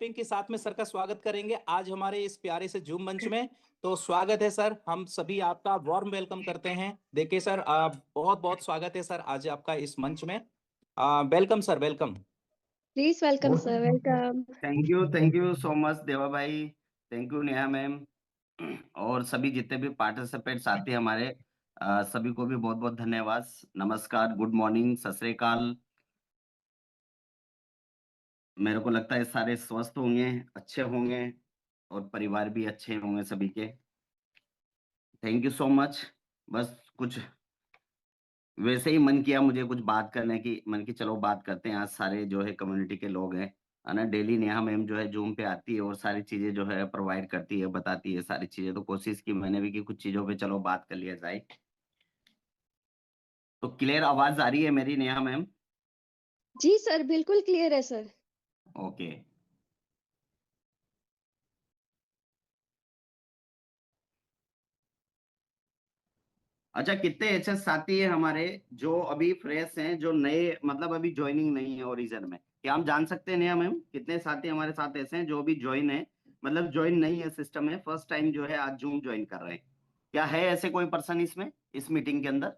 Clapping के साथ में सर का स्वागत करेंगे आज हमारे इस प्यारे से जूम मंच में। तो स्वागत है सर, हम सभी आपका वार्म वेलकम करते हैं। देखिए सर, बहुत बहुत स्वागत है सर आज आपका इस मंच में। Welcome sir, welcome. Please welcome sir, welcome. Thank you so much देवा भाई। थैंक यू नेहा मैम और सभी जितने भी पार्टिसिपेंट्स आते हैं हमारे सभी को भी बहुत बहुत धन्यवाद। नमस्कार, गुड मॉर्निंग, सत श्री अकाल। मेरे को लगता है सारे स्वस्थ होंगे, अच्छे होंगे और परिवार भी अच्छे होंगे सभी के। Thank you so much. बस कुछ वैसे ही मन किया मुझे कुछ बात करने की, मन की चलो बात करते हैं। आज सारे जो है कम्युनिटी के लोग हैं, है ना। डेली नेहा मैम जो है जूम पे आती है और सारी चीजें जो है प्रोवाइड करती है, बताती है सारी चीजें। तो कोशिश की मैंने भी कि कुछ चीजों पे चलो बात कर लिया जाए। तो क्लियर आवाज आ रही है मेरी नेहा मैम? जी सर, बिल्कुल क्लियर है सर। ओके। अच्छा, कितने ऐसे साथी है हमारे जो अभी फ्रेश हैं, जो नए मतलब अभी ज्वाइनिंग नहीं है ओरिजिन में? क्या हम जान सकते हैं नेहा मैम कितने साथी हमारे साथ ऐसे हैं जो अभी ज्वाइन है, मतलब ज्वाइन नहीं है सिस्टम में, फर्स्ट टाइम जो है आज जूम ज्वाइन कर रहे हैं? क्या है ऐसे कोई पर्सन इसमें, इस मीटिंग के अंदर?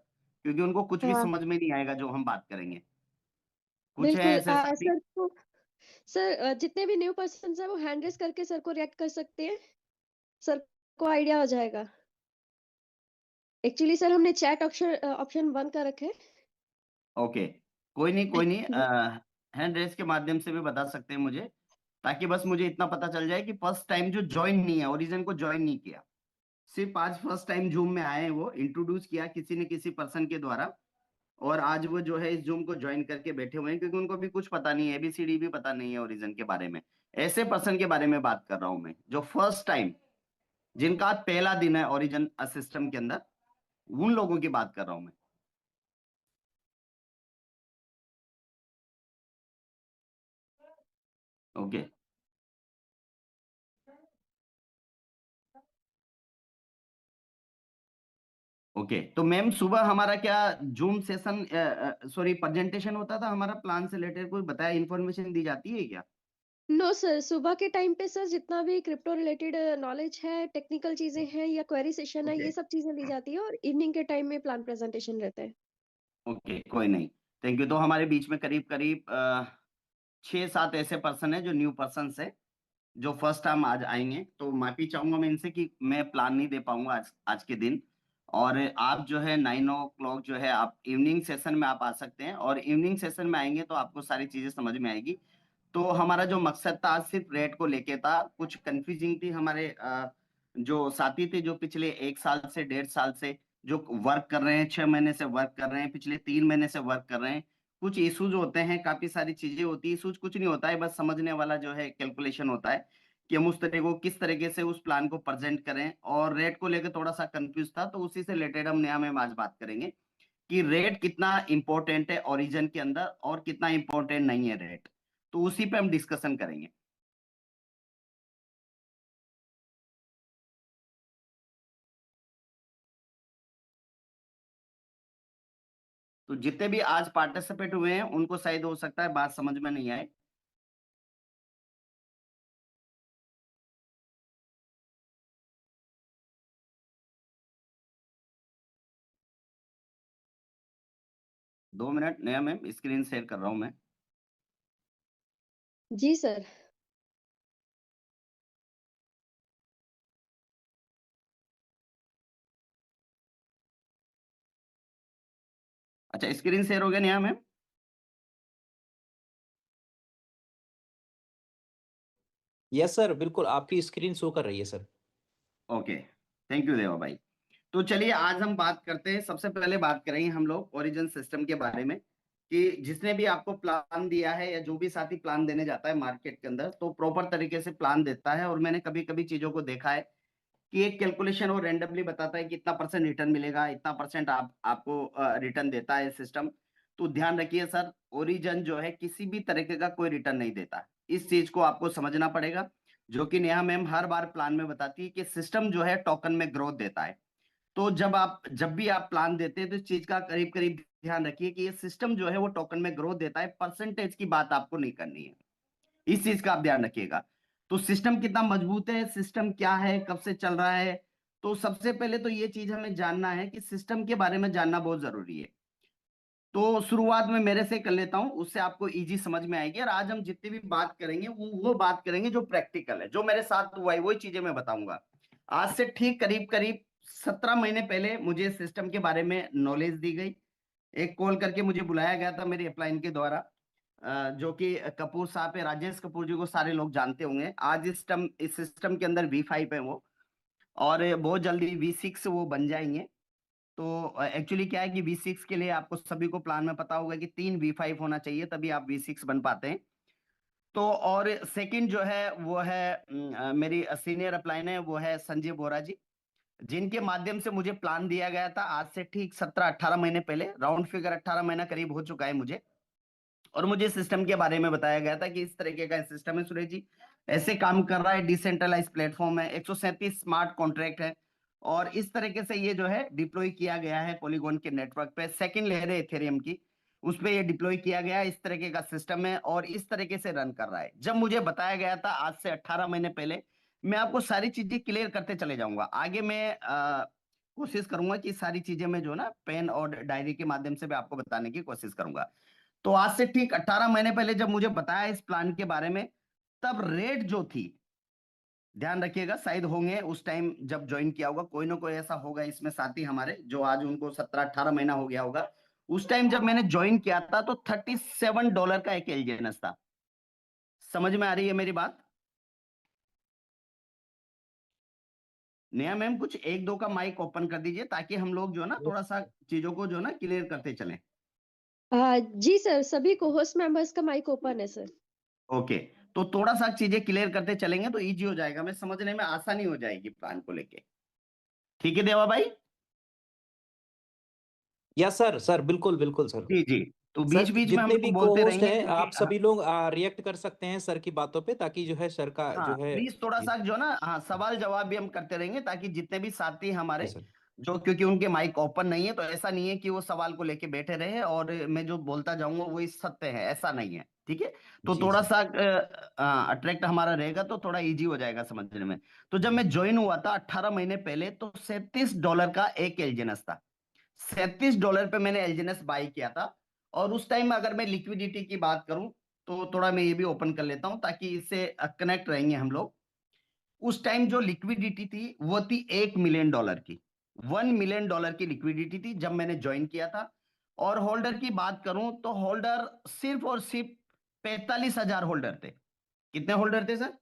क्योंकि उनको कुछ भी हाँ, समझ में नहीं आएगा जो हम बात करेंगे। कुछ है बिल्कुल। ऐसे साथी? सर को सर जितने भी न्यू पर्सन है वो हैंड रेस करके सर को रिएक्ट कर सकते हैं। सर को आइडिया हो जाएगा। एक्चुअली सर हमने चैट ऑप्शन बंद कर रखे हैं। ओके, कोई नहीं कोई नहीं, हैंड रेस के माध्यम से भी बता सकते हैं मुझे, ताकि बस मुझे इतना पता चल जाए कि फर्स्ट टाइम जो ज्वाइन नहीं है, ओरिजिन को ज्वाइन नहीं किया, सिर्फ आज फर्स्ट टाइम जूम में आए हैं, वो इंट्रोड्यूस किया किसी न किसी पर्सन के द्वारा, और आज वो जो है इस जूम को ज्वाइन करके बैठे हुए हैं, क्योंकि उनको भी कुछ पता नहीं है, एबीसीडी भी पता नहीं है ओरिजिन के बारे में। ऐसे पर्सन के बारे में बात कर रहा हूं मैं, जो फर्स्ट टाइम, जिनका आज पहला दिन है ओरिजिन सिस्टम के अंदर, उन लोगों की बात कर रहा हूं मैं। ओके ओके, तो मैम सुबह हमारा क्या जूम सेशन, सॉरी प्रेजेंटेशन होता था हमारा, प्लान से रिलेटेड कोई बताया, इन्फॉर्मेशन दी जाती है क्या? नो सर, सुबह के टाइम पे सर जितना भी क्रिप्टो रिलेटेड नॉलेज है, टेक्निकल चीजें हैं या क्वेरी सेशन है, ओके ये सब चीजें ली जाती है और इवनिंग के टाइम में प्लान प्रेजेंटेशन रहता है। ओके, कोई नहीं, थैंक यू। तो हमारे बीच में करीब करीब 6-7 ऐसे पर्सन है जो न्यू पर्सन है, जो फर्स्ट टाइम आज आएंगे। तो माफी चाहूंगा मैं इनसे कि मैं प्लान नहीं दे पाऊंगा आज आज के दिन। और आप जो है 9 o'clock जो है आप इवनिंग सेशन में आप आ सकते हैं, और इवनिंग सेशन में आएंगे तो आपको सारी चीजें समझ में आएगी। तो हमारा जो मकसद था आज सिर्फ रेट को लेके था, कुछ कंफ्यूजिंग थी हमारे जो साथी थे, जो पिछले 1 साल से 1.5 साल से जो वर्क कर रहे हैं, 6 महीने से वर्क कर रहे हैं, पिछले 3 महीने से वर्क कर रहे हैं। कुछ इश्यूज होते हैं, काफी सारी चीजें होती है। इश्यूज कुछ नहीं होता है, बस समझने वाला जो है कैलकुलेशन होता है कि हम उस तरह को किस तरीके से उस प्लान को प्रेजेंट करें। और रेट को लेकर थोड़ा सा कंफ्यूज था, तो उसी से रिलेटेड हम नया में आज बात करेंगे कि रेट कितना इंपॉर्टेंट है ओरिजिन के अंदर और कितना इंपॉर्टेंट नहीं है रेट। तो उसी पे हम डिस्कशन करेंगे। तो जितने भी आज पार्टिसिपेट हुए हैं उनको शायद हो सकता है बात समझ में नहीं आए। दो मिनट, नया मैम स्क्रीन शेयर कर रहा हूं मैं। जी सर। अच्छा, स्क्रीन शेयर हो गया नया मैम? यस सर, बिल्कुल आपकी स्क्रीन शो कर रही है सर। ओके, थैंक यू देवा भाई। तो चलिए आज हम बात करते हैं, सबसे पहले बात करेंगे हम लोग ओरिजिन सिस्टम के बारे में, कि जिसने भी आपको प्लान दिया है या जो भी साथी प्लान देने जाता है मार्केट के अंदर, तो प्रॉपर तरीके से प्लान देता है। और मैंने कभी कभी चीजों को देखा है कि एक कैलकुलेशन और रेंडमली बताता है कि इतना परसेंट रिटर्न मिलेगा, इतना परसेंट आपको रिटर्न देता है सिस्टम। तो ध्यान रखिए सर, ओरिजिन जो है किसी भी तरीके का कोई रिटर्न नहीं देता, इस चीज को आपको समझना पड़ेगा। जो कि नेहा मैम हर बार प्लान में बताती है कि सिस्टम जो है टोकन में ग्रोथ देता है। तो जब भी आप प्लान देते हैं तो इस चीज का करीब करीब ध्यान रखिए कि ये सिस्टम जो है वो टोकन में ग्रोथ देता है, परसेंटेज की बात आपको नहीं करनी है, इस चीज का आप ध्यान रखिएगा। तो सिस्टम कितना मजबूत है, सिस्टम क्या है, कब से चल रहा है। तो सबसे पहले तो ये चीज हमें जानना है कि सिस्टम के बारे में जानना बहुत जरूरी है। तो शुरुआत में मेरे से कर लेता हूं, उससे आपको इजी समझ में आएगी। और आज हम जितनी भी बात करेंगे वो बात करेंगे जो प्रैक्टिकल है, जो मेरे साथ हुआ है वही चीजें मैं बताऊंगा। आज से ठीक करीब करीब 17 महीने पहले मुझे सिस्टम के बारे में नॉलेज दी गई। एक कॉल करके मुझे बुलाया गया था मेरी अपलाइन के द्वारा, जो कि कपूर साहब है, राजेश कपूर जी को सारे लोग जानते होंगे। आज इस सिस्टम के अंदर V5 है वो, और बहुत जल्दी V6 वो बन जाएंगे। तो एक्चुअली क्या है कि V6 के लिए आपको सभी को प्लान में पता होगा कि 3 V5 होना चाहिए, तभी आप V6 बन पाते हैं। तो और सेकंड जो है वो है मेरी सीनियर अपलाइन है, वो है संजय बोरा जी, जिनके माध्यम से मुझे प्लान दिया गया था आज से ठीक 17-18 महीने पहले। राउंड फिगर 18 महीना करीब हो चुका है मुझे। और मुझे सिस्टम के बारे में बताया गया था कि इस तरीके का सिस्टम है सुरेश जी, ऐसे काम कर रहा है, डिसेंट्रलाइज प्लेटफॉर्म है, 137 स्मार्ट कॉन्ट्रैक्ट है, और इस तरीके से ये जो है डिप्लॉय किया गया है पॉलीगॉन के नेटवर्क पे। सेकंड लेयर है इथेरियम की, उस पे ये डिप्लॉय किया गया है। इस तरीके का सिस्टम है और इस तरीके से रन कर रहा है। जब मुझे बताया गया था आज से 18 महीने पहले, मैं आपको सारी चीजें क्लियर करते चले जाऊंगा। आगे मैं कोशिश करूंगा कि सारी चीजें मैं जो ना पेन और डायरी के माध्यम से भी आपको बताने की कोशिश करूंगा। तो आज से ठीक 18 महीने पहले जब मुझे बताया इस प्लान के बारे में, तब रेट जो थी, ध्यान रखिएगा, शायद होंगे उस टाइम जब ज्वाइन किया होगा, कोई ना कोई ऐसा होगा इसमें साथी हमारे जो आज उनको 17-18 महीना हो गया होगा। उस टाइम जब मैंने ज्वाइन किया था तो $37 का एक एलजीएनएस था। समझ में आ रही है मेरी बात? नेहा मैम कुछ एक दो का माइक ओपन कर दीजिए, ताकि हम लोग जो ना थोड़ा सा चीजों को जो ना क्लियर करते चलें। जी सर, सभी को होस्ट मेंबर्स का माइक ओपन है सर। ओके, तो थोड़ा सा चीजें क्लियर करते चलेंगे तो इजी हो जाएगा, मैं समझने में आसानी हो जाएगी प्लान को लेके। ठीक है देवा भाई? यस सर, सर बिल्कुल बिल्कुल सर। जी जी। तो सर बीच बीच में हम जितने भी लोग को बोलते होस्ट रहेंगे, हैं क्योंकि आप सभी लोग रिएक्ट कर सकते हैं सर की बातों पे, ताकि जो है सर का हाँ जो है। प्लीज थोड़ा जी सा जो ना, हाँ, सवाल जवाब भी हम करते रहेंगे, ताकि जितने भी साथी जी हमारे सर। जो, क्योंकि उनके माइक ओपन नहीं है, तो ऐसा नहीं है कि वो सवाल को लेके बैठे रहे और मैं जो बोलता जाऊंगा वही सत्य है, ऐसा नहीं है। ठीक है? तो जी थोड़ा जी। सा अट्रैक्ट हमारा रहेगा तो थोड़ा इजी हो जाएगा समझने में। तो जब मैं ज्वाइन हुआ था 18 महीने पहले, तो $37 का एक एलजीएनएस था। $37 पे मैंने एलजीएनएस बाई किया था। और उस टाइम अगर मैं लिक्विडिटी की बात करूं, तो थोड़ा मैं ये भी ओपन कर लेता हूं ताकि इससे कनेक्ट रहेंगे हम लोग। उस टाइम जो लिक्विडिटी थी वो थी $1 मिलियन की, $1 मिलियन की लिक्विडिटी थी जब मैंने ज्वाइन किया था। और होल्डर की बात करूं तो होल्डर सिर्फ और सिर्फ 45,000 होल्डर थे। कितने होल्डर थे सर?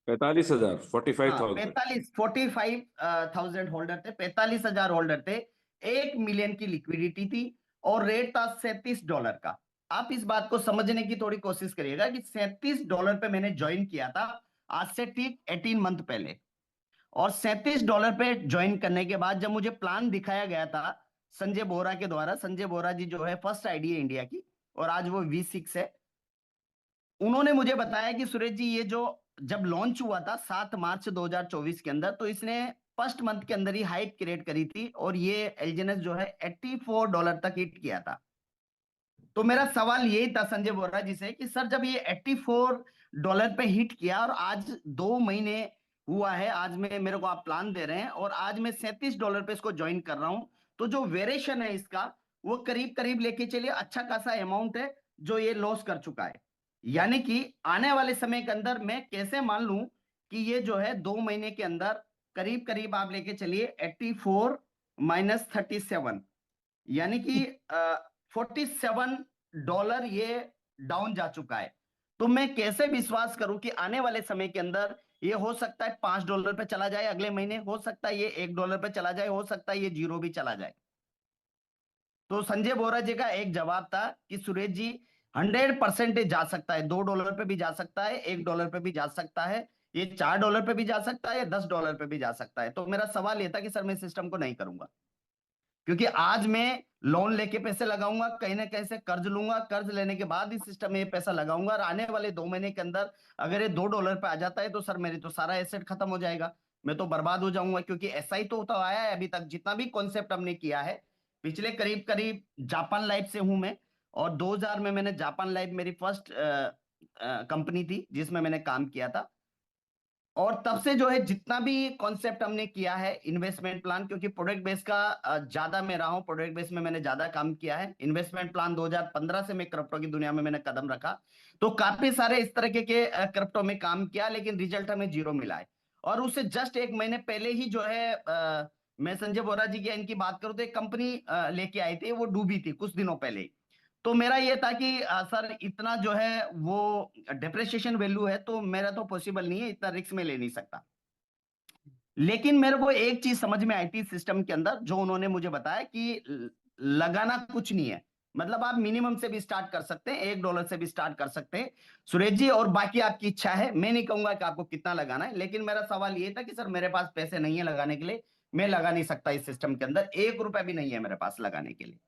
45,000, हाँ, 45,000। 45,000 होल्डर थे, 45,000 होल्डर थे। 1 मिलियन की लिक्विडिटी थी और रेट था $37 का। आप इस बात को समझने की थोड़ी कोशिश करिएगा कि $37 पे मैंने ज्वाइन किया था आज से ठीक 18 मंथ पहले। और $37 पे ज्वाइन करने के बाद जब मुझे प्लान दिखाया गया था संजय बोरा के द्वारा, संजय बोरा जी जो है फर्स्ट आईडी है इंडिया की, और आज वो V6 है। उन्होंने मुझे बताया कि सुरेश जी, ये जो जब लॉन्च हुआ था 7 मार्च 2024 के अंदर, तो इसने फर्स्ट मंथ के अंदर ही हाइप क्रिएट करी थी और ये एलजीएनएस जो है $84 तक हिट किया था। तो मेरा सवाल यही था संजय बोरा जी से कि सर, जब ये $84 पे हिट किया और आज 2 महीने हुआ है, आज में मेरे को आप प्लान दे रहे हैं और आज मैं $37 पे इसको ज्वाइन कर रहा हूं, तो जो वेरिएशन है इसका वो करीब करीब लेके चलिए अच्छा खासा अमाउंट है जो ये लॉस कर चुका है। यानी कि आने वाले समय के अंदर मैं कैसे मान लूं कि ये जो है 2 महीने के अंदर करीब करीब आप लेके चलिए 84 माइनस 37, यानी कि $47 ये डाउन जा चुका है। तो मैं कैसे विश्वास करूं कि आने वाले समय के अंदर ये हो सकता है $5 पे चला जाए, अगले महीने हो सकता है ये $1 पे चला जाए, हो सकता है ये 0 भी चला जाए। तो संजय बोरा जी का एक जवाब था कि सुरेश जी, 100% जा सकता है, $2 पे भी जा सकता है, $1 पे भी जा सकता है, ये $4 पे भी जा सकता है, $10 पे भी जा सकता है। तो मेरा सवाल ये था कि सर, मैं सिस्टम को नहीं करूंगा, क्योंकि आज मैं लोन लेके पैसे लगाऊंगा, कहीं ना कहीं से कर्ज लूंगा, कर्ज लेने के बाद इस सिस्टम में ये पैसा लगाऊंगा, और आने वाले 2 महीने के अंदर अगर ये $2 पे आ जाता है तो सर मेरे तो सारा एसेट खत्म हो जाएगा, मैं तो बर्बाद हो जाऊंगा। क्योंकि ऐसा ही तो आया है अभी तक, जितना भी कॉन्सेप्ट हमने किया है। पिछले करीब करीब जापान लाइफ से हूं मैं, और 2000 में मैंने जापान लाइफ मेरी फर्स्ट कंपनी थी जिसमें मैंने काम किया था। और तब से जो है जितना भी कॉन्सेप्ट हमने किया है इन्वेस्टमेंट प्लान, क्योंकि प्रोडक्ट बेस का ज्यादा मैं रहा हूँ, प्रोडक्ट बेस में मैंने ज्यादा काम किया है। इन्वेस्टमेंट प्लान 2015 से मैं क्रिप्टो की दुनिया में मैंने कदम रखा, तो काफी सारे इस तरह के क्रिप्टो में काम किया, लेकिन रिजल्ट हमें जीरो मिला है। और उससे जस्ट एक महीने पहले ही जो है मैं संजय बोरा जी की इनकी बात करूँ तो एक कंपनी लेके आई थी, वो डूबी थी कुछ दिनों पहले ही। तो मेरा ये था कि सर इतना जो है वो डिप्रिसिएशन वैल्यू है, तो मेरा तो पॉसिबल नहीं है, इतना रिस्क में ले नहीं सकता। लेकिन मेरे को एक चीज समझ में आई थी सिस्टम के अंदर, जो उन्होंने मुझे बताया कि लगाना कुछ नहीं है। मतलब आप मिनिमम से भी स्टार्ट कर सकते हैं, $1 से भी स्टार्ट कर सकते हैं सुरेश जी, और बाकी आपकी इच्छा है। मैं नहीं कहूंगा कि आपको कितना लगाना है, लेकिन मेरा सवाल ये था कि सर मेरे पास पैसे नहीं है लगाने के लिए, मैं लगा नहीं सकता इस सिस्टम के अंदर, $1 भी नहीं है मेरे पास लगाने के लिए।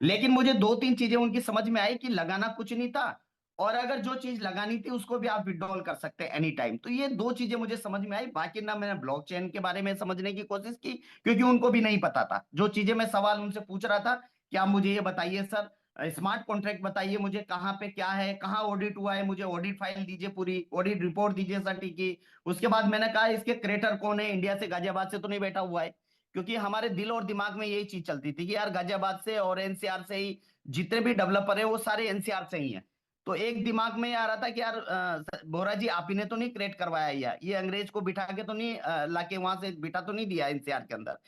लेकिन मुझे 2-3 चीजें उनकी समझ में आई कि लगाना कुछ नहीं था, और अगर जो चीज लगानी थी उसको भी आप विड्रॉल कर सकते हैं एनी टाइम। तो ये 2 चीजें मुझे समझ में आई। बाकी ना मैंने ब्लॉकचेन के बारे में समझने की कोशिश की, क्योंकि उनको भी नहीं पता था। जो चीजें मैं सवाल उनसे पूछ रहा था कि आप मुझे ये बताइए सर, स्मार्ट कॉन्ट्रैक्ट बताइए मुझे, कहाँ पे क्या है, कहाँ ऑडिट हुआ है, मुझे ऑडिट फाइल दीजिए, पूरी ऑडिट रिपोर्ट दीजिए सर की। उसके बाद मैंने कहा इसके क्रिएटर कौन है, इंडिया से गाजियाबाद से तो नहीं बैठा हुआ है, क्योंकि हमारे दिल और दिमाग में यही चीज चलती थी कि यार गाजियाबाद से और एनसीआर से ही जितने भी डेवलपर है वो सारे एनसीआर से ही हैं। तो एक दिमाग में आ रहा था कि यार बोरा जी आप ही ने तो नहीं क्रिएट करवाया, ये अंग्रेज को बिठा के तो नहीं लाके वहां से बिठा तो नहीं दिया एनसीआर के अंदर।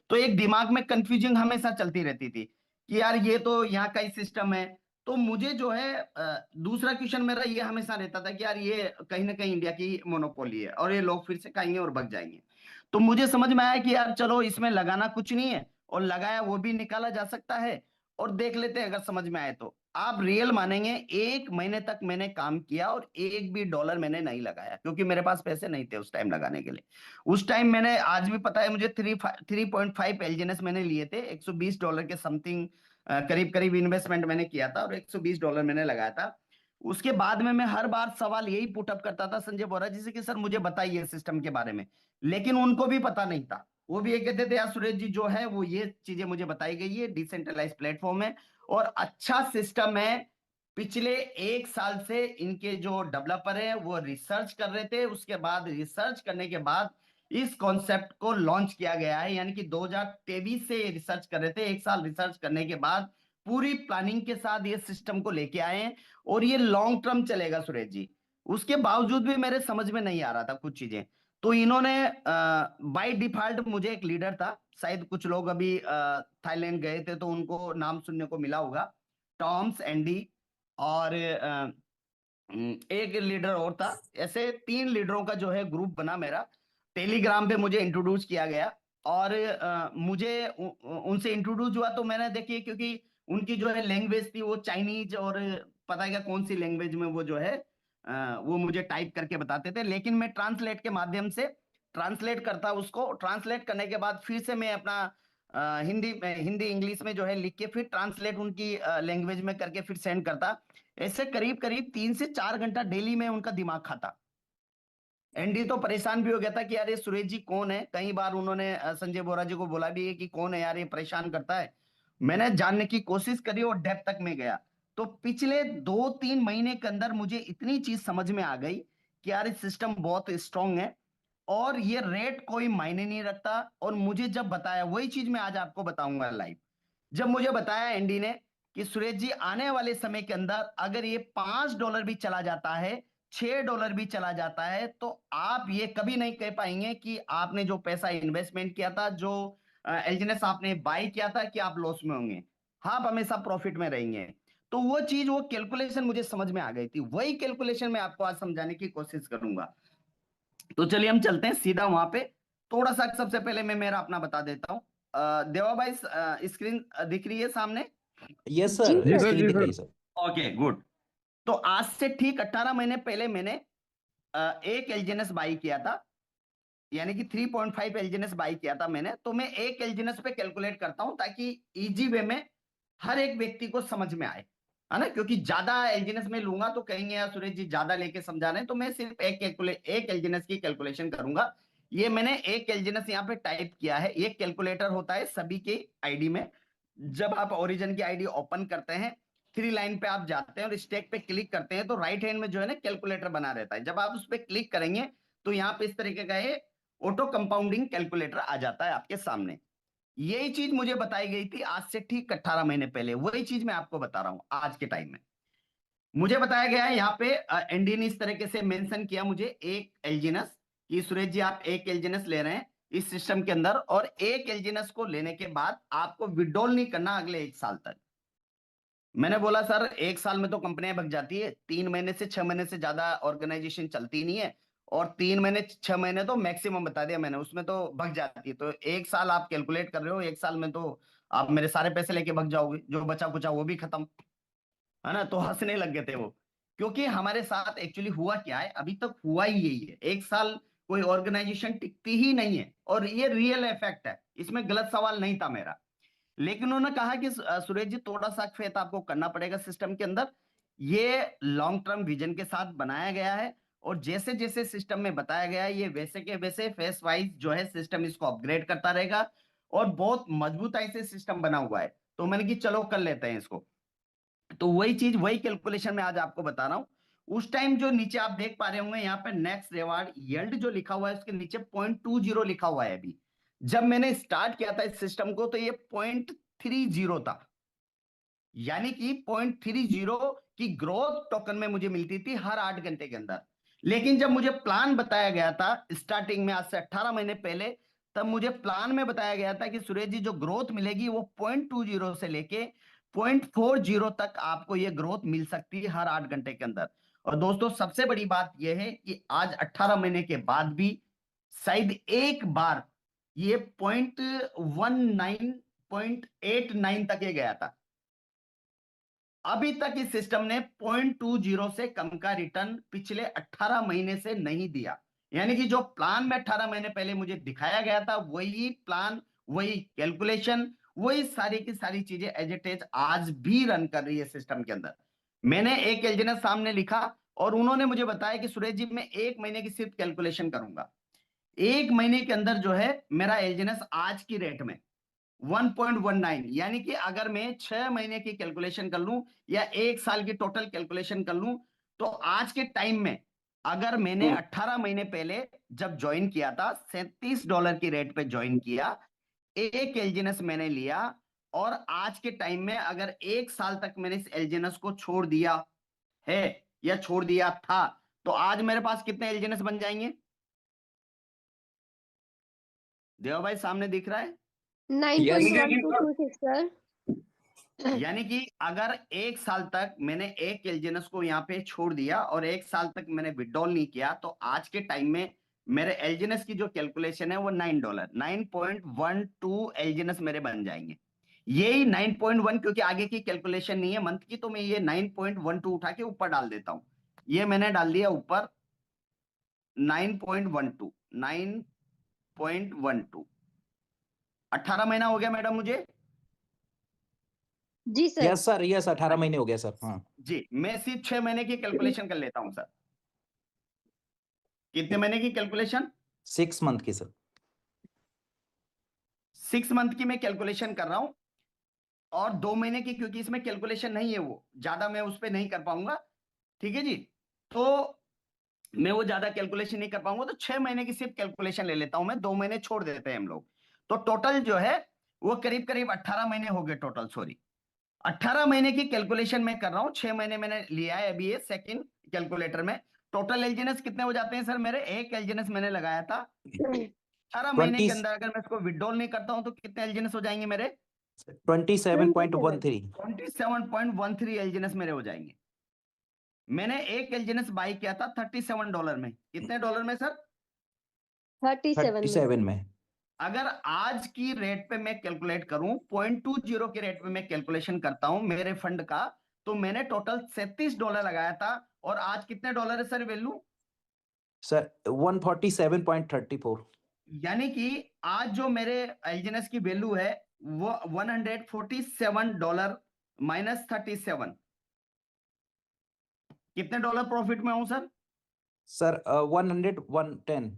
तो एक दिमाग में कंफ्यूजिंग हमेशा चलती रहती थी कि यार ये तो यहाँ का ही सिस्टम है। तो मुझे जो है दूसरा क्वेश्चन मेरा ये हमेशा रहता था कि यार ये कहीं ना कहीं इंडिया की मोनोपोली है और ये लोग फिर से खाएंगे और भग जाएंगे। तो मुझे समझ में आया कि यार चलो इसमें लगाना कुछ नहीं है, और लगाया वो भी निकाला जा सकता है, और देख लेते हैं अगर समझ में आए तो। आप रियल मानेंगे 1 महीने तक मैंने काम किया और $1 भी मैंने नहीं लगाया, क्योंकि मेरे पास पैसे नहीं थे उस टाइम लगाने के लिए। उस टाइम मैंने, आज भी पता है मुझे, 3.5 एलजीएनएस मैंने लिए थे, $120 के समथिंग करीब करीब इन्वेस्टमेंट मैंने किया था, और $120 मैंने लगाया था। उसके बाद में मैं हर बार सवाल यही पुटअप करता था संजय बोरा जी से कि सर मुझे बताइए सिस्टम के बारे में, लेकिन उनको भी पता नहीं था। वो भी ये कहते थे यार सुरेश जी जो है वो ये चीजें मुझे बताई गई है, डिसेंट्रलाइज प्लेटफॉर्म है और अच्छा सिस्टम है। पिछले 1 साल से इनके जो डेवलपर है वो रिसर्च कर रहे थे, उसके बाद रिसर्च करने के बाद इस कॉन्सेप्ट को लॉन्च किया गया है। यानी कि 2023 से रिसर्च कर रहे थे, 1 साल रिसर्च करने के बाद पूरी प्लानिंग के साथ ये सिस्टम को लेके आए हैं, और ये लॉन्ग टर्म चलेगा सुरेश जी। उसके बावजूद भी मेरे समझ में नहीं आ रहा था कुछ चीजें। तो इन्होंने बाय डिफॉल्ट, मुझे एक लीडर था, शायद कुछ लोग अभी थाईलैंड गए थे तो उनको नाम सुनने को मिला होगा, टॉम्स एंडी, और एक लीडर और था। ऐसे 3 लीडरों का जो है ग्रुप बना मेरा, टेलीग्राम पे मुझे इंट्रोड्यूस किया गया। और मुझे उनसे इंट्रोड्यूस हुआ तो मैंने देखिए, क्योंकि उनकी जो है लैंग्वेज थी वो चाइनीज, और पता है क्या कौन सी लैंग्वेज में वो जो है वो मुझे टाइप करके बताते थे, लेकिन मैं ट्रांसलेट के माध्यम से ट्रांसलेट करता, उसको ट्रांसलेट करने के बाद फिर से मैं अपना हिंदी इंग्लिश में जो है लिख के फिर ट्रांसलेट उनकी लैंग्वेज में करके फिर सेंड करता। ऐसे करीब करीब 3 से 4 घंटा डेली में उनका दिमाग खाता। एनडी तो परेशान भी हो गया था कि यार ये सुरेश जी कौन है। कई बार उन्होंने संजय बोरा जी को बोला भी है कि कौन है यार ये परेशान करता है। मैंने जानने की कोशिश करी और डेप्थ तक में गया। तो पिछले 2-3 महीने के अंदर मुझे इतनी चीज समझ में आ गई कि यार ये सिस्टम बहुत स्ट्रांग है, और ये रेट कोई मायने नहीं रखता। और मुझे जब बताया, वही चीज मैं आज आपको बताऊंगा लाइव। जब मुझे बताया एनडी ने कि सुरेश जी आने वाले समय के अंदर अगर ये $5 भी चला जाता है, $6 भी चला जाता है, तो आप ये कभी नहीं कह पाएंगे कि आपने जो पैसा इन्वेस्टमेंट किया था, जो एलजीएनएस आपने बाय किया था, कि आप लॉस में होंगे। आप हमेशा प्रॉफिट में रहेंगे। तो वो चीज, वो कैलकुलेशन मुझे समझ में आ गई थी। वही कैलकुलेशन मैं आपको आज समझाने की कोशिश करूंगा। तो चलिए हम चलते हैं सीधा वहां पे। थोड़ा सा सबसे पहले मैं मेरा अपना बता देता हूँ। देवा भाई स्क्रीन दिख रही है सामने? यस जी सर, सर। स्क्रीन दिख रही है सर। Okay good. तो आज से ठीक 18 महीने पहले मैंने एक एलजीएनएस बाई किया था, यानी कि 3.5 एलजीएनएस बाई किया था मैंने। तो मैं एक एलजीएनएस पे कैलकुलेट करता हूं ताकि इजी वे में हर एक व्यक्ति को समझ में आए, है ना। क्योंकि ज्यादा एलजीएनएस में लूंगा तो कहेंगे यार सुरेश जी ज्यादा लेके समझा रहे हैं, तो मैं सिर्फ एक एलजीएनएस की कैलकुलेशन करूंगा। ये मैंने एक एलजीएनएस यहाँ पे टाइप किया है। एक कैलकुलेटर होता है सभी के आईडी में। जब आप ओरिजिन की आईडी ओपन करते हैं 3 लाइन पे आप जाते हैं और स्टैक पे क्लिक करते हैं तो राइट हैंड में जो है ना कैलकुलेटर बना रहता है। जब आप उस पर क्लिक करेंगे तो यहाँ पे इस तरीके का ये ऑटो कंपाउंडिंग कैलकुलेटर आ जाता है आपके सामने। यही चीज मुझे बताई गई थी आज से ठीक 18 महीने पहले, वही चीज मैं आपको बता रहा हूं आज के टाइम में। मुझे बताया गया है यहाँ पे एनडी ने इस तरीके से मेंशन किया मुझे एक एलजीनस कि सुरेश जी आप एक एलजीनस ले रहे हैं इस सिस्टम के अंदर, और एक एलजीनस को लेने के बाद आपको विड्रॉल नहीं करना अगले 1 साल तक। मैंने बोला सर 1 साल में तो कंपनियां भग जाती है, 3 महीने से 6 महीने से ज्यादा ऑर्गेनाइजेशन चलती नहीं है, और 3 महीने 6 महीने तो मैक्सिमम बता दिया मैंने, उसमें तो भग जाती है। तो 1 साल आप कैलकुलेट कर रहे हो, 1 साल में तो आप मेरे सारे पैसे लेके भग जाओगे, जो बचा कुचा वो भी खत्म, है ना। तो हंसने लग गए थे वो, क्योंकि हमारे साथ एक्चुअली हुआ क्या है, अभी तक हुआ ही यही है। 1 साल कोई ऑर्गेनाइजेशन टिकती ही नहीं है, और ये रियल इफेक्ट है, इसमें गलत सवाल नहीं था मेरा। लेकिन उन्होंने कहा कि सुरेश जी थोड़ा सा फेथ आपको करना पड़ेगा सिस्टम के अंदर, ये लॉन्ग टर्म विजन के साथ बनाया गया है, और जैसे जैसे सिस्टम में बताया गया है ये वैसे के वैसे फेस वाइज जो है सिस्टम इसको अपग्रेड करता रहेगा, और बहुत मजबूताई से सिस्टम बना हुआ है। तो मैंने कि चलो कर लेते हैं इसको। तो वही चीज वही कैलकुलेशन में आज आपको बता रहा हूं। उस टाइम जो नीचे आप देख पा रहे होंगे यहाँ पे नेक्स्ट रिवार्ड यील्ड जो लिखा हुआ है उसके नीचे 0.20 लिखा हुआ है। अभी जब मैंने स्टार्ट किया था इस सिस्टम को तो ये 0.30 था, यानी कि 0.30 की ग्रोथ टोकन में मुझे मिलती थी हर 8 घंटे के अंदर। लेकिन जब मुझे प्लान बताया गया था स्टार्टिंग में आज से 18 महीने पहले, तब मुझे प्लान में बताया गया था कि सुरेश जी जो ग्रोथ मिलेगी वो 0.20 से लेके 0.40 तक आपको ये ग्रोथ मिल सकती है हर 8 घंटे के अंदर। और दोस्तों सबसे बड़ी बात यह है कि आज 18 महीने के बाद भी शायद एक बार ये 0.19 0.89 तक ये गया था। अभी तक इस सिस्टम ने 0.20 से कम का रिटर्न पिछले 18 महीने से नहीं दिया। यानी कि जो प्लान में 18 महीने पहले मुझे दिखाया गया था वही प्लान, वही कैलकुलेशन, वही सारी की सारी चीजें एज इट इज आज भी रन कर रही है सिस्टम के अंदर। मैंने एक एलजीनस सामने लिखा और उन्होंने मुझे बताया कि सुरेश जी मैं 1 महीने की सिर्फ कैलकुलेशन करूंगा। 1 महीने के अंदर जो है मेरा एलजीनस आज की रेट में 1.19, यानी कि अगर मैं 6 महीने की कैलकुलेशन कर लूं या 1 साल की टोटल कैलकुलेशन कर लूं, तो आज के टाइम में अगर मैंने 18 महीने पहले जब ज्वाइन किया था $37 की रेट पे ज्वाइन किया, एक एलजीनस मैंने लिया, और आज के टाइम में अगर 1 साल तक मैंने इस एलजीनस को छोड़ दिया है या छोड़ दिया था, तो आज मेरे पास कितने एलजीनस बन जाएंगे? देवा भाई सामने दिख रहा है? 9.1226 सर। यानी कि अगर 1 साल तक मैंने एक एलजीनस को यहाँ पे छोड़ दिया और 1 साल तक मैंने विड्रॉल नहीं किया, तो आज के टाइम में मेरे एलजीनस की जो कैलकुलेशन है वो $9 9.12 एलजीनस मेरे बन जाएंगे। यही 9.1, क्योंकि आगे की कैलकुलेशन नहीं है मंथ की, तो मैं ये 9.12 उठा के ऊपर डाल देता हूं। ये मैंने डाल दिया ऊपर 9.12 9.12। 18 महीना हो गया मैडम मुझे? जी सर। यस सर, यस 18 महीने हो गया सर। हाँ जी, मैं सिर्फ 6 महीने की कैलकुलेशन कर लेता हूं सर। कितने महीने की कैलकुलेशन? 6 मंथ की सर। 6 मंथ की मैं कैलकुलेशन कर रहा हूं, और 2 महीने की क्योंकि इसमें कैलकुलेशन नहीं है, वो ज्यादा मैं उस पर नहीं कर पाऊंगा। ठीक है जी, तो मैं वो ज्यादा कैलकुलेशन नहीं कर पाऊंगा, तो 6 महीने की सिर्फ कैलकुलेशन ले लेता हूं मैं, 2 महीने छोड़ देते हैं हम लोग। तो टोटल जो है वो करीब करीब 18 महीने हो गए टोटल, सॉरी 18 महीने की कैलकुलेशन मैं कर रहा हूं। 6 महीने मैंने लिया है अभी ये सेकंड कैलकुलेटर में। टोटल एलजीनस कितने हो जाते हैं सर मेरे? एक एलजीनस मैंने लगाया था 18 महीने के 20 अंदर, अगर मैं इसको विड्रॉल नहीं करता हूं तो कितने एलजीनस हो जाएंगे मेरे? 27.13। 27.13 एलजीनस मेरे हो जाएंगे। मैंने एक एलजीनस बाई किया था $37 में। कितने डॉलर में सर? 37 में। 37 में। अगर आज की रेट पे मैं कैलकुलेट करूं, 0.20 के रेट पे मैं कैलकुलेशन करता हूं मेरे फंड का, तो मैंने टोटल $37 लगाया था, और आज कितने डॉलर है सर वैल्यू? सर 147.34। यानी कि आज जो मेरे एलजीनस की वैल्यू है वो $147 माइनस 37। कितने डॉलर प्रॉफिट में हूं सर? सर 110।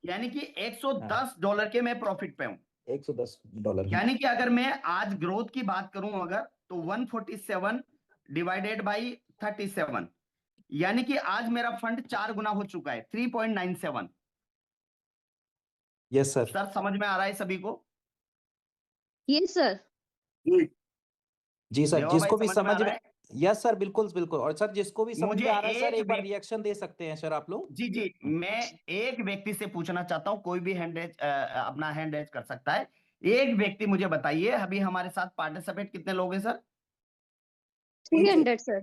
यानी कि $110 के मैं प्रॉफिट पे हूं। $110। यानी कि अगर मैं आज ग्रोथ की बात करूं अगर, तो 147 डिवाइडेड बाई 37, यानी कि आज मेरा फंड 4 गुना हो चुका है, 3.97। Yes sir. सर समझ में आ रहा है सभी को? ये सर। जी सर, देवा भाई जिसको भी समझ में आ समझ रहा में, है? यस सर, बिल्कुल बिल्कुल। और सर जिसको भी समझ मुझे में आ रहा है सर, एक एक बार व्यक्ति, रिएक्शन दे सकते हैं सर आप लोग। जी जी, मैं एक व्यक्ति से पूछना चाहता हूं, कोई भी हैंड रेज, अपना हैंड रेज कर सकता है। एक व्यक्ति मुझे बताइए, अभी हमारे साथ पार्टिसिपेट कितने लोग हैं सर? 300 सर।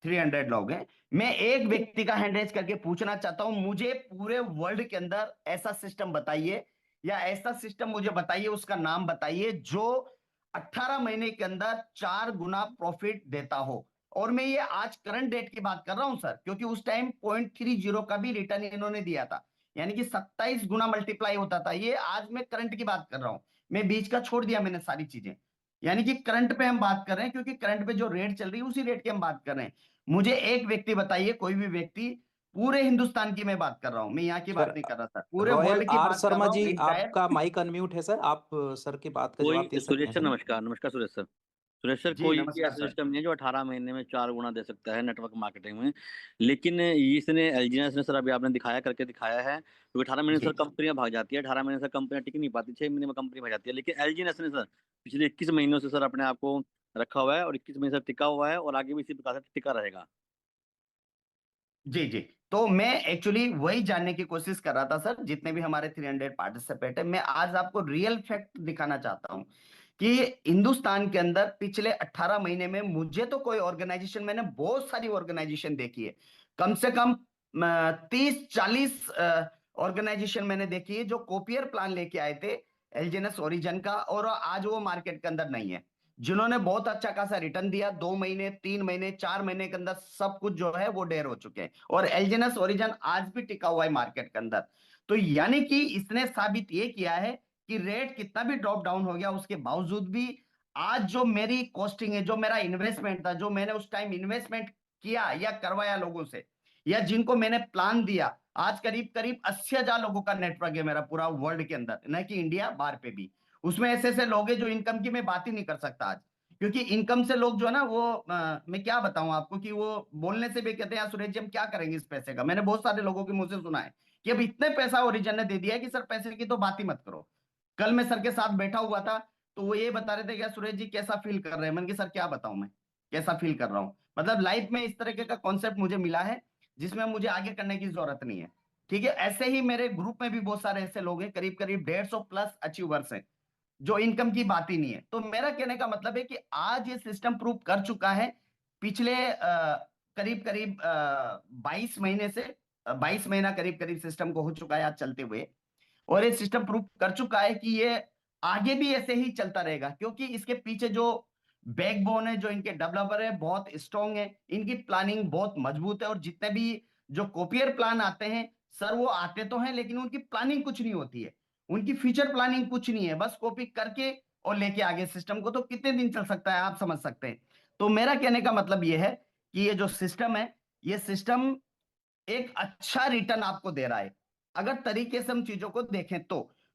300 लोग हैं। मैं एक व्यक्ति का हैंड रेज करके पूछना चाहता हूं, मुझे पूरे वर्ल्ड के अंदर ऐसा सिस्टम बताइए, या ऐसा सिस्टम मुझे बताइए, उसका नाम बताइए, जो 18 महीने के अंदर 4 गुना प्रॉफिट देता हो। और मैं ये आज करंट डेट की बात कर रहा हूं सर, क्योंकि उस टाइम 0.30 का भी रिटर्न इन्होंने दिया था, यानी कि 27 गुना मल्टीप्लाई होता था। ये आज मैं करंट की बात कर रहा हूं, मैं बीच का छोड़ दिया मैंने सारी चीजें, यानी कि करंट पे हम बात कर रहे हैं, क्योंकि करंट पे जो रेट चल रही है उसी रेट की हम बात कर रहे हैं। मुझे एक व्यक्ति बताइए, कोई भी व्यक्ति, पूरे हिंदुस्तान की मैं बात कर रहा हूं, मैं यहाँ की बात सर नहीं कर रहा सर, पूरे रॉयल वर्ल्ड की आर बात कर शर्मा रहा हूँ जी, इंटायर। आपका माइक अनम्यूट है सर, आप सर की बात का जवाब कोई दे सकते सुरेश हैं सर, सर। नमस्कार नमस्कार सुरेश सर। सुरेश सर, जी कोई भी नमस्कार ऐसा सर। सिस्टम नहीं है जो 18 महीने में 4 गुना दे सकता है नेटवर्क मार्केटिंग में। लेकिन इसने एलजीएनएस ने सर अभी आपने दिखाया, करके दिखाया है, क्योंकि 18 महीने जी सर कंपनियां भाग जाती है, 18 महीने से कंपनियां टिक नहीं पाती, 6 महीने में कंपनी भाग जाती है। लेकिन एलजीएनएस ने सर पिछले 21 महीनों से सर अपने आप को रखा हुआ है, और 21 महीने से टिका हुआ है, और आगे भी इसी प्रकार से टिका रहेगा। जी जी, तो मैं एक्चुअली वही जानने की कोशिश कर रहा था सर, जितने भी हमारे 300 पार्टिसिपेट है, मैं आज आपको रियल फैक्ट दिखाना चाहता हूं कि हिंदुस्तान के अंदर पिछले 18 महीने में मुझे तो कोई ऑर्गेनाइजेशन, मैंने बहुत सारी ऑर्गेनाइजेशन देखी है, कम से कम 30-40 ऑर्गेनाइजेशन मैंने देखी है, जो कॉपियर प्लान लेके आए थे एलजीएनएस ओरिजिन का, और आज वो मार्केट के अंदर नहीं है, जिन्होंने बहुत अच्छा खासा रिटर्न दिया, 2 महीने 3 महीने 4 महीने के अंदर सब कुछ जो है वो डेर हो चुके हैं, और एलजीएनएस ओरिजिन आज भी टिका हुआ है मार्केट के अंदर। तो यानी कि इसने साबित ये किया है कि रेट कितना भी ड्रॉप डाउन हो गया, उसके बावजूद भी आज जो मेरी कॉस्टिंग है, जो मेरा इन्वेस्टमेंट था, जो मैंने उस टाइम इन्वेस्टमेंट किया या करवाया लोगों से, या जिनको मैंने प्लान दिया, आज करीब करीब 80,000 लोगों का नेटवर्क है मेरा पूरा वर्ल्ड के अंदर, न कि इंडिया, बाहर पे भी। उसमें ऐसे ऐसे लोग हैं जो इनकम की मैं बात ही नहीं कर सकता आज, क्योंकि इनकम से लोग जो है ना वो मैं क्या बताऊं आपको, कि वो बोलने से भी कहते हैं यार सुरेश जी हम क्या करेंगे इस पैसे का। मैंने बहुत सारे लोगों के मुंह से सुना है कि अब इतने पैसा ओरिजिन ने दे दिया है कि सर पैसे की तो बात ही मत करो। कल मैं सर के साथ बैठा हुआ था, तो वो ये बता रहे थे कि सुरेश जी कैसा फील कर रहे हैं। मैंने कहा सर क्या बताऊं मैं कैसा फील कर रहा हूँ, मतलब लाइफ में इस तरीके का कॉन्सेप्ट मुझे मिला है जिसमें मुझे आगे करने की जरूरत नहीं है। ठीक है, ऐसे ही मेरे ग्रुप में भी बहुत सारे ऐसे लोग हैं, करीब करीब 150 प्लस अचीवर्स हैं, जो इनकम की बात ही नहीं है। तो मेरा कहने का मतलब है कि आज ये सिस्टम प्रूव कर चुका है, पिछले करीब करीब 22 महीने से, 22 महीना करीब करीब सिस्टम को हो चुका है आज चलते हुए, और ये सिस्टम प्रूव कर चुका है कि ये आगे भी ऐसे ही चलता रहेगा, क्योंकि इसके पीछे जो बैकबोन है, जो इनके डेवलपर है बहुत स्ट्रांग है, इनकी प्लानिंग बहुत मजबूत है। और जितने भी जो कॉपियर प्लान आते हैं सर, वो आते तो हैं लेकिन उनकी प्लानिंग कुछ नहीं होती है, उनकी फ्यूचर प्लानिंग कुछ नहीं है, बस कॉपी करके और लेके आगे सिस्टम को, तो कितने दिन चल सकता है आप समझ सकते हैं। तो मेरा कहने का मतलब ये है कि ये जो सिस्टम है, ये सिस्टम एक अच्छा रिटर्न आपको दे रहा है, अगर तरीके से हम चीजों को देखें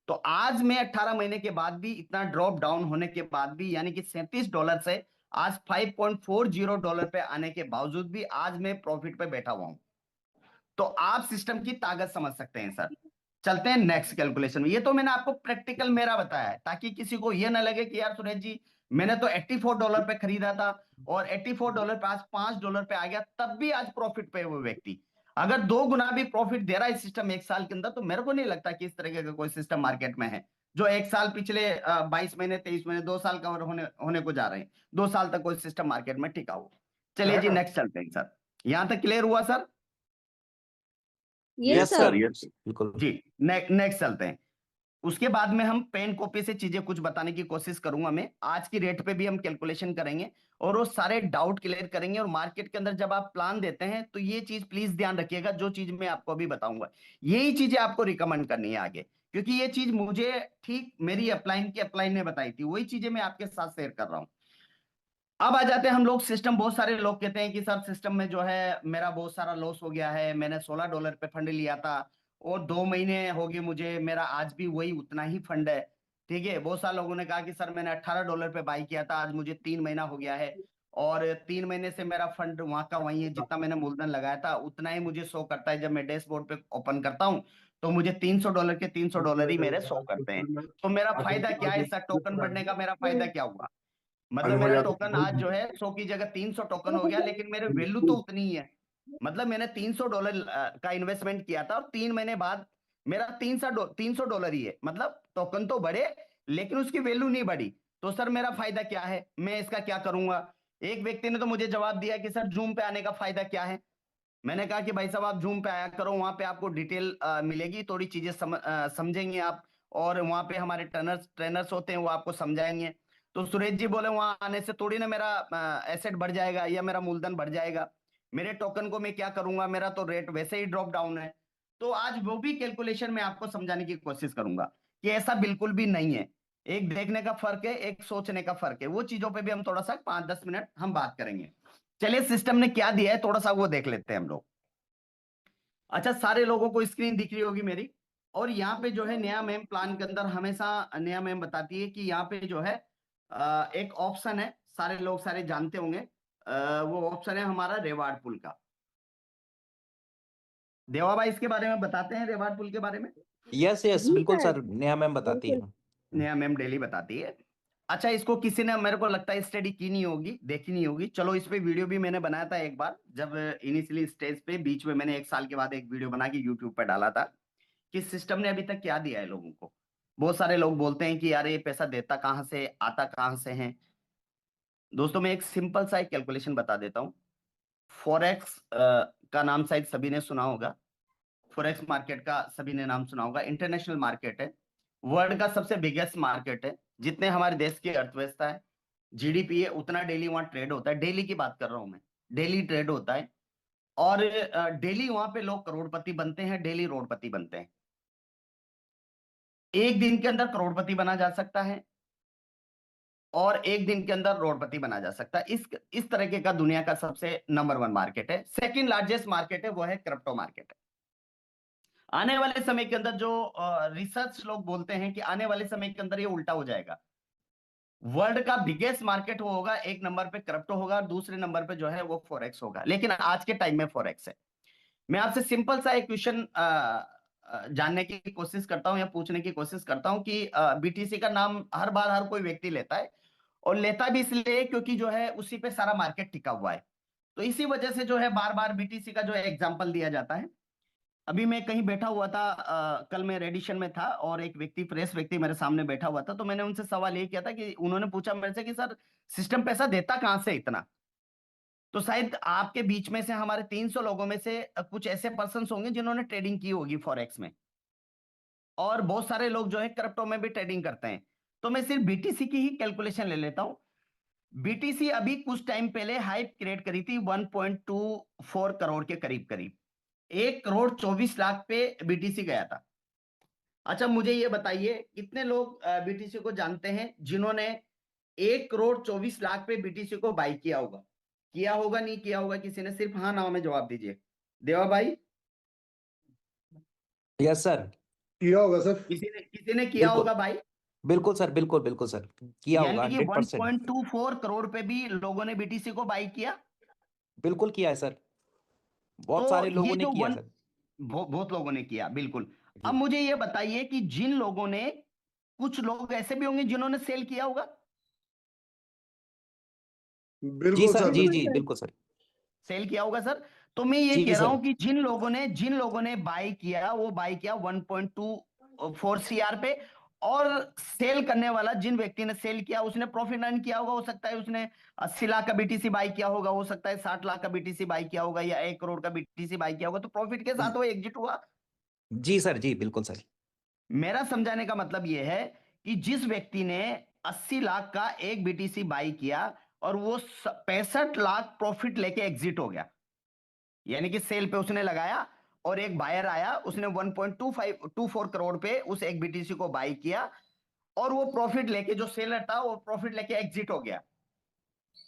तो आज मैं 18 महीने के बाद भी, इतना ड्रॉप डाउन होने के बाद भी, यानी कि $37 से आज $5.40 पे आने के बावजूद भी आज मैं प्रॉफिट पे बैठा हुआ हूं। तो आप सिस्टम की ताकत समझ सकते हैं सर। चलते हैं नेक्स्ट कैलकुलेशन में। ये तो मैंने आपको प्रैक्टिकल मेरा बताया है, ताकि किसी को ये ना लगे कि यार सुरेश जी मैंने तो $84 पे खरीदा था और $84 पे आज $5 पे आ गया, तब भी आज प्रॉफिट पे वो व्यक्ति अगर 2 गुना भी प्रॉफिट दे रहा है सिस्टम एक साल के अंदर, तो मेरे को नहीं लगता कि इस तरीके का कोई सिस्टम मार्केट में है जो एक साल, पिछले 22 महीने 23 महीने 2 साल कवर होने को जा रहे हैं, 2 साल तक कोई सिस्टम मार्केट में टिका हो। चलिए जी नेक्स्ट चलते हैं सर। यहां तक क्लियर हुआ सर? ये यस सर। सर, यस बिल्कुल। जी नेक्स्ट चलते हैं। उसके बाद में हम पेन कॉपी से चीजें कुछ बताने की कोशिश करूंगा मैं, आज की रेट पे भी हम कैलकुलेशन करेंगे और वो सारे डाउट क्लियर करेंगे। और मार्केट के अंदर जब आप प्लान देते हैं तो ये चीज प्लीज ध्यान रखिएगा, जो चीज मैं आपको अभी बताऊंगा यही चीजें आपको रिकमेंड करनी है आगे, क्योंकि ये चीज मुझे ठीक मेरी अपलाइन ने बताई थी, वही चीजें मैं आपके साथ शेयर कर रहा हूँ। अब आ जाते हैं हम लोग सिस्टम। बहुत सारे लोग कहते हैं कि सर सिस्टम में जो है मेरा बहुत सारा लॉस हो गया है, मैंने $16 पे फंड लिया था और 2 महीने हो गए मुझे, मेरा आज भी वही उतना ही फंड है। ठीक है, बहुत सारे लोगों ने कहा कि सर मैंने $18 पे बाई किया था, आज मुझे 3 महीना हो गया है और 3 महीने से मेरा फंड वहां का वही है, जितना मैंने मूलधन लगाया था उतना ही मुझे शो करता है। जब मैं डैशबोर्ड पे ओपन करता हूँ तो मुझे $300 के $300 ही मेरे शो करते हैं। तो मेरा फायदा क्या है, इसका टोकन बढ़ने का मेरा फायदा क्या हुआ? मतलब मेरा टोकन आज जो है 100 की जगह 300 टोकन हो गया, लेकिन मेरे वैल्यू तो उतनी ही है। मतलब मैंने $300 का इन्वेस्टमेंट किया था और 3 महीने बाद मेरा $300 ही है। मतलब टोकन तो बढ़े लेकिन उसकी वैल्यू नहीं बढ़ी। तो सर मेरा फायदा क्या है, मैं इसका क्या करूंगा? एक व्यक्ति ने तो मुझे जवाब दिया कि सर जूम पे आने का फायदा क्या है। मैंने कहा कि भाई साहब आप जूम पे आया करो, वहां पे आपको डिटेल मिलेगी, थोड़ी चीजें समझेंगे आप, और वहां पे हमारे ट्रेनर्स होते हैं वो आपको समझाएंगे। तो सुरेश जी बोले वहां आने से थोड़ी ना मेरा एसेट बढ़ जाएगा या मेरा मूलधन बढ़ जाएगा, मेरे टोकन को मैं क्या करूंगा, मेरा तो रेट वैसे ही ड्रॉप डाउन है। तो आज वो भी कैलकुलेशन में आपको समझाने की कोशिश करूंगा कि ऐसा बिल्कुल भी नहीं है। एक देखने का फर्क है, एक सोचने का फर्क है। वो चीजों पे भी हम थोड़ा सा 5-10 मिनट हम बात करेंगे। चलिए सिस्टम ने क्या दिया है थोड़ा सा वो देख लेते हैं हम लोग। अच्छा, सारे लोगों को स्क्रीन दिख रही होगी मेरी। और यहाँ पे जो है नया मैम प्लान के अंदर हमेशा नया मैम बताती है कि यहाँ पे जो है एक ऑप्शन है, सारे लोग सारे जानते होंगे, वो ऑप्शन है हमारा रेवार्ड पुल का। देवा भाई इसके बारे में बताते हैं, रेवार्ड पुल के बारे में। यस यस जी बिल्कुल सर, सर, नेहा मैम बताती है। नया मैम डेली बताती है। अच्छा, इसको किसी ने मेरे को लगता है स्टडी की नहीं होगी, देखी नहीं होगी। चलो इस पे वीडियो भी मैंने बनाया था एक बार, जब इनिशियली स्टेज पे बीच में मैंने 1 साल के बाद एक वीडियो बना के यूट्यूब पे डाला था कि सिस्टम ने अभी तक क्या दिया है लोगों को। बहुत सारे लोग बोलते हैं कि यार ये पैसा देता कहाँ से, आता कहाँ से है। दोस्तों मैं एक सिंपल सा एक कैलकुलेशन बता देता हूँ। फॉरेक्स का नाम शायद सभी ने सुना होगा, फॉरेक्स मार्केट का सभी ने नाम सुना होगा। इंटरनेशनल मार्केट है, वर्ल्ड का सबसे बिगेस्ट मार्केट है। जितने हमारे देश की अर्थव्यवस्था है, जीडीपी है, उतना डेली वहां ट्रेड होता है। डेली की बात कर रहा हूं मैं, डेली ट्रेड होता है। और डेली वहां पे लोग करोड़पति बनते हैं, डेली रोडपति बनते हैं। एक दिन के अंदर करोड़पति बना जा सकता है और एक दिन के अंदर रोडपति बना जा सकता है। इस तरीके का दुनिया का सबसे नंबर 1 मार्केट है। सेकंड लार्जेस्ट मार्केट है वो है क्रिप्टो मार्केट है। आने वाले समय के अंदर जो रिसर्च लोग बोलते हैं कि आने वाले समय के अंदर ये उल्टा हो जाएगा। वर्ल्ड का बिगेस्ट मार्केट वो होगा, एक नंबर पे क्रिप्टो होगा और दूसरे नंबर पे जो है वो फॉरेक्स होगा। लेकिन आज के टाइम में फॉरेक्स है। मैं आपसे सिंपल सा एक क्वेश्चन जानने की कोशिश करता हूं या पूछने की कोशिश करता हूं कि बीटीसी का नाम हर बार हर कोई व्यक्ति लेता है, और लेता भी इसलिए क्योंकि जो है उसी पे सारा मार्केट टिका हुआ है। तो इसी वजह से जो है बार बार बीटीसी का जो है एग्जाम्पल दिया जाता है। अभी मैं कहीं बैठा हुआ था, कल मैं रेडिशन में था और एक व्यक्ति, प्रेस व्यक्ति मेरे सामने बैठा हुआ था। तो मैंने उनसे सवाल ये किया था कि उन्होंने पूछा मेरे से कि सर सिस्टम पैसा देता कहां से इतना। तो शायद आपके बीच में से हमारे 300 लोगों में से कुछ ऐसे पर्सन होंगे जिन्होंने ट्रेडिंग की होगी फॉरेक्स में, और बहुत सारे लोग जो है क्रिप्टो में भी ट्रेडिंग करते हैं। तो मैं सिर्फ बीटीसी की ही कैलकुलेशन ले लेता हूं। बीटीसी अभी कुछ टाइम पहले हाइप क्रिएट करी थी 1.24 करोड़ के करीब करीब, 1,24,00,000 पे बीटीसी गया था। अच्छा मुझे ये बताइए कितने लोग बीटीसी को जानते हैं जिन्होंने 1,24,00,000 पे बीटीसी को बाई किया होगा? किया होगा नहीं किया होगा, किसी ने सिर्फ हाँ ना में जवाब दीजिए। देवा भाई, यस सर, किया होगा सर। किसी ने किया बिल्कुल होगा भाई। बिल्कुल सर, बिल्कुल बिल्कुल सर, किया होगा यानी कि 100%। 1.24 करोड़ पे भी लोगों ने बीटीसी को बाई किया। बिल्कुल किया है सर, बहुत तो सारे ये लोगों ने जो किया है सर। बहुत लोगों ने किया, बिल्कुल। अब जी मुझे ये बताइए कि जिन लोगों ने, कुछ लोग ऐसे भी होंगे जिन्होंने सेल किया होगा। जी बिल्कुल सर, सर, जी बिल्कुल जी सर। बिल्कुल सर। सेल किया होगा सर। तो मैं ये जी कह रहा सर। हूं कि जिन लोगों ने बाई किया, वो बाई किया 1.24 सीआर पे। और सेल करने वाला, जिन व्यक्ति ने सेल किया उसने प्रॉफिट अर्न किया होगा। हो सकता है उसने 80 लाख का बीटीसी बाई किया होगा, हो सकता है 60 लाख का बीटीसी बाई किया होगा, या 1 करोड़ का बीटीसी बाई किया होगा। तो प्रॉफिट के साथ वो एग्जिट हुआ। जी सर, जी बिल्कुल सर। मेरा समझाने का मतलब यह है कि जिस व्यक्ति ने 80 लाख का एक बीटीसी बाई किया और वो 65 लाख प्रॉफिट लेके एग्जिट हो गया, यानी कि सेल पे उसने लगाया और एक बायर आया, उसने 1.24 करोड़ पे उस एक बीटीसी को बाई किया और वो प्रॉफिट लेके, जो सेलर था वो प्रॉफिट लेके एग्जिट हो गया।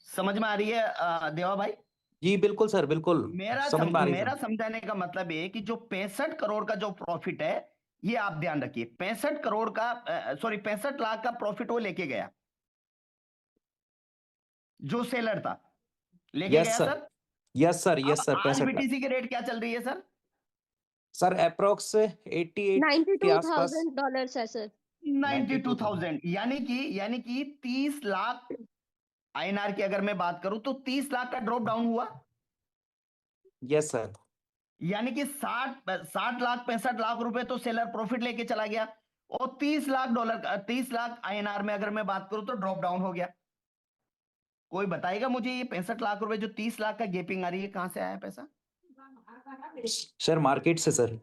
समझ में आ रही है देवा भाई? जी बिल्कुल सर, बिल्कुल समझ में आ रही है मेरा सर। समझाने का मतलब ये है कि जो 65 करोड़ का जो प्रॉफिट है, ये आप ध्यान रखिए, 65 करोड़ का, सॉरी 65 लाख का प्रॉफिट वो लेके गया, जो सेलर था। लेके यस गया सर, सर। यस सर, अब यस सर, आज 65 लाख बीटीसी की रेट क्या चल रही है सर? सर। अप्रोक्स 88 के आसपास। $92,000 है सर। 92,000, यानी कि 30 लाख आईएनआर की अगर मैं बात करूं तो 30 लाख का ड्रॉप डाउन हुआ। Yes sir. यानी कि 60 लाख 65 लाख रुपए तो सेलर प्रॉफिट लेके चला गया, और 30 लाख डॉलर 30 लाख आईएनआर में अगर मैं बात करूं तो ड्रॉप डाउन हो गया। कोई बताएगा मुझे ये 65 लाख रुपए जो 30 लाख का गेपिंग आ रही है, कहां से आया पैसा? सर मार्केट से सर।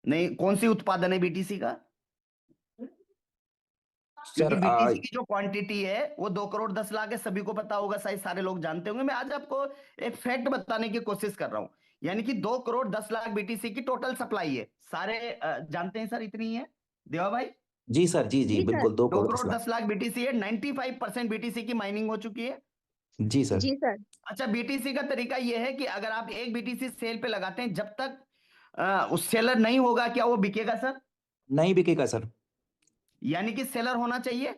नहीं, कौन सी उत्पादन है बीटीसी का? क्योंकि सर बीटीसी की जो क्वांटिटी है वो 2 करोड़ 10 लाख है, सभी को पता होगा, शायद सारे लोग जानते होंगे। मैं आज आपको एक फैक्ट बताने की कोशिश कर रहा हूं। यानी कि 2 करोड़ 10 लाख बीटीसी की टोटल सप्लाई है, सारे जानते हैं सर, इतनी है देवा भाई? जी सर, जी जी जी सर। बिल्कुल, 2 2 करोड़ 10 करोड़ लाख। 10 लाख बीटीसी है, 95% बीटीसी की माइनिंग हो चुकी है। जी सर। जी सर। अच्छा, बीटीसी का तरीका यह है कि अगर आप एक बीटीसी सेल पे लगाते हैं, जब तक उस सेलर नहीं होगा, क्या वो बिकेगा सर? नहीं बिकेगा सर। यानी कि सेलर होना चाहिए,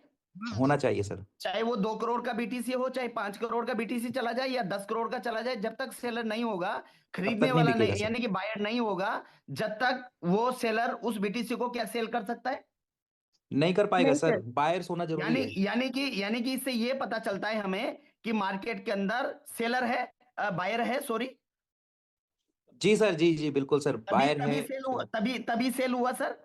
होना चाहिए सर। चाहे वो 2 करोड़ का बीटीसी हो, चाहे 5 करोड़ का बीटीसी चला जाए या 10 करोड़ का चला जाए, जब तक सेलर नहीं होगा, तब खरीदने तक नहीं वाला बिकेगा नहीं, सर। यानी कि बायर नहीं होगा, जब तक वो सेलर उस बीटीसी को क्या सेल कर सकता है? नहीं कर पाएगा नहीं सर, सर। बायर्स होना जरूरी है। यानी कि इससे ये पता चलता है हमें कि मार्केट के अंदर सेलर है, बायर है, सॉरी। जी सर, जी जी बिल्कुल सर, तभी बायर है। तभी सेल हुआ, तभी सेल हुआ सर।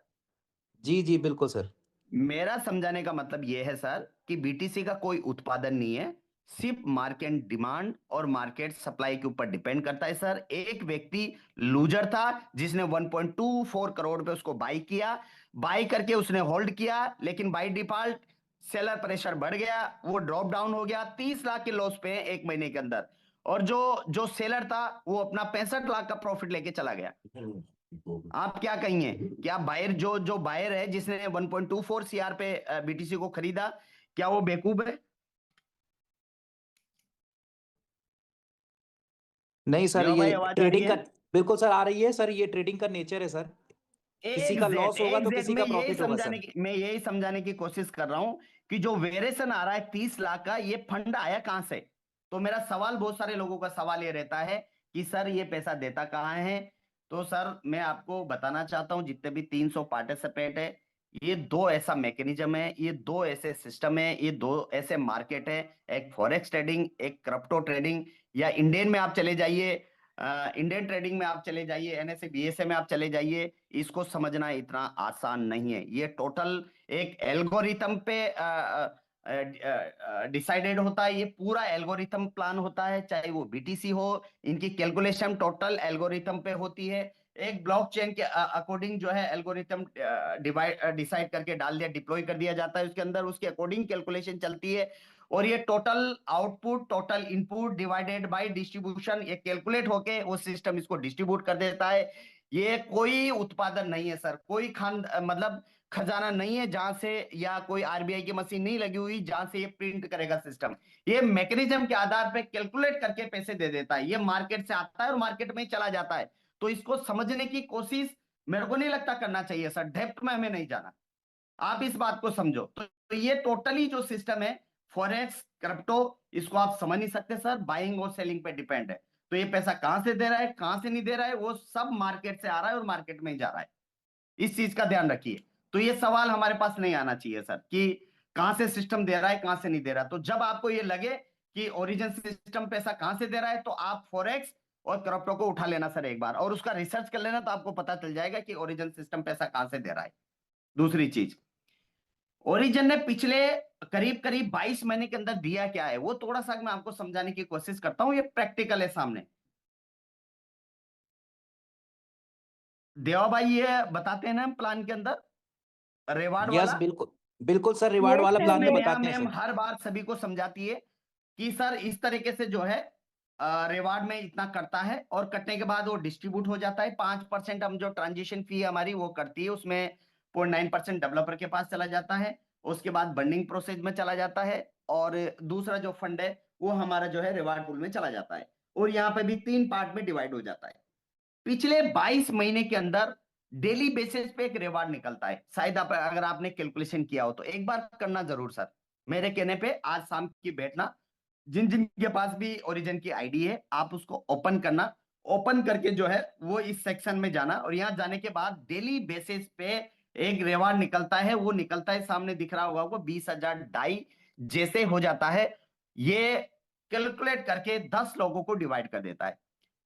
जी जी बिल्कुल सर। मेरा समझाने का मतलब यह है सर कि बीटीसी का कोई उत्पादन नहीं है, सिर्फ मार्केट डिमांड और मार्केट सप्लाई के ऊपर डिपेंड करता है सर। एक व्यक्ति लूजर था जिसने 1.24 करोड़ पे उसको बाई किया, बाई करके उसने होल्ड किया, लेकिन बाई डिफॉल्ट सेलर प्रेशर बढ़ गया, वो ड्रॉप डाउन हो गया 30 लाख के लॉस पे एक महीने के अंदर। और जो जो सेलर था वो अपना 65 लाख का प्रॉफिट लेके चला गया। आप क्या कहिए, क्या बायर जो बायर है जिसने 1.24 सीआर पे बीटीसी को खरीदा, क्या वो बेवकूफ है? नहीं सर, देवा ये भाई, आवाज आ रही ट्रेडिंग है? का। बिल्कुल सर, आ रही है सर, ये ट्रेडिंग का नेचर है सर। किसी का लॉस होगा तो एग्जैक्ट किसी का प्रॉफिट होगा सर। मैं यही समझाने की कोशिश कर रहा हूं कि जो वेरिएशन आ रहा है 30 लाख का, ये फंड आया कहां से? तो मेरा सवाल, बहुत सारे लोगों का सवाल ये रहता है कि सर ये पैसा देता कहां है? तो सर मैं आपको बताना चाहता हूं, जितने भी 300 पार्टिसिपेंट है, ये दो ऐसा मैकेनिज्म है, ये दो ऐसे सिस्टम है, ये दो ऐसे मार्केट है। एक फॉरेक्स ट्रेडिंग, एक क्रिप्टो ट्रेडिंग, या इंडियन में आप चले जाइए, इंडियन ट्रेडिंग में आप चले जाइए, एनएसए बीएसए में आप चले जाइए। इसको समझना इतना आसान नहीं है, ये टोटल एक एल्गोरिथम पे डिसाइडेड होता है, ये पूरा एल्गोरिथम प्लान होता है, चाहे वो बीटीसी हो, इनकी कैलकुलेशन टोटल एल्गोरिथम पे होती है। एक ब्लॉकचेन के अकॉर्डिंग जो है एल्गोरिथम डिसाइड करके डाल दिया, डिप्लॉय कर दिया जाता है उसके अंदर, उसके अकॉर्डिंग कैलकुलेशन चलती है, और ये total output, total input divided by distribution, ये कैलकुलेट होके वो सिस्टम इसको डिस्ट्रीब्यूट कर देता है। ये कोई उत्पादन नहीं है सर, कोई खान मतलब खजाना नहीं है जहां से, या कोई आरबीआई की मशीन नहीं लगी हुई जहां से ये प्रिंट करेगा सिस्टम। ये मैकेनिज्म के आधार पे कैलकुलेट करके पैसे दे देता है, ये मार्केट से आता है और मार्केट में ही चला जाता है। तो इसको समझने की कोशिश मेरे को नहीं लगता करना चाहिए सर, डेप्थ में हमें नहीं जाना। आप इस बात को समझो, तो ये टोटली जो सिस्टम है फॉरेक्स क्रिप्टो, इसको आप समझ नहीं सकते सर, बाइंग और सेलिंग पे डिपेंड है। तो ये पैसा कहां से दे रहा है, कहां से नहीं दे रहा है, वो सब मार्केट से आ रहा है और मार्केट में ही जा रहा है। इस चीज का ध्यान रखिए। तो ये सवाल हमारे पास नहीं आना चाहिए सर कि कहां से सिस्टम दे रहा है, कहां से नहीं दे रहा। तो जब आपको ये लगे कि ओरिजिन सिस्टम पैसा कहां से दे रहा है, तो आप फॉरेक्स और क्रिप्टो को उठा लेना सर एक बार, और उसका रिसर्च कर लेना, तो आपको पता चल जाएगा कि ओरिजिन सिस्टम पैसा कहां से दे रहा है। दूसरी चीज, ओरिजिन ने पिछले करीब करीब 22 महीने के अंदर दिया क्या है, वो थोड़ा सा मैं आपको समझाने की कोशिश करता हूं, ये प्रैक्टिकल है सामने। देवा भाई ये बताते हैं ना हम प्लान के अंदर, रिवार्ड यस वाला। बिल्कुल। बिल्कुल सर, रिवार्ड यस वाला सर, प्लान में यस। नेहा बताते हैं मैम सर। हर बार सभी को समझाती है कि सर इस तरीके से जो है रिवार्ड में इतना करता है, और कटने के बाद वो डिस्ट्रीब्यूट हो जाता है। 5% हम जो ट्रांजिशन फी हमारी वो करती है, उसमें 0.9% डेवलपर के पास चला जाता है, उसके बाद बंडिंग प्रोसेस में चला जाता है, और दूसरा जो फंड है वो हमारा जो है रिवार्ड पूल में चला जाता है, और यहाँ पे भी 3 पार्ट में डिवाइड हो जाता है। पिछले 22 महीने के अंदर डेली बेसिस पे एक रिवार्ड निकलता है, शायद अगर आपने कैलकुलेशन किया हो तो एक बार करना जरूर सर, मेरे कहने पे आज शाम की बैठना, जिन जिन के पास भी ओरिजिन की आईडी है आप उसको ओपन करना, ओपन करके जो है वो इस सेक्शन में जाना, और यहाँ जाने के बाद डेली बेसिस पे एक रिवार्ड निकलता है, वो निकलता है सामने दिख रहा होगा आपको 20,000 डाई जैसे हो जाता है, ये कैलकुलेट करके 10 लोगों को डिवाइड कर देता है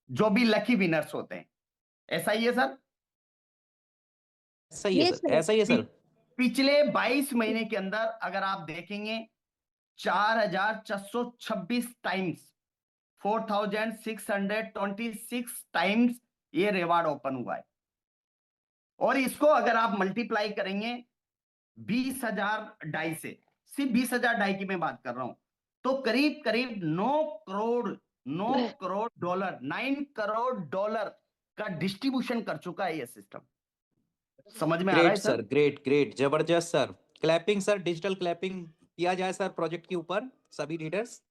जो भी लकी विनर्स होते हैं। ऐसा ही है सर? ऐसा ही है ये सर, सर ऐसा ही है सर। पिछले 22 महीने के अंदर अगर आप देखेंगे 4,426 टाइम्स, 4,626 टाइम्स ये रिवार्ड ओपन हुआ है। और इसको अगर आप मल्टीप्लाई करेंगे 20,000 डाई से, सिर्फ 20,000 डाई की मैं बात कर रहा हूं, तो करीब करीब 9 करोड़ डॉलर, 9 करोड़ डॉलर का डिस्ट्रीब्यूशन कर चुका है ये सिस्टम। समझ में आ रहा ग्रेट है सर? सर, ग्रेट ग्रेट, जबरदस्त sir. Clapping sir, digital clapping किया जाए सर प्रोजेक्ट के ऊपर सभी leaders.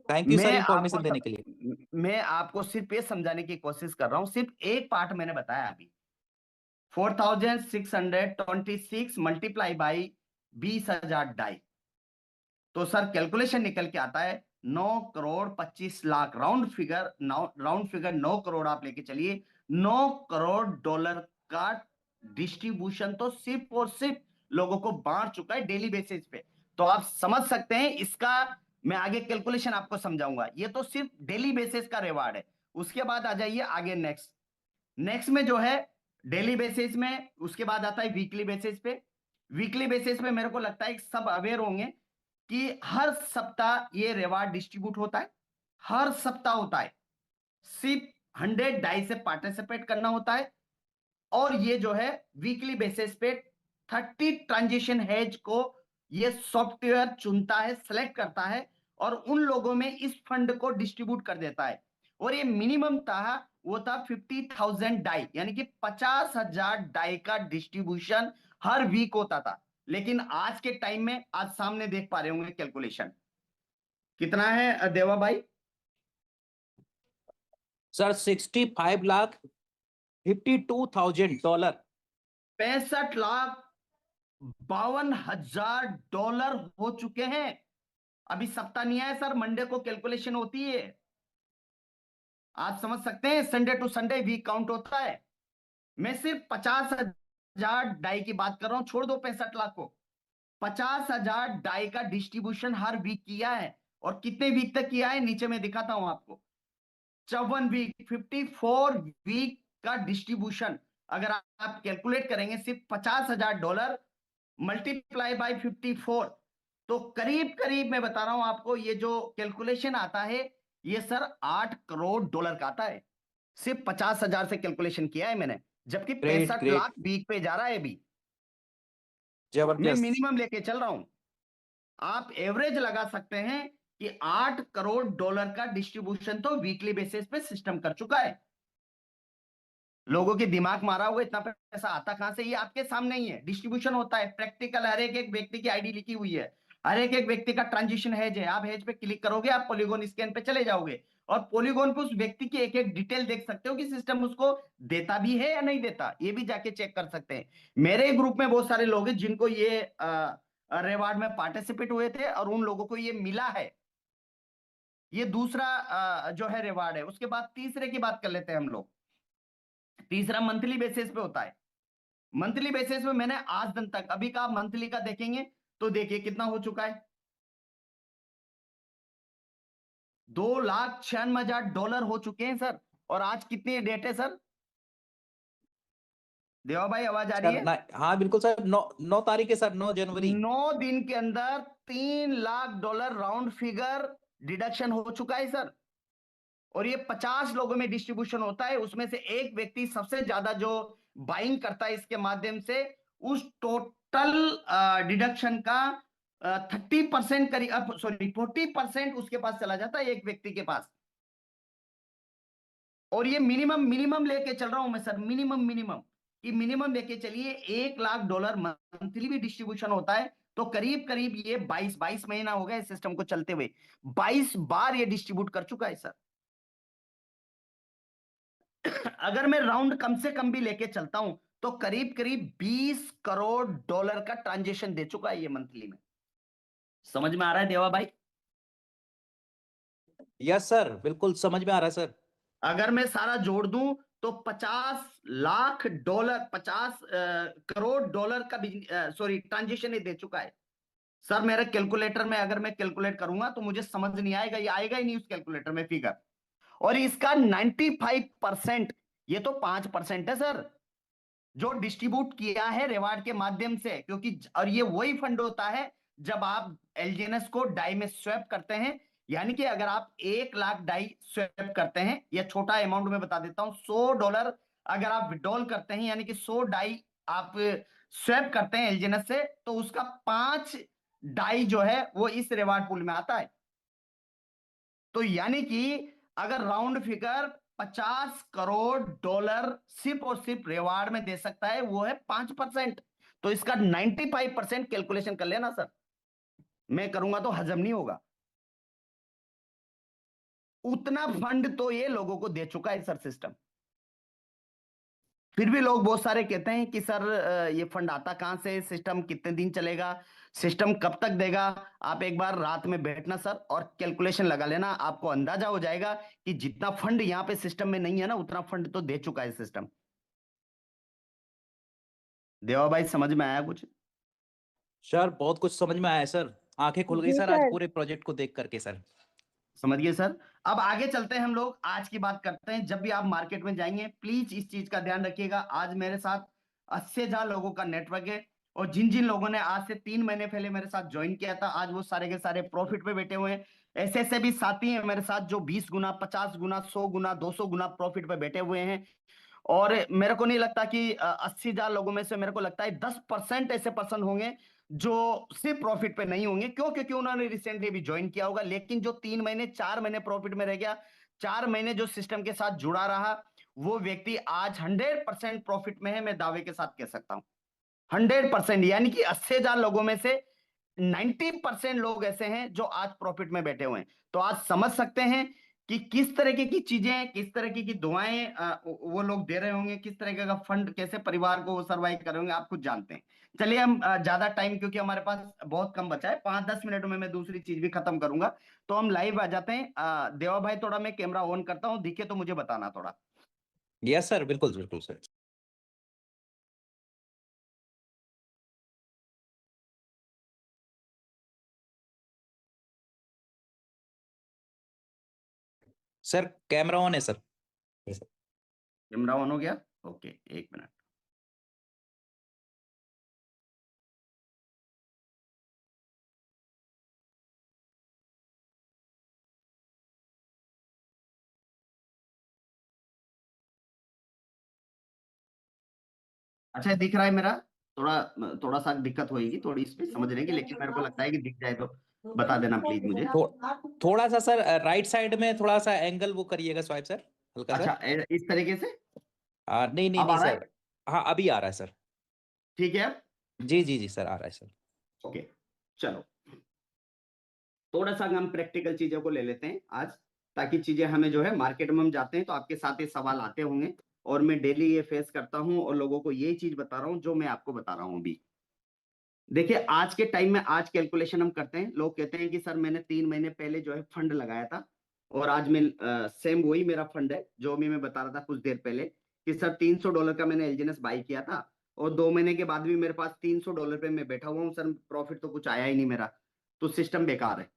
Thank you sir information देने के लिए। मैं आपको सिर्फ ये समझाने की कोशिश कर रहा हूं, सिर्फ एक पार्ट मैंने बताया अभी। 4,626 मल्टीप्लाई बाई 20,000 डाई, तो सर कैलकुलेशन निकल के आता है 9 करोड़ 25 लाख, राउंड फिगर 9 करोड़ आप लेके चलिए, 9 करोड़ डॉलर का डिस्ट्रीब्यूशन तो सिर्फ और सिर्फ लोगों को बांट चुका है डेली बेसिस पे। तो आप समझ सकते हैं इसका, मैं आगे कैलकुलेशन आपको समझाऊंगा। ये तो सिर्फ डेली बेसिस का रिवार्ड है। उसके बाद आ जाइए आगे नेक्स्ट में जो है डेली बेसिस में, उसके बाद आता है वीकली बेसिस पे। वीकली बेसिस पे मेरे को लगता है सब अवेयर होंगे कि हर सप्ताह ये रिवार्ड डिस्ट्रीब्यूट होता है, हर सप्ताह होता है, सिर्फ 100 डाई से पार्टिसिपेट करना होता है। और ये जो है वीकली बेसिस पे 30 ट्रांजिशन हेज को ये सॉफ्टवेयर चुनता है, सेलेक्ट करता है, और उन लोगों में इस फंड को डिस्ट्रीब्यूट कर देता है। और ये मिनिमम था, वो था 50,000 डाई, यानी कि 50,000 डाई का डिस्ट्रीब्यूशन हर वीक होता था। लेकिन आज के टाइम में, आज सामने देख पा रहे होंगे कैलकुलेशन कितना है देवा भाई? Sir 65,52,000 dollar. 65,52,000 हो चुके हैं। अभी सप्ताह नहीं आया सर, मंडे को कैलकुलेशन होती है। आप समझ सकते हैं, Sunday to Sunday week count होता है। मैं सिर्फ 50,000 डाई की बात कर रहा हूं, छोड़ दो 65 लाख को। 50,000 डाई का डिस्ट्रीब्यूशन हर वीक किया है। और कितने वीक तक किया है नीचे मैं दिखाता हूं आपको। 54 वीक, 54 वीक का डिस्ट्रीब्यूशन अगर आप कैलकुलेट करेंगे, सिर्फ 50,000 डॉलर मल्टीप्लाई बाय 54, तो करीब करीब मैं बता रहा हूं आपको, ये जो कैलकुलेशन आता है ये सर 8 करोड़ डॉलर का आता है। सिर्फ 50,000 से कैलकुलेशन किया है मैंने, जबकि ग्रेट 65 ग्रेट, लाख वीक पे जा रहा है अभी। मैं जबरदस्त। मिनिमम लेके चल रहा हूं, आप एवरेज लगा सकते हैं कि 8 करोड़ डॉलर का डिस्ट्रीब्यूशन तो वीकली बेसिस पे सिस्टम कर चुका है। लोगों के दिमाग मारा हुआ, इतना पैसा आता कहां से? ये आपके सामने ही है, डिस्ट्रीब्यूशन होता है प्रैक्टिकल, हर एक व्यक्ति की आईडी लिखी हुई है, हर एक व्यक्ति का ट्रांजिशन हेज है। आप हेज पे क्लिक करोगे, आप पॉलीगॉन स्कैन पे चले जाओगे, और पॉलीगॉन पे उस व्यक्ति की एक एक डिटेल देख सकते हो कि सिस्टम उसको देता भी है या नहीं देता, ये भी जाके चेक कर सकते हैं। मेरे ग्रुप में बहुत सारे लोग हैं जिनको ये रिवार्ड में पार्टिसिपेट हुए थे, और उन लोगों को ये मिला है। ये दूसरा जो है रिवार्ड है। उसके बाद तीसरे की बात कर लेते हैं हम लोग। तीसरा मंथली बेसिस पे होता है। मंथली बेसिस पे मैंने आज दिन तक अभी का मंथली का देखेंगे तो देखिए कितना हो चुका है, $2,96,000 हो चुके हैं सर। और आज कितनी डेट है सर? देवा भाई आवाज आ रही सर है? ना, हाँ बिल्कुल सर, 9 तारीख है सर, 9 जनवरी। 9 दिन के अंदर $3 लाख राउंड फिगर डिडक्शन हो चुका है सर। और ये 50 लोगों में डिस्ट्रीब्यूशन होता है, उसमें से एक व्यक्ति सबसे ज्यादा जो बाइंग करता है इसके माध्यम से, उस टोटल डिडक्शन का 30% करीब, सॉरी 40% उसके पास चला जाता है, एक व्यक्ति के पास। और ये मिनिमम लेके चल रहा हूं मैं सर, मिनिमम लेके चलिए, $1 लाख मंथली भी डिस्ट्रीब्यूशन होता है, तो करीब करीब ये 22 महीना हो गया इस सिस्टम को चलते हुए, 22 बार ये डिस्ट्रीब्यूट कर चुका है सर। अगर मैं राउंड कम से कम भी लेके चलता हूं, तो करीब करीब $20 करोड़ का ट्रांजेक्शन दे चुका है ये मंथली में। समझ में आ रहा है देवा भाई? यस सर, बिल्कुल समझ में आ रहा है सर। अगर मैं सारा जोड़ दूं तो 50 लाख डॉलर, 50 करोड़ डॉलर का सॉरी ट्रांजेक्शन ये दे चुका है सर। मेरे कैलकुलेटर में अगर मैं कैलकुलेट करूंगा तो मुझे समझ नहीं आएगा, ये आएगा ही नहीं उस कैलकुलेटर में फिगर। और इसका 95%, ये तो 5% है सर जो डिस्ट्रीब्यूट किया है रिवार्ड के माध्यम से, क्योंकि और ये वही फंड होता है जब आप एलजीएनएस को डाई में स्वैप करते हैं। यानी कि अगर आप 1 लाख डाई स्वैप करते हैं, या छोटा अमाउंट में बता देता हूं, $100 अगर आप विड्रॉल करते हैं, यानी कि 100 डाई आप स्वैप करते हैं एलजीएनएस से, तो उसका 5 डाई जो है वो इस रिवार्ड पूल में आता है। तो यानी कि अगर राउंड फिगर 50 करोड़ डॉलर सिर्फ और सिर्फ रिवार्ड में दे सकता है, वो है 5%। तो इसका 95% कैलकुलेशन कर लेना सर, मैं करूंगा तो हजम नहीं होगा। उतना फंड तो ये लोगों को दे चुका है सर सिस्टम। फिर भी लोग बहुत सारे कहते हैं कि सर ये फंड आता कहां से, सिस्टम कितने दिन चलेगा, सिस्टम कब तक देगा। आप एक बार रात में बैठना सर और कैलकुलेशन लगा लेना, आपको अंदाजा हो जाएगा कि जितना फंड यहाँ पे सिस्टम में नहीं है ना, उतना फंड तो दे चुका है सिस्टम। देवा भाई समझ में आया कुछ? सर बहुत कुछ समझ में आया है सर, आंखें खुल गई जी सर आज सर। पूरे प्रोजेक्ट को देख करके सर। समझ गए सर। अब आगे चलते हैं, हम लोग आज की बात करते हैं। जब भी आप मार्केट में जाएंगे प्लीज इस चीज का ध्यान रखिएगा। आज मेरे साथ 80 से ज्यादा लोगों का नेटवर्क है, और जिन जिन लोगों ने आज से 3 महीने पहले मेरे साथ ज्वाइन किया था, आज वो सारे के सारे प्रॉफिट पे बैठे हुए हैं। ऐसे ऐसे भी साथी हैं मेरे साथ जो 20 गुना, 50 गुना, 100 गुना, 200 गुना प्रॉफिट पे बैठे हुए हैं। और मेरे को नहीं लगता कि 80,000 लोगों में से मेरे को लगता है 10% ऐसे पर्सन होंगे जो सिर्फ प्रॉफिट पे नहीं होंगे। क्यों? क्योंकि उन्होंने रिसेंटली भी ज्वाइन किया होगा। लेकिन जो 3 महीने 4 महीने प्रॉफिट में रह गया, 4 महीने जो सिस्टम के साथ जुड़ा रहा, वो व्यक्ति आज 100% प्रॉफिट में है, मैं दावे के साथ कह सकता हूं 100%। यानी कि 80,000 लोगों में से 90% लोग ऐसे हैं जो आज प्रॉफिट में बैठे हुए हैं। तो आज समझ सकते हैं कि किस तरीके की चीजें, किस तरीके की दुआएं वो लोग दे रहे होंगे, किस तरीके का फंड कैसे परिवार को सर्वाइव कर रहे होंगे, आप खुद जानते हैं। चलिए हम ज्यादा टाइम, क्योंकि हमारे पास बहुत कम बचा है, 5-10 मिनट में मैं दूसरी चीज भी खत्म करूंगा। तो हम लाइव आ जाते हैं। देवा भाई थोड़ा मैं कैमरा ऑन करता हूँ, दिखे तो मुझे बताना थोड़ा। यस सर, बिल्कुल बिल्कुल सर। सर कैमरा ऑन है सर। कैमरा ऑन हो गया? Okay, 1 minute. अच्छा दिख रहा है मेरा? थोड़ा थोड़ा सा दिक्कत होगी थोड़ी इस पे समझने की, लेकिन मेरे को लगता है कि दिख जाए तो बता देना प्लीज मुझे। थोड़ा सा सर राइट साइड में थोड़ा सा एंगल वो करिएगा स्वाइप सर, हल्का अच्छा सर। इस तरीके से नहीं नहीं अब नहीं आ रहा है? सर। हाँ अभी आ रहा है सर। ठीक है। जी जी जी सर, आ रहा है सर। ओके, चलो थोड़ा सा हम प्रैक्टिकल चीजों को ले लेते हैं आज, ताकि चीजें हमें जो है मार्केट में हम जाते हैं तो आपके साथ ये सवाल आते होंगे, और मैं डेली ये फेस करता हूँ और लोगों को यही चीज बता रहा हूँ जो मैं आपको बता रहा हूँ अभी। देखिए आज के टाइम में आज कैलकुलेशन हम करते हैं, लोग कहते हैं कि सर मैंने 3 महीने पहले जो है फंड लगाया था, और आज मैं सेम वही मेरा फंड है जो अभी मैं बता रहा था कुछ देर पहले कि सर $300 का मैंने एलजीएनएस बाई किया था, और 2 महीने के बाद भी मेरे पास $300 पे मैं बैठा हुआ हूँ सर, प्रॉफिट तो कुछ आया ही नहीं मेरा, तो सिस्टम बेकार है,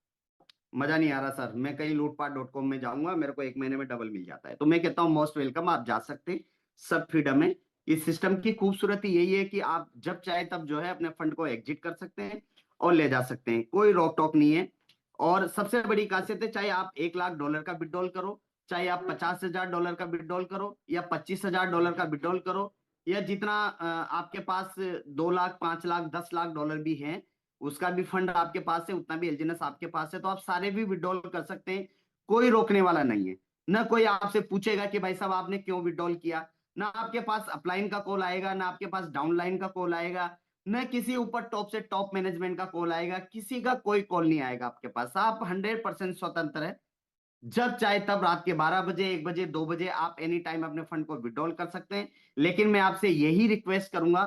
मजा नहीं आ रहा सर, मैं कहीं lootpat.com में जाऊंगा, मेरे को 1 महीने में डबल मिल जाता है। तो मैं कहता हूँ मोस्ट वेलकम, आप जा सकते हैं, सब फ्रीडम है। इस सिस्टम की खूबसूरती यही है कि आप जब चाहे तब जो है अपने फंड को एग्जिट कर सकते हैं और ले जा सकते हैं, कोई रोक टोक नहीं है। और सबसे बड़ी खासियत है, चाहे आप $1 लाख का विड्रॉल करो, चाहे आप $50,000 का विड्रॉल करो, या $25,000 का विड्रॉल करो, या जितना आपके पास 2 लाख, 5 लाख, $10 लाख भी है, उसका भी फंड आपके पास है, उतना भी एलजीएनएस आपके पास है, तो आप सारे भी विड्रॉल कर सकते हैं, कोई रोकने वाला नहीं है। ना कोई आपसे पूछेगा कि भाई साहब आपने क्यों विड्रॉल किया, ना आपके पास अपलाइन का कॉल आएगा, ना आपके पास डाउनलाइन का कॉल आएगा, ना किसी ऊपर टॉप से टॉप मैनेजमेंट का कॉल आएगा, किसी का कोई कॉल नहीं आएगा आपके पास। आप 100% स्वतंत्र है, जब चाहे तब रात के 12 बजे, 1 बजे, 2 बजे आप एनी टाइम अपने फंड को विड्रॉल कर सकते हैं। लेकिन मैं आपसे यही रिक्वेस्ट करूंगा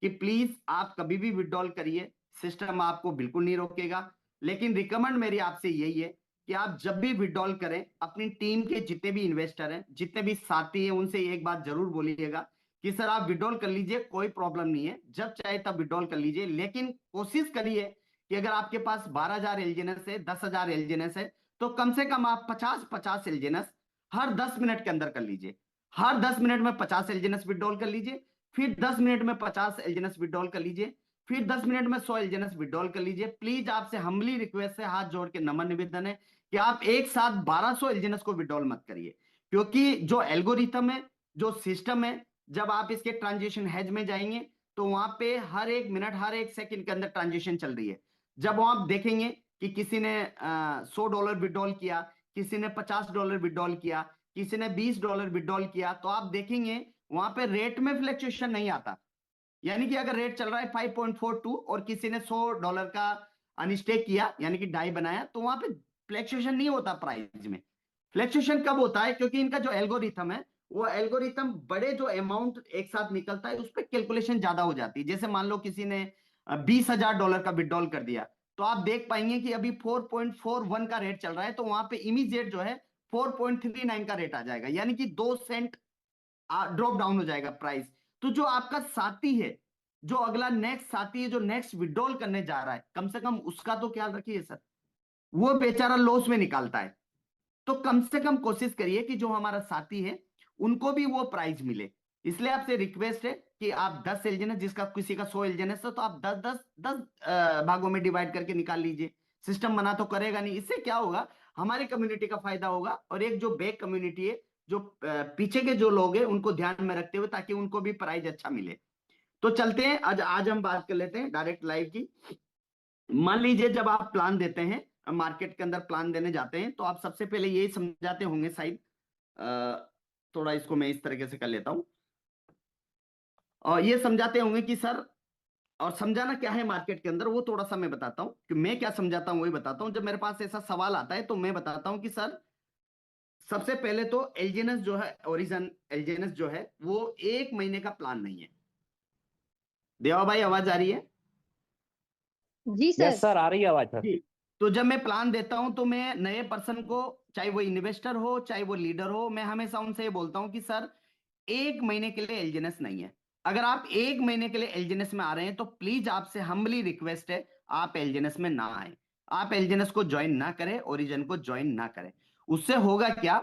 कि प्लीज आप कभी भी विड्रॉल करिए, सिस्टम आपको बिल्कुल नहीं रोकेगा। लेकिन रिकमेंड मेरी आपसे यही है कि आप जब भी विड्रॉल करें, अपनी टीम के जितने भी इन्वेस्टर हैं, जितने भी साथी हैं, उनसे एक बात जरूर बोलिएगा कि सर आप विड्रॉल कर लीजिए, कोई प्रॉब्लम नहीं है, जब चाहे तब विड्रॉल कर लीजिए, लेकिन कोशिश करिए कि अगर आपके पास 12,000 एलजीएनएस है, 10,000 एलजीएनएस है, तो कम से कम आप 50-50 एलजीएनएस हर 10 मिनट के अंदर कर लीजिए। हर 10 मिनट में 50 एलजीएनएस विड्रॉल कर लीजिए, फिर 10 मिनट में 50 एलजीएनएस विड्रॉल कर लीजिए, फिर 10 मिनट में 100 एलजीएनएस विड्रॉल कर लीजिए। प्लीज आपसे हम्बली रिक्वेस्ट है, हाथ जोड़ के नम्र निवेदन है कि आप एक साथ 1200 एलजीएनएस को विड्रॉल मत करिए, क्योंकि जो एल्गोरिथम है, जो सिस्टम है, जब आप इसके ट्रांजेक्शन हेज में जाएंगे तो वहां पे हर एक मिनट, हर एक सेकंड के अंदर ट्रांजेक्शन चल रही है। जब आप देखेंगे कि किसी ने $100 विड्रॉल किया, किसी ने $50 विड्रॉल किया, किसी ने $20 विड्रॉल किया, तो आप देखेंगे वहां पे रेट में फ्लक्चुएशन नहीं आता। यानी कि अगर रेट चल रहा है 5.42 और किसी ने $100 का अनस्टेक किया, यानी कि डाई बनाया, तो वहां पे फ्लक्चुएशन नहीं होता प्राइस में। फ्लक्चुएशन कब होता है? क्योंकि इनका जो एल्गोरिथम है, वो एल्गोरिथम बड़े जो अमाउंट एक साथ निकलता है उस पर कैलकुलेशन ज्यादा हो जाती है। जैसे मान लो किसी ने $20,000 का विड्रॉल कर दिया, तो आप देख पाएंगे कि अभी 4.41 का रेट चल रहा है, तो वहां पे इमीडिएट जो है 4.39 का रेट आ जाएगा, यानी कि 2 सेंट ड्रॉप डाउन हो जाएगा प्राइस। तो जो आपका साथी है, जो अगला नेक्स्ट साथी है, जो नेक्स्ट विड्रॉल करने जा रहा है, कम से कम उसका तो ख्याल रखिए सर, वो बेचारा लॉस में निकालता है। तो कम से कम कोशिश करिए कि जो हमारा साथी है उनको भी वो प्राइस मिले। इसलिए आपसे रिक्वेस्ट है कि आप 10 एलजीएनएस, जिसका किसी का 100 एलजीएनएस है, तो आप 10 भागों में डिवाइड करके निकाल लीजिए। सिस्टम मना तो करेगा नहीं। इससे क्या होगा, हमारी कम्युनिटी का फायदा होगा, और एक जो बैक कम्युनिटी है, जो पीछे के जो लोग हैं, उनको ध्यान में रखते हुए, ताकि उनको भी प्राइस अच्छा मिले। तो चलते हैं, आज हम बात कर लेते हैं डायरेक्ट लाइव की। मान लीजिए जब आप प्लान देते हैं, मार्केट के अंदर प्लान देने जाते हैं, तो आप सबसे पहले यही समझाते होंगे शायद, थोड़ा इसको मैं इस तरीके से कर लेता हूं, और ये समझाते होंगे कि सर, और समझाना क्या है मार्केट के अंदर वो थोड़ा सा मैं बताता हूं, कि मैं क्या समझाता हूं वही बताता हूं। जब मेरे पास ऐसा सवाल आता है तो मैं बताता हूं कि सर, सबसे पहले तो एलजीएनएस जो है, ओरिजिन एलजीएनएस जो है, वो 1 महीने का प्लान नहीं है। देवा भाई, आवाज आ रही है? जी सर। यस सर, आ रही है आवाज सर। जी। तो जब मैं प्लान देता हूं तो मैं नए पर्सन को, चाहे वो इन्वेस्टर हो, चाहे वो लीडर हो, मैं हमेशा उनसे ये बोलता हूं कि सर 1 महीने के लिए एलजीएनएस नहीं है। अगर आप 1 महीने के लिए एलजीएनएस में आ रहे हैं तो प्लीज आपसे हम्बली रिक्वेस्ट है, आप एलजीएनएस में ना आए। आप एलजीएनएस को ज्वाइन ना करें, ओरिजिन को ज्वाइन ना करें। उससे होगा क्या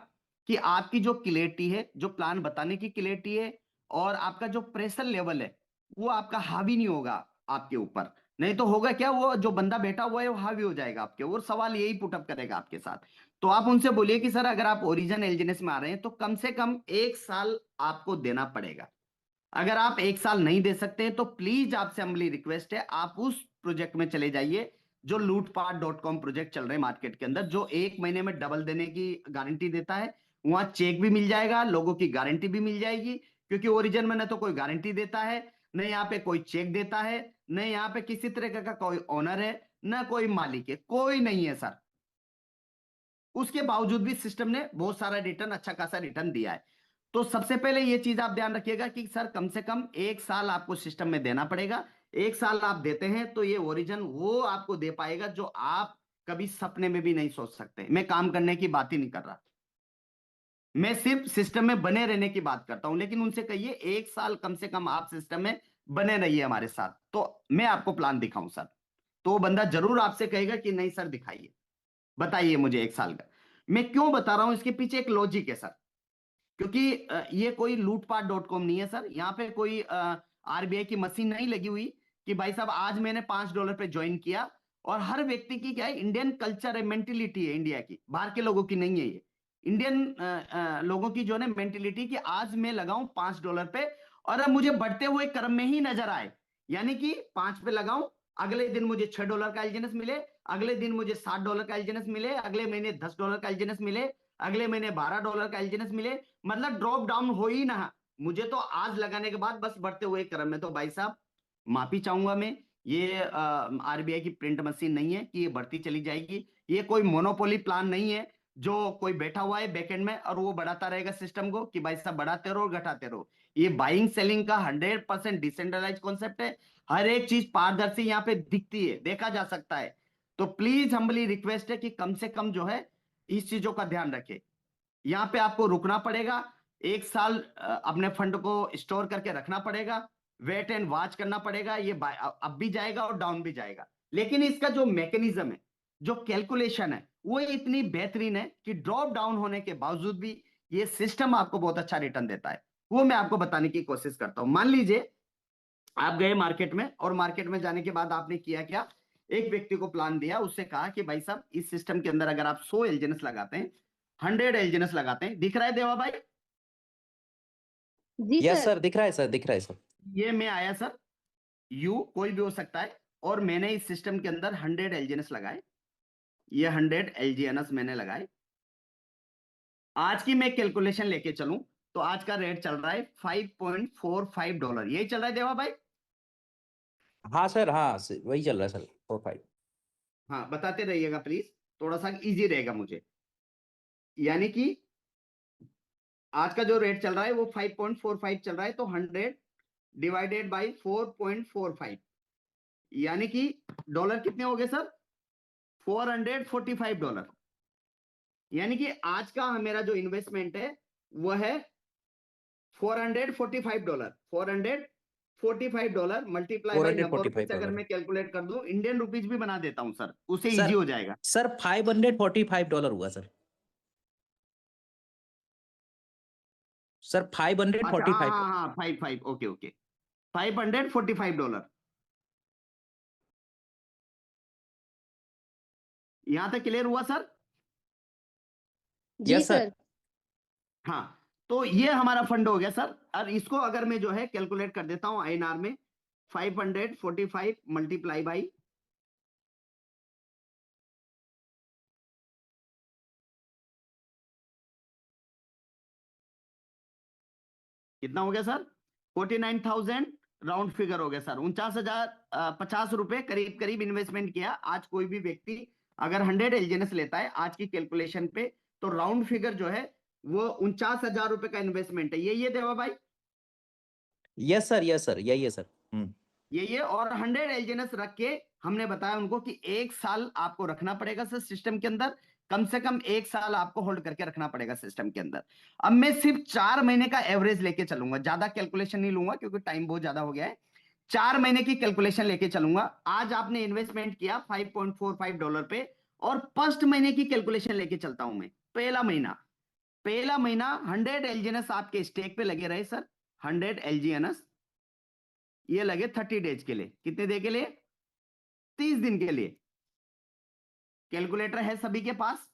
कि आपकी जो क्लियरिटी है, जो प्लान बताने की क्लियरिटी है, और आपका जो प्रेशर लेवल है, वो आपका हावी नहीं होगा आपके ऊपर। नहीं तो होगा क्या, वो जो बंदा बैठा हुआ है वो हावी हो जाएगा आपके, और सवाल यही पुटअप करेगा आपके साथ। तो आप उनसे बोलिए कि सर, अगर आप ओरिजिन एलजीएनएस में आ रहे हैं तो कम से कम 1 साल आपको देना पड़ेगा। अगर आप 1 साल नहीं दे सकते तो प्लीज आपसे हम्बली रिक्वेस्ट है, आप उस प्रोजेक्ट में चले जाइए जो lootpath.com प्रोजेक्ट चल रहे हैं मार्केट के अंदर, जो 1 महीने में डबल देने की गारंटी देता है। वहां चेक भी मिल जाएगा, लोगों की गारंटी भी मिल जाएगी, क्योंकि ओरिजिन में न तो कोई गारंटी देता है, न यहाँ पे कोई चेक देता है, न यहाँ पे किसी तरह का कोई ओनर है, न कोई मालिक है, कोई नहीं है सर। उसके बावजूद भी सिस्टम ने बहुत सारा रिटर्न, अच्छा खासा रिटर्न दिया है। तो सबसे पहले ये चीज आप ध्यान रखिएगा कि सर कम से कम 1 साल आपको सिस्टम में देना पड़ेगा। 1 साल आप देते हैं तो ये ओरिजिन वो आपको दे पाएगा जो आप कभी सपने में भी नहीं सोच सकते। मैं काम करने की बात ही नहीं कर रहा, मैं सिर्फ सिस्टम में बने रहने की बात करता हूं। लेकिन उनसे कहिए 1 साल कम से कम आप सिस्टम में बने रहिए हमारे साथ, तो मैं आपको प्लान दिखाऊं सर। तो वो बंदा जरूर आपसे कहेगा कि नहीं सर दिखाइए, बताइए मुझे 1 साल का। मैं क्यों बता रहा हूं, इसके पीछे एक लॉजिक है सर, क्योंकि ये कोई lootpath.com नहीं है सर। यहाँ पे कोई आरबीआई की मशीन नहीं लगी हुई कि भाई साहब आज मैंने $5 पे ज्वाइन किया। और हर व्यक्ति की क्या है, इंडियन कल्चर है, मेंटेलिटी है इंडिया की, बाहर के लोगों की नहीं है ये। इंडियन लोगों की जो है मेंटेलिटी कि आज मैं लगाऊं $5 पे, और अब मुझे बढ़ते हुए क्रम में ही नजर आए। यानी कि 5 पे लगाऊं, अगले दिन मुझे $6 का एलजीएनएस मिले, अगले दिन मुझे $7 का एलजीएनएस मिले, अगले महीने $10 का एलजीएनएस मिले, अगले महीने $12 का एलजीएनएस मिले। मतलब ड्रॉप डाउन हो ही ना। मुझे तो आज लगाने के बाद बस बढ़ते हुए क्रम में, तो भाई साहब माफी चाहूंगा मैं, ये आरबीआई की प्रिंट मशीन नहीं है कि ये बढ़ती चली जाएगी। ये कोई मोनोपोली प्लान नहीं है जो कोई बैठा हुआ है बैकएंड में और वो बढ़ाता रहेगा सिस्टम को कि भाई साहब बढ़ाते रहो और घटाते रहो। ये बाइंग सेलिंग का 100% डिसेंट्रलाइज कॉन्सेप्ट है। हर एक चीज पारदर्शी यहाँ पे दिखती है, देखा जा सकता है। तो प्लीज हम्बली रिक्वेस्ट है कि कम से कम जो है इस चीजों का ध्यान रखें। यहाँ पे आपको रुकना पड़ेगा, 1 साल अपने फंड को स्टोर करके रखना पड़ेगा, वेट एंड वॉच करना पड़ेगा। ये अप भी जाएगा और डाउन भी जाएगा, लेकिन इसका जो मैकेनिज्म है, जो कैलकुलेशन है, वो इतनी बेहतरीन है कि ड्रॉप डाउन होने के बावजूद भी ये सिस्टम आपको बहुत अच्छा रिटर्न देता है। वो मैं आपको बताने की कोशिश करता हूं। मान लीजिए आप गए मार्केट में, और मार्केट में जाने के बाद आपने किया क्या, एक व्यक्ति को प्लान दिया, उससे कहा कि भाई साहब इस सिस्टम के अंदर अगर आप 100 एलजीएनएस लगाते हैं, 100 एलजीएनएस लगाते हैं, दिख रहा है देवा भाई? जी यस सर। सर, दिख रहा है सर, दिख रहा है सर। ये मैं आया सर, यू कोई भी हो सकता है, और मैंने इस सिस्टम के अंदर 100 एलजीएनएस लगाए। ये 100 एलजीएनएस मैंने लगाए। आज की मैं कैलकुलेशन लेके चलूं तो आज का रेट चल रहा है $5.45। यही चल रहा है देवा भाई? हाँ सर, हाँ वही चल रहा है सर, 4-5। हाँ, बताते रहिएगा प्लीज, थोड़ा सा इजी रहेगा मुझे। यानी कि आज का जो रेट चल रहा है वो 5.45 चल रहा है, तो 100 डिवाइडेड बाई 4.45, यानी कि डॉलर कितने हो गए सर? $445। यानी कि आज का मेरा जो इन्वेस्टमेंट है वो है $445। $445 मल्टीप्लाई बाई नंबर रुपीज अगर $445। मैं कैलकुलेट कर दूं, इंडियन रुपीज भी बना देता हूं सर, उससे सर इजी हो जाएगा। सर $545 हुआ सर। सर अच्छा, हाँ 545। हाँ हाँ, 5 ओके ओके, $545। यहां तक क्लियर हुआ सर? जी यस सर। सर। हाँ, तो ये हमारा फंड हो गया सर। और इसको अगर मैं जो है कैलकुलेट कर देता हूं आईएनआर में, 545 मल्टीप्लाई बाई कितना हो गया सर? 49,000 राउंड फिगर हो गया सर। 49,050 रुपए करीब करीब इन्वेस्टमेंट किया। आज कोई भी व्यक्ति अगर 100 एलजीएनएस लेता है आज की कैलकुलेशन पे, तो राउंड फिगर जो है वो 49,000 रुपए का इन्वेस्टमेंट है। ये देवा भाई? यस सर, यस सर, यही है सर। ये और 100 एलजीएनएस रख के हमने बताया उनको कि 1 साल आपको रखना पड़ेगा सर सिस्टम के अंदर, कम से कम 1 साल आपको होल्ड करके रखना पड़ेगा सिस्टम के अंदर। अब मैं सिर्फ 4 महीने का एवरेज लेके चलूंगा, ज्यादा कैलकुलेशन नहीं लूंगा क्योंकि टाइम बहुत ज्यादा हो गया है। 4 महीने की कैलकुलेशन लेके चलूंगा। आज आपने इन्वेस्टमेंट किया $5.45 पे, और फर्स्ट महीने की कैलकुलेशन लेके चलता हूं मैं। पहला महीना 100 एलजीएनएस आपके स्टेक पे लगे रहे सर। 100 एलजीएनएस ये लगे 30 डेज के लिए। कितने डे के लिए? 30 दिन के लिए। कैलकुलेटर है सभी के पास?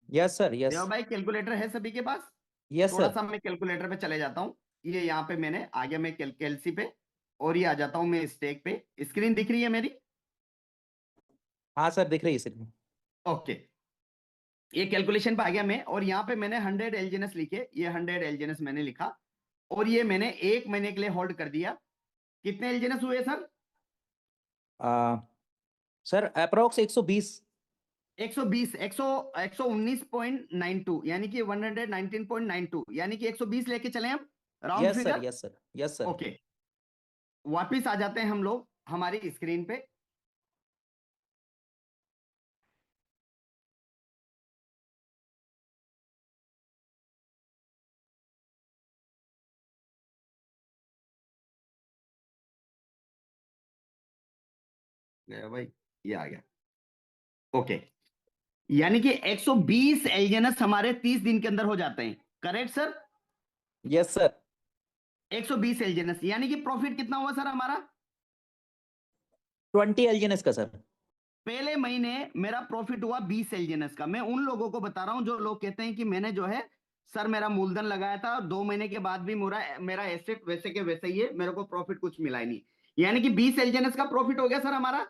Yes sir, yes. देवा भाई कैलकुलेटर है सभी के पास? यस थोड़ा सर। सा मैं कैलकुलेटर पे चले जाता हूँ। ये यहाँ पे मैंने आ गया, मैं कैलसी पे, और ये आ जाता हूँ मैं स्टेक पे। स्क्रीन दिख रही है मेरी? हाँ सर, दिख रही है सर। ओके, ये कैलकुलेशन पे आ गया मैं, और यहाँ पे मैंने 100 एलजीएनएस लिखे। ये 100 एलजीएनएस मैंने लिखा, और ये मैंने 1 महीने के लिए होल्ड कर दिया। कितने एलजीएनएस हुए सर? Sir approx 120। 120, 119.92, यानी कि 119.92, यानी कि 120 लेके चले हम round yes sir, figure. Yes sir, yes sir. Okay, वापिस आ जाते हैं हम लोग हमारी स्क्रीन पे। गया भाई, ये आ गया। ओके, यानी कि 120 एलजीएनएस हमारे 30 दिन के अंदर हो जाते हैं, करेक्ट सर? Yes sir. 120 एलजीएनएस, यानी कि प्रॉफिट कितना हुआ सर हमारा? 20 एलजीएनएस का सर। पहले महीने मेरा प्रॉफिट हुआ 20 एलजीएनएस का। मैं उन लोगों को बता रहा हूं जो लोग कहते हैं कि मैंने जो है सर मेरा मूलधन लगाया था और 2 महीने के बाद भी मेरा एसेट वैसे के वैसे ही है, मेरे को प्रॉफिट कुछ मिला ही नहीं। यानी कि 20 एलजीएनएस का प्रॉफिट हो गया सर हमारा।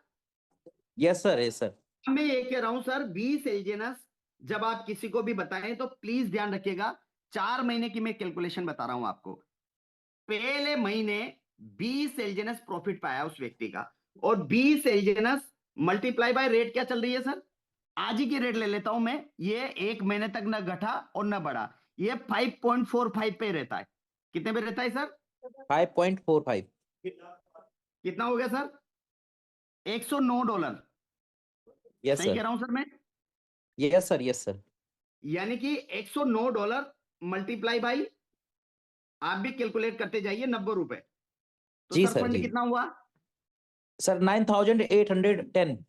Yes sir, yes sir. मैं ये कह रहा हूं सर, 20 एलजीएनएस जब आप किसी को भी बताएं तो प्लीज ध्यान रखिएगा, 4 महीने की मैं कैलकुलेशन बता रहा हूं आपको। पहले महीने 20 एलजीएनएस प्रॉफिट पाया उस व्यक्ति का, और 20 एलजीएनएस मल्टीप्लाई बाय रेट क्या चल रही है सर? आज ही की रेट ले लेता हूं मैं। ये 1 महीने तक ना घटा और ना बढ़ा, ये 5.45 पे रहता है। कितने पे रहता है सर? 5.45। कितना हो गया सर? $109। यस सही कह सर, रहा हूं सर मैं? Yes sir, yes sir. यानी कि $109 मल्टीप्लाई बाई, आप भी कैलकुलेट करते जाइए, ₹90। तो जी सर सर, फंड जी कितना हुआ? सर, 9810।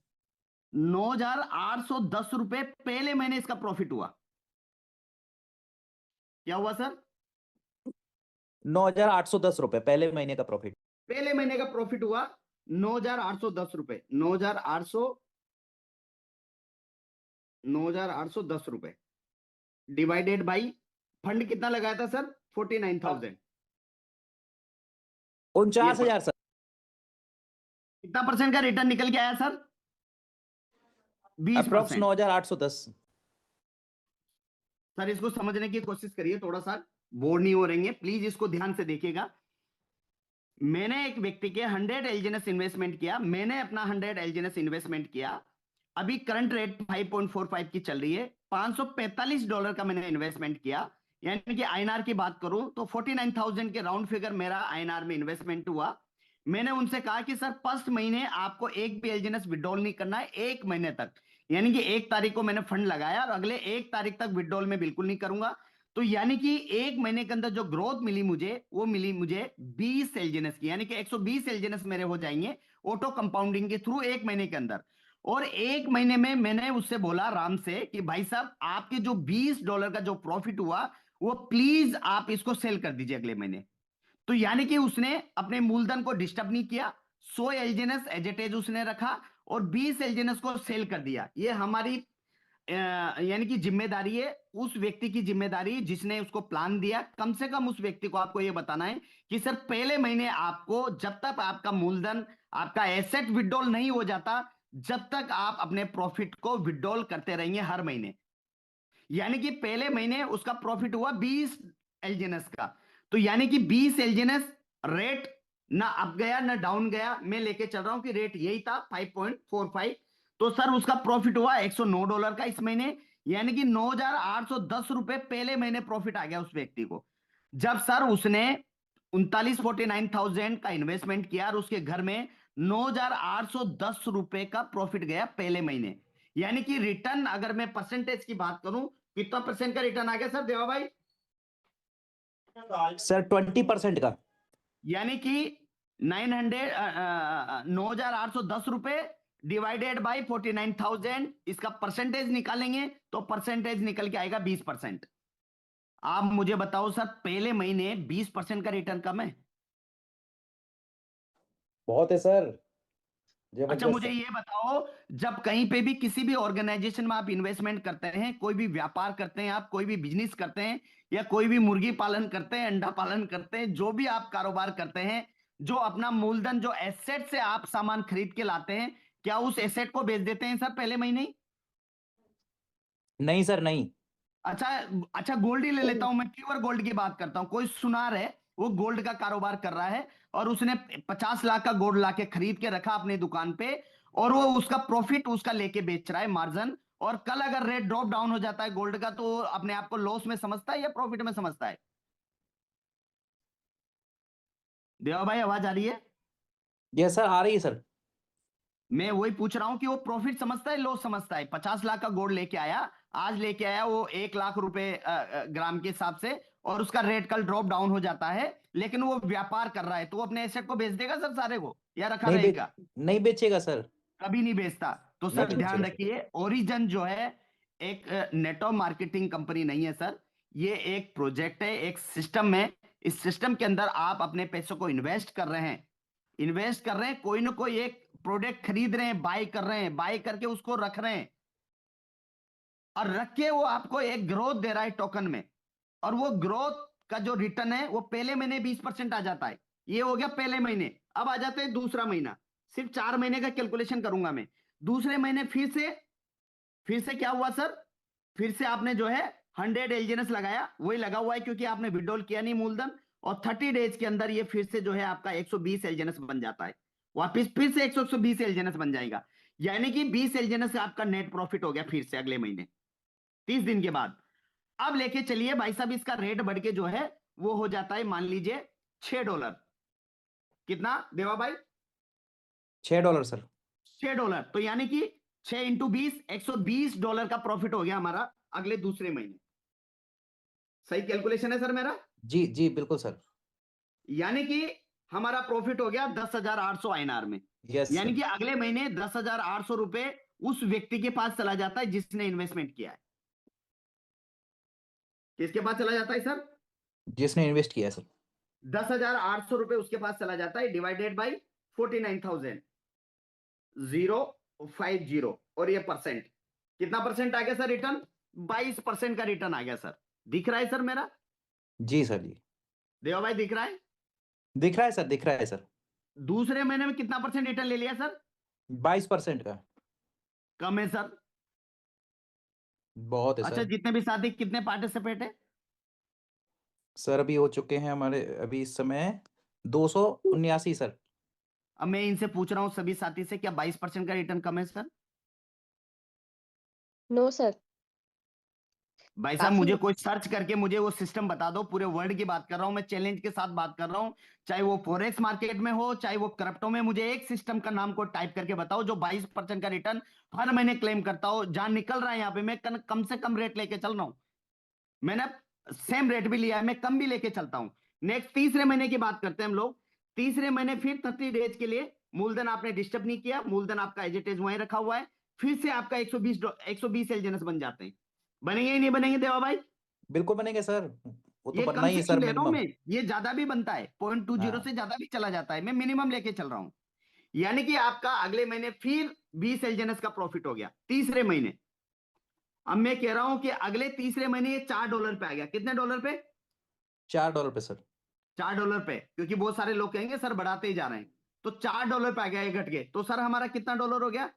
₹9,810 पहले महीने इसका प्रॉफिट हुआ। क्या हुआ सर? 9810 रुपए पहले महीने का प्रॉफिट। पहले महीने का प्रॉफिट हुआ ₹9,810। 9,810 डिवाइडेड बाई, फंड कितना लगाया था सर? 49,000। ये 49,000 सर। कितना परसेंट का रिटर्न निकल के आया सर? अप्रोक्स 20%। 9810। सर इसको समझने की कोशिश करिए, थोड़ा सा बोर नहीं हो रहेंगे, प्लीज इसको ध्यान से देखिएगा। मैंने एक व्यक्ति के 100 एलजीएनएस इन्वेस्टमेंट किया, मैंने अपना 100 एलजीएनएस इन्वेस्टमेंट किया। अभी करंट रेट 5.45 की चल रही है। $545 का मैंने इन्वेस्टमेंट किया, यानी कि आईएनआर की बात करूं तो 49,000 के राउंड फिगर मेरा आईएनआर में इन्वेस्टमेंट हुआ। मैंने उनसे कहा कि सर फर्स्ट महीने आपको एक भी एलजीएनएस विड्रॉल नहीं करना है, 1 महीने तक। यानी कि 1 तारीख को मैंने फंड लगाया और अगले 1 तारीख तक विड्रॉल में बिल्कुल नहीं करूंगा। तो यानी कि 1 महीने के अंदर जो ग्रोथ मिली मुझे, वो मिली मुझे 20 एलजीएनएस की, यानी कि 120 एलजीएनएस मेरे हो जाएंगे ऑटो कंपाउंडिंग के थ्रू 1 महीने के अंदर। और 1 महीने में मैंने उससे बोला राम से कि भाई साहब आपके जो $20 का जो प्रॉफिट हुआ, वो प्लीज आप इसको सेल कर दीजिए अगले महीने। तो यानी कि उसने अपने मूलधन को डिस्टर्ब नहीं किया, 100 एलजीएनएस एज इट इज उसने रखा और 20 एलजीएनएस को सेल कर दिया। ये हमारी यानी कि जिम्मेदारी है, उस व्यक्ति की जिम्मेदारी जिसने उसको प्लान दिया। कम से कम उस व्यक्ति को आपको यह बताना है कि सर पहले महीने आपको, जब तक आपका मूलधन, आपका एसेट विड्रॉल नहीं हो जाता, जब तक आप अपने प्रॉफिट को विड्रॉल करते रहेंगे हर महीने। यानी कि पहले महीने उसका प्रॉफिट हुआ 20 एलजीएनएस का, तो यानी कि 20 एलजीएनएस, रेट ना अप गया ना डाउन गया, मैं लेके चल रहा हूं कि रेट यही था 5.45। तो सर उसका प्रॉफिट हुआ $109 का इस महीने, यानी कि ₹9,810 पहले महीने प्रॉफिट आ गया उस व्यक्ति को। जब सर उसने 49,000 का इन्वेस्टमेंट किया और उसके घर में ₹9,810 का प्रॉफिट गया पहले महीने। यानी कि रिटर्न, अगर मैं परसेंटेज की बात करूं, कितना परसेंट का रिटर्न आ गया सर देवा भाई? सर 20% का। यानी कि 9,810 डिवाइडेड बाई 49,000, इसका परसेंटेज निकालेंगे तो परसेंटेज निकल के आएगा 20%। आप मुझे बताओ सर, पहले महीने 20% का रिटर्न कम है? बहुत है सर, अच्छा जबरदस्त मुझे सर। ये बताओ, जब कहीं पे भी किसी भी ऑर्गेनाइजेशन में आप इन्वेस्टमेंट करते हैं, कोई भी व्यापार करते हैं, आप कोई भी बिजनेस करते हैं, या कोई भी मुर्गी पालन करते हैं, अंडा पालन करते हैं, जो भी आप कारोबार करते हैं, जो अपना मूलधन, जो एसेट से आप सामान खरीद के लाते हैं, क्या उस एसेट को बेच देते हैं सर पहले महीने ही? नहीं सर, नहीं। अच्छा, अच्छा गोल्ड ही ले लेता हूं मैं, प्योर गोल्ड की बात करता हूं। कोई सुनार है, वो गोल्ड का कारोबार कर रहा है और उसने 50 लाख का गोल्ड लाके खरीद के रखा अपनी दुकान पे, और वो उसका प्रॉफिट उसका लेके बेच रहा है, मार्जिन। और कल अगर रेट ड्रॉप डाउन हो जाता है गोल्ड का, तो अपने आप को लॉस में समझता है या प्रॉफिट में समझता है? देवा भाई आवाज आ रही है? यस सर, आ रही है सर। मैं वही पूछ रहा हूं कि वो प्रॉफिट समझता है लॉस समझता है? 50 लाख का गोल्ड लेके आया, आज लेके आया वो 1 लाख रुपए ग्राम के हिसाब से, और उसका रेट कल ड्रॉप डाउन हो जाता है, लेकिन वो व्यापार कर रहा है, तो वो अपने एसेट को बेच देगा सर सारे को, या रखा नहीं बेच रहेगा? नहीं बेचेगा सर। कभी नहीं बेचता। तो सर नहीं ध्यान बेचेगा सर। रखिए, ओरिजन जो है एक नेटवर्क मार्केटिंग कंपनी नहीं है सर, ये एक प्रोजेक्ट है, एक सिस्टम है। इस सिस्टम के अंदर आप अपने पैसों को इन्वेस्ट कर रहे हैं, इन्वेस्ट कर रहे हैं, कोई ना कोई एक प्रोडक्ट खरीद रहे हैं, बाय कर रहे हैं, बाय करके उसको रख रहे हैं, और रख के वो आपको एक ग्रोथ दे रहा है टोकन में, और वो ग्रोथ का जो रिटर्न है वो पहले महीने 20% आ जाता है। ये हो गया पहले महीने। अब आ जाते हैं दूसरा महीना, सिर्फ 4 महीने का कैलकुलेशन करूंगा मैं। दूसरे महीने फिर से क्या हुआ सर? फिर से आपने जो है 100 एलजीएनएस लगाया, वही लगा हुआ है क्योंकि आपने विड्रॉल किया नहीं मूलधन, और 30 डेज के अंदर ये फिर से जो है आपका 120 एलजीएनएस बन जाता है, वापिस फिर से 120 एलजीएनएस बन जाएगा। यानी कि 20 एलजीएनएस का आपका नेट प्रॉफिट हो गया फिर से अगले महीने 30 दिन के बाद। अब लेके चलिए भाई साहब, इसका रेट बढ़ के जो है वो हो जाता है, मान लीजिए $6। कितना देवा भाई? $6 सर। $6। तो यानी कि 6 इंटू 20 $120 का प्रॉफिट हो गया हमारा अगले दूसरे महीने। सही कैलकुलेशन है सर मेरा? जी जी बिल्कुल सर। यानी कि हमारा प्रॉफिट हो गया 10,800 INR में। यस यानी सर। कि अगले महीने 10,800 रुपए उस व्यक्ति के पास चला जाता है जिसने इन्वेस्टमेंट किया है। किसके पास चला जाता है सर? जिसने इन्वेस्ट किया है सर। 10,800 रुपए उसके पास चला जाता है, डिवाइडेड बाई 49,050 और ये परसेंट, कितना परसेंट आ गया सर रिटर्न? 22% का रिटर्न आ गया सर। दिख रहा है सर मेरा? जी सर जी। देवा भाई दिख रहा है? दिख रहा है सर, दिख रहा है सर। दूसरे महीने में कितना परसेंट रिटर्न ले लिया सर? 22% का। कम है सर। बहुत है अच्छा, सर। जितने भी साथी कितने पार्टिसिपेट है? सर अभी हो चुके हैं हमारे अभी इस समय 279 सर। अब मैं इनसे पूछ रहा हूं सभी साथी से, क्या 22% का रिटर्न कम है सर? नो सर, भाई साहब काफी मुझे है। कोई सर्च करके मुझे वो सिस्टम बता दो, पूरे वर्ल्ड की बात कर रहा हूं मैं, चैलेंज के साथ बात कर रहा हूं, चाहे वो फॉरेक्स मार्केट में हो चाहे वो क्रिप्टो में, मुझे एक सिस्टम का नाम को टाइप करके बताओ जो 22% का रिटर्न हर महीने क्लेम करता हो। जान निकल रहा है यहाँ पे, मैं कम से कम रेट लेके चल रहा हूं, मैंने सेम रेट भी लिया है, मैं कम भी लेके चलता हूं। नेक्स्ट तीसरे महीने की बात करते हैं हम लोग। तीसरे महीने फिर 30 डेज के लिए मूलधन आपने डिस्टर्ब नहीं किया, मूलधन आपका एज इट इज वहीं रखा हुआ है, फिर से आपका 120 एलजीएनएस बन जाते हैं। बनेंगे ही नहीं बनेंगे देवा भाई? बिल्कुल बनेंगे सर, वो तो ये बनना ही है सर कंसेशन ले रहा हूं मिनिमम। मैं, ये ज्यादा भी बनता है, 0.20 हाँ। से ज्यादा भी चला जाता है, मैं मिनिमम लेके चल रहा हूं। यानी कि आपका अगले महीने फिर 20 एलजीएनएस का प्रॉफिट हो गया तीसरे महीने। अब मैं कह रहा हूं कि अगले तीसरे महीने ये $4 पे आ गया। कितने डॉलर पे? $4 पे सर। $4 पे, क्योंकि बहुत सारे लोग कहेंगे सर बढ़ाते ही जा रहे हैं, तो $4 पे आ गया, ये घट के, तो सर हमारा कितना डॉलर हो गया?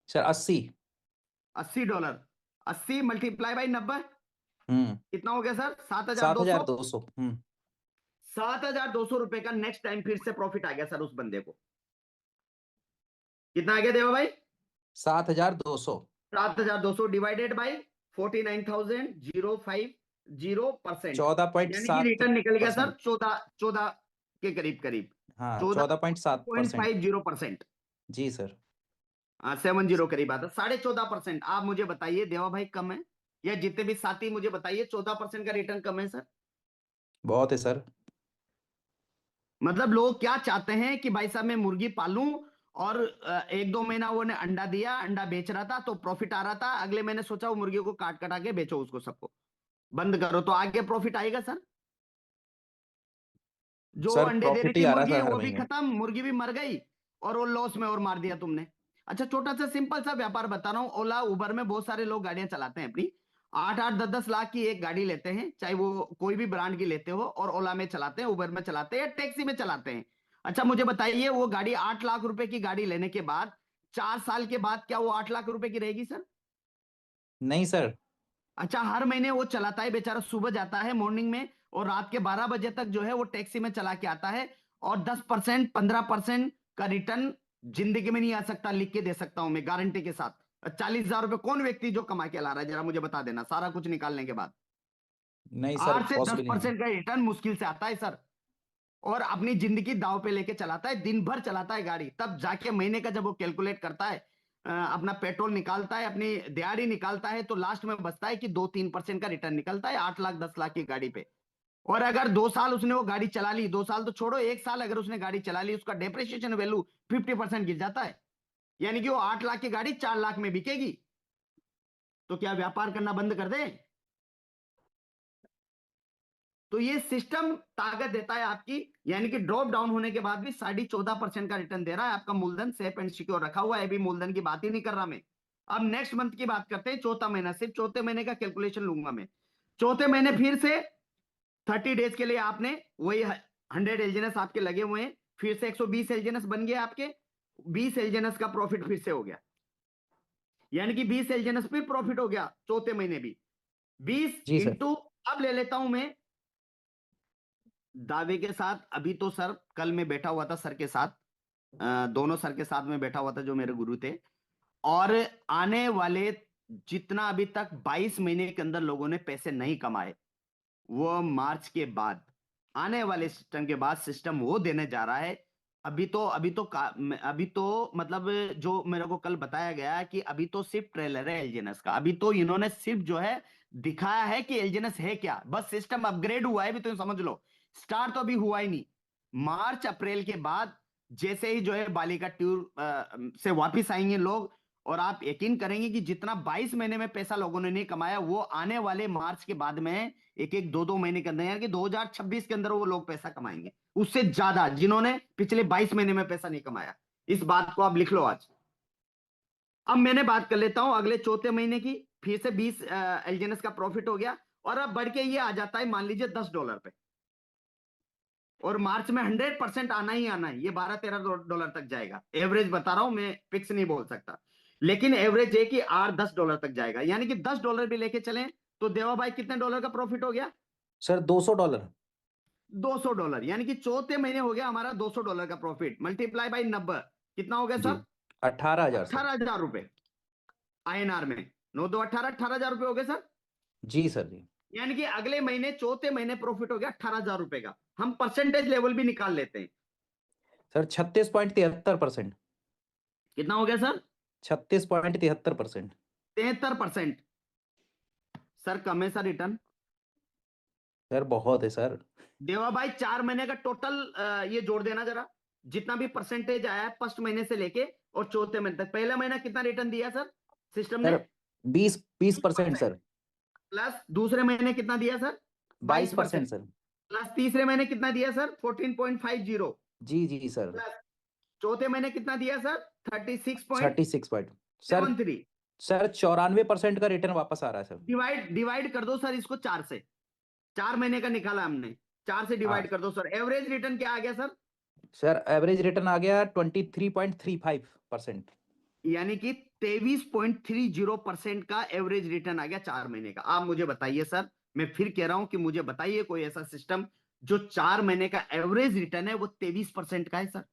सर 80। $80। 80 मल्टीप्लाई बाई 90 हम्म। कितना हो गया सर? 7,200। 7,200। 7,200 रुपए का नेक्स्ट टाइम फिर से प्रॉफिट आ गया सर उस बंदे को। कितना आ गया देवा भाई? 7,200। 7,200 डिवाइडेड बाई 49,050%। यानी कि 14.7 रिटर्न निकल गया सर परसेंट 14 के करीब करीब, हाँ 14.7%। 14.50%। जी सर। 70 करीब आता, 14.5%। आप मुझे बताइए देवा भाई कम है, या जितने भी साथी मुझे बताइए 14% का रिटर्न कम है सर? बहुत है सर। मतलब लोग क्या चाहते हैं कि भाई साहब मैं मुर्गी पालूं, और 1-2 महीना वो ने अंडा दिया, अंडा बेच रहा था तो प्रॉफिट आ रहा था, अगले महीने सोचा वो मुर्गी को काट कटा के बेचो, उसको सबको बंद करो, तो आगे प्रॉफिट आएगा सर? जो सर अंडे दे रही प्रॉफिट ही थी आ रहा मुर्गी था हर वो भी महीने। खत्म, मुर्गी भी मर गई, और वो लॉस में और मार दिया तुमने। अच्छा, छोटा सा सिंपल सा व्यापार बता रहा हूँ, ओला उबर में बहुत सारे लोग गाड़ियां चलाते हैं अपनी, 8-8 10-10 लाख की एक गाड़ी लेते हैं, चाहे वो कोई भी ब्रांड की लेते हो, और ओला में चलाते हैं, उबर में चलाते हैं, टैक्सी में चलाते हैं। अच्छा मुझे बताइए, वो गाड़ी 8 लाख रुपए की गाड़ी लेने के बाद 4 साल के बाद क्या वो 8 लाख रुपए की रहेगी सर? नहीं सर। अच्छा, हर महीने वो चलाता है बेचारा, सुबह जाता है मॉर्निंग में, और रात के 12 बजे तक जो है वो टैक्सी में चला के आता है, और 10% 15% का रिटर्न जिंदगी में नहीं आ सकता, लिख के दे सकता हूं मैं गारंटी के साथ। 40,000 रुपए कौन व्यक्ति जो कमा के ला रहा है, जरा मुझे बता देना, सारा कुछ निकालने के बाद नहीं सर 8 से दस पॉसिबल नहीं है। परसेंट का रिटर्न मुश्किल से आता है सर। और अपनी जिंदगी दांव पे लेके चलाता है, दिन भर चलाता है गाड़ी, तब जाके महीने का जब वो कैलकुलेट करता है, अपना पेट्रोल निकालता है, अपनी दिहाड़ी निकालता है, तो लास्ट में बचता है कि 2-3% का रिटर्न निकलता है 8 लाख 10 लाख की गाड़ी पे। और अगर 2 साल उसने वो गाड़ी चला ली, 2 साल तो छोड़ो, 1 साल अगर उसने गाड़ी चला ली, उसका डेप्रिसिएशन वैल्यू 50% गिर जाता है, यानी कि वो 8 लाख की गाड़ी 4 लाख में बिकेगी। तो क्या व्यापार करना बंद कर दे? तो ये सिस्टम ताकत देता है आपकी, यानी कि ड्रॉप डाउन होने के बाद भी 14.5% का रिटर्न दे रहा है, आपका मूलधन सेफ एंड सिक्योर रखा हुआ है, अभी मूलधन की बात ही नहीं कर रहा मैं। अब नेक्स्ट मंथ की बात करते हैं, चौथा महीना, सिर्फ चौथे महीने का कैलकुलेशन लूंगा मैं। चौथे महीने फिर से 30 डेज के लिए आपने वही 100 एलजीएनएस आपके लगे हुए हैं, फिर से 120 एलजीएनएस बन गया आपके, 20 एलजीएनएस का प्रॉफिट फिर से हो गया, यानी कि 20 एलजीएनएस पे प्रॉफिट हो गया चौथे महीने भी। 20 जी सर। इंटू, अब ले लेता हूं मैं दावे के साथ, अभी तो सर कल मैं बैठा हुआ था सर के साथ, दोनों सर के साथ में बैठा हुआ था जो मेरे गुरु थे, और आने वाले जितना अभी तक 22 महीने के अंदर लोगों ने पैसे नहीं कमाए, वो मार्च के बाद, आने वाले सिस्टम के बाद सिस्टम वो देने जा रहा है अभी तो मतलब जो मेरे को कल बताया गया कि अभी तो सिर्फ ट्रेलर है एलजीएनएस का। अभी तो इन्होंने सिर्फ जो है दिखाया है कि एलजीएनएस है क्या, बस सिस्टम अपग्रेड हुआ है, भी तो समझ लो। स्टार्ट तो अभी हुआ ही नहीं। मार्च अप्रैल के बाद जैसे ही जो है बाली का टूर से वापिस आएंगे लोग, और आप यकीन करेंगे कि जितना 22 महीने में पैसा लोगों ने नहीं कमाया, वो आने वाले मार्च के बाद में एक एक दो दो महीने के अंदर, यानी कि 2026 के अंदर वो लोग पैसा कमाएंगे उससे ज्यादा, जिन्होंने पिछले 22 महीने में पैसा नहीं कमाया। इस बात को आप लिख लो आज। अब मैंने बात कर लेता हूं अगले चौथे महीने की। फिर से 20 एलजीएनएस का प्रॉफिट हो गया, और अब बढ़ के ये आ जाता है मान लीजिए $10 पे, और मार्च में 100% आना ही आना है, ये $12-13 तक जाएगा। एवरेज बता रहा हूं मैं, फिक्स नहीं बोल सकता, लेकिन एवरेज है कि $8-10 तक जाएगा, यानी कि $10 भी लेके चलें तो देवा भाई कितने डॉलर का प्रॉफिट हो गया? सर $200। $200, यानी कि चौथे महीने हो गया हमारा $200 का प्रॉफिट, मल्टीप्लाई बाई 90 कितना हो गया जी सर? 18,000 सर। 18,000 रुपए INR में। 9 2 18,000 रुपए हो गए सर। जी सर जी। यानी कि अगले महीने चौथे महीने प्रॉफिट हो गया 18,000 रुपए का। हम परसेंटेज लेवल भी निकाल लेते हैं। सर 36.73%। कितना हो गया सर? 36.73%। 73%। सर कम है सर रिटर्न। सर बहुत है सर। देवा भाई 4 महीने का टोटल ये जोड़ देना जरा, जितना भी परसेंटेज आया है फर्स्ट महीने से लेके और चौथे महीने तक। पहला महीना कितना रिटर्न दिया सर सिस्टम ने? Sir 20% sir. प्लस दूसरे महीने कितना दिया सर? 22% सर। प्लस तीसरे महीने कितना दिया सर? 14.50। जी जी सर। प्लस चौथे महीने कितना दिया सर? 36 point sir. 36.73। सर 94% का रिटर्न वापस आ रहा है सर। डिवाइड कर दो सर इसको 4 से। 4 महीने का निकाला हमने, 4 से डिवाइड कर दो सर। एवरेज रिटर्न क्या आ गया सर? सर एवरेज रिटर्न आ गया 23.35%। यानी कि 23.30% का एवरेज रिटर्न आ गया 4 महीने का। आप मुझे बताइए सर, मैं फिर कह रहा हूं कि मुझे बताइए कोई ऐसा सिस्टम जो 4 महीने का एवरेज रिटर्न है वो 23% का है सर।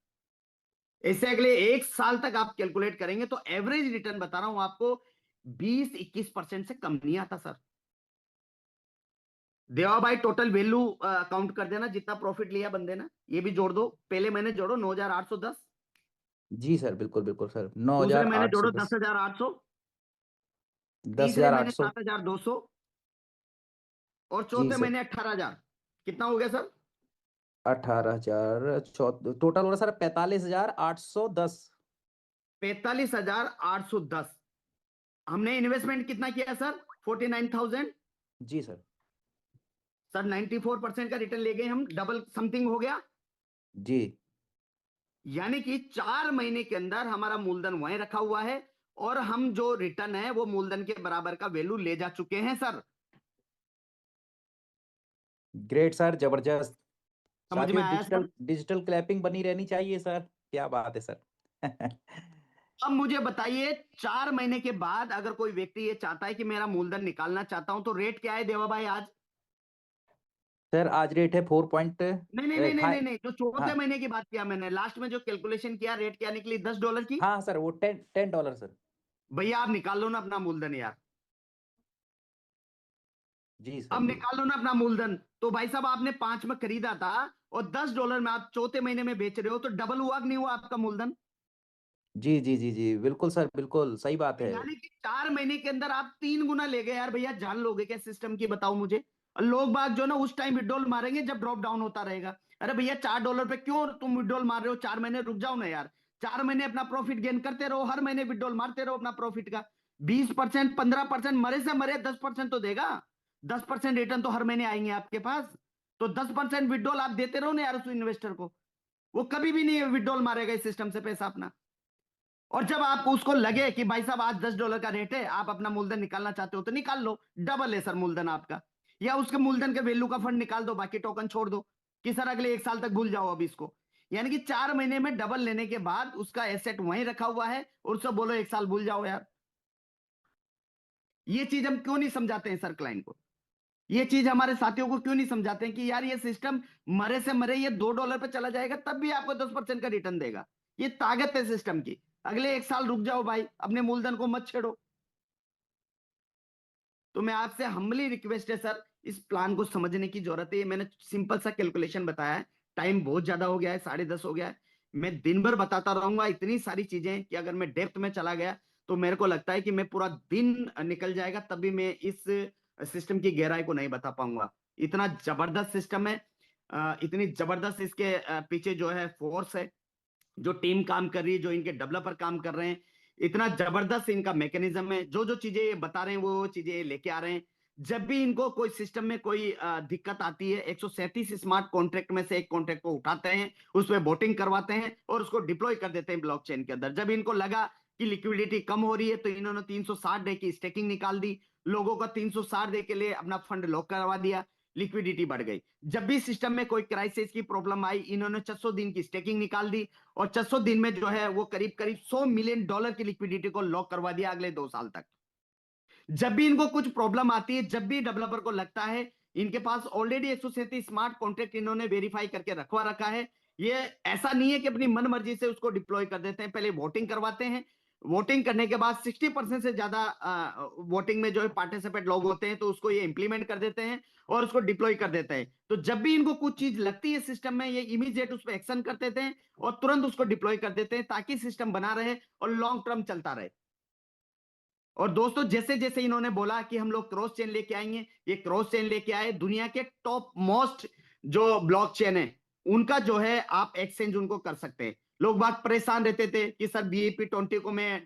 ऐसे अगले 1 साल तक आप कैलकुलेट करेंगे तो एवरेज रिटर्न बता रहा हूं आपको 20-21% से कम नहीं आता सर। देवा भाई टोटल वैल्यू काउंट कर देना, जितना प्रॉफिट लिया बंदे ने, ये भी जोड़ दो। पहले महीने जोड़ो 9,810, जी सर बिल्कुल बिल्कुल सर। दूसरे महीने जोड़ो 9,810। 10,800, तीसरे महीने 10,800। 7,200, और जी चौथे सर महीने 18,000। कितना हो गया सर? 18,000। टोटल हो रहा सर 45,810। 45,810। हमने इन्वेस्टमेंट कितना किया सर? 49,000। जी सर। सर 94% का रिटर्न ले गए हम, डबल समथिंग हो गया। जी यानी कि 4 महीने के अंदर हमारा मूलधन वहीं रखा हुआ है, और हम जो रिटर्न है वो मूलधन के बराबर का वैल्यू ले जा चुके हैं सर। ग्रेट सर, जबरदस्त। समझ में साथियों आया सर? डिजिटल डिजिटल क्लैपिंग बनी रहनी चाहिए सर। क्या बात है सर। अब मुझे बताइए 4 महीने के बाद अगर कोई व्यक्ति ये चाहता है कि मेरा मूलधन निकालना चाहता हूं, तो रेट क्या है देवा भाई आज? सर आज रेट है 4.5। नहीं नहीं नहीं नहीं नहीं नहीं, जो चौथे हाँ महीने की बात किया मैंने, लास्ट में जो कैलकुलेशन किया, रेट क्या निकली? $10 की। हाँ सर वो $10 सर। भैया आप निकाल लो ना अपना मूलधन यार। जी सर अब जी। निकाल लो ना अपना मूलधन। तो भाई साहब आपने 5 में खरीदा था और $10 में आप चौथे महीने में बेच रहे हो, तो डबल हुआ कि नहीं हुआ आपका मूलधन? जी जी जी जी बिल्कुल सर, बिल्कुल सही बात है। यानी कि 4 महीने के अंदर आप 3 गुना ले गए यार। भैया जान लोगे क्या सिस्टम की, बताओ मुझे। और लोग बाग जो ना उस टाइम विड्रॉल मारेंगे जब ड्रॉप डाउन होता रहेगा। अरे भैया $4 पे क्यों तुम विड्रॉल मार रहे हो? 4 महीने रुक जाओ ना यार। 4 महीने अपना प्रॉफिट गेन करते रहो, हर महीने विड्रॉल मारते रहो अपना प्रॉफिट का। 20%, 15%, मरे से मरे 10% तो देगा। 10% रिटर्न तो हर महीने आएंगे आपके पास। तो 10% विड्रॉल आप देते रहो ना यार उस इन्वेस्टर को। वो कभी भी नहीं विड्रॉल मारेगा इस सिस्टम से पैसा अपना। और जब आपको उसको लगे कि भाई साहब आज $10 का रेट है, आप अपना मूलधन निकालना चाहते हो तो निकाल लो, डबल है सर मूलधन आपका। या उसके मूलधन के वैल्यू का फंड निकाल दो, बाकी टोकन छोड़ दो कि सर अगले 1 साल तक भूल जाओ अभी इसको। यानी कि 4 महीने में डबल लेने के बाद उसका एसेट वहीं रखा हुआ है, और उससे बोलो 1 साल भूल जाओ यार। ये चीज हम क्यों नहीं समझाते हैं सर क्लाइंट को? ये चीज हमारे साथियों को क्यों नहीं समझाते हैं कि यार ये सिस्टम मरे से मरे ये $2 पे चला जाएगा तब भी आपको 10% का रिटर्न देगा। ये ताकत है सिस्टम की। अगले 1 साल रुक जाओ भाई, अपने मूलधन को मत छेड़ो। तो मैं आपसे हम्बली रिक्वेस्ट है सर, इस प्लान को समझने की जरूरत है। मैंने सिंपल सा कैलकुलेशन बताया है, टाइम बहुत ज्यादा हो गया है, 10:30 हो गया है। मैं दिन भर बताता रहूंगा इतनी सारी चीजें कि अगर मैं डेप्थ में चला गया तो मेरे को लगता है कि मैं पूरा दिन निकल जाएगा, तभी मैं इस सिस्टम की गहराई को नहीं बता पाऊंगा। इतना जबरदस्त सिस्टम है, इतनी जबरदस्त इसके पीछे जो है फोर्स है, जो टीम काम कर रही है, जो इनके डेवलपर काम कर रहे हैं, इतना जबरदस्त इनका मैकेनिज्म है। जो जो चीजें ये बता रहे हैं वो चीजें लेके आ रहे हैं। जब भी इनको कोई सिस्टम में कोई दिक्कत आती है, 137 स्मार्ट कॉन्ट्रैक्ट में से एक कॉन्ट्रैक्ट को उठाते हैं, उस पर वोटिंग करवाते हैं और उसको डिप्लॉय कर देते हैं ब्लॉकचेन के अंदर। जब इनको लगा कि लिक्विडिटी कम हो रही है तो इन्होंने 360 डे की स्टेकिंग निकाल दी, लोगों का 360 डे के लिए अपना फंड लॉक करवा दिया, लिक्विडिटी बढ़ गई। जब भी सिस्टम में कोई क्राइसिस की प्रॉब्लम आई, इन्होंने 600 दिन की स्टेकिंग निकाल दी और 600 दिन में जो है वो करीब करीब $100 मिलियन की लिक्विडिटी को लॉक करवा दिया अगले 2 साल तक। जब भी इनको कुछ प्रॉब्लम आती है, जब भी डेवलपर को लगता है, इनके पास ऑलरेडी 137 स्मार्ट कॉन्ट्रैक्ट इन्होंने वेरीफाई करके रखवा रखा है। ये ऐसा नहीं है कि अपनी मन मर्जी से उसको डिप्लॉय कर देते हैं, पहले वोटिंग करवाते हैं। वोटिंग करने के बाद 60% से ज्यादा वोटिंग में जो है पार्टिसिपेट लोग होते हैं तो उसको ये इंप्लीमेंट कर देते हैं और उसको डिप्लॉय कर देते हैं। तो जब भी इनको कुछ चीज लगती है सिस्टम में, ये इमीडिएट उस पर एक्शन कर देते हैं और तुरंत उसको डिप्लॉय कर देते हैं ताकि सिस्टम बना रहे और लॉन्ग टर्म चलता रहे। और दोस्तों, जैसे जैसे इन्होंने बोला कि हम लोग क्रॉस चेन लेके आएंगे, ये क्रॉस चेन लेके आए। दुनिया के टॉप मोस्ट जो ब्लॉकचेन है उनका जो है आप एक्सचेंज उनको कर सकते हैं। लोग बात परेशान रहते थे कि सर BEP20 को मैं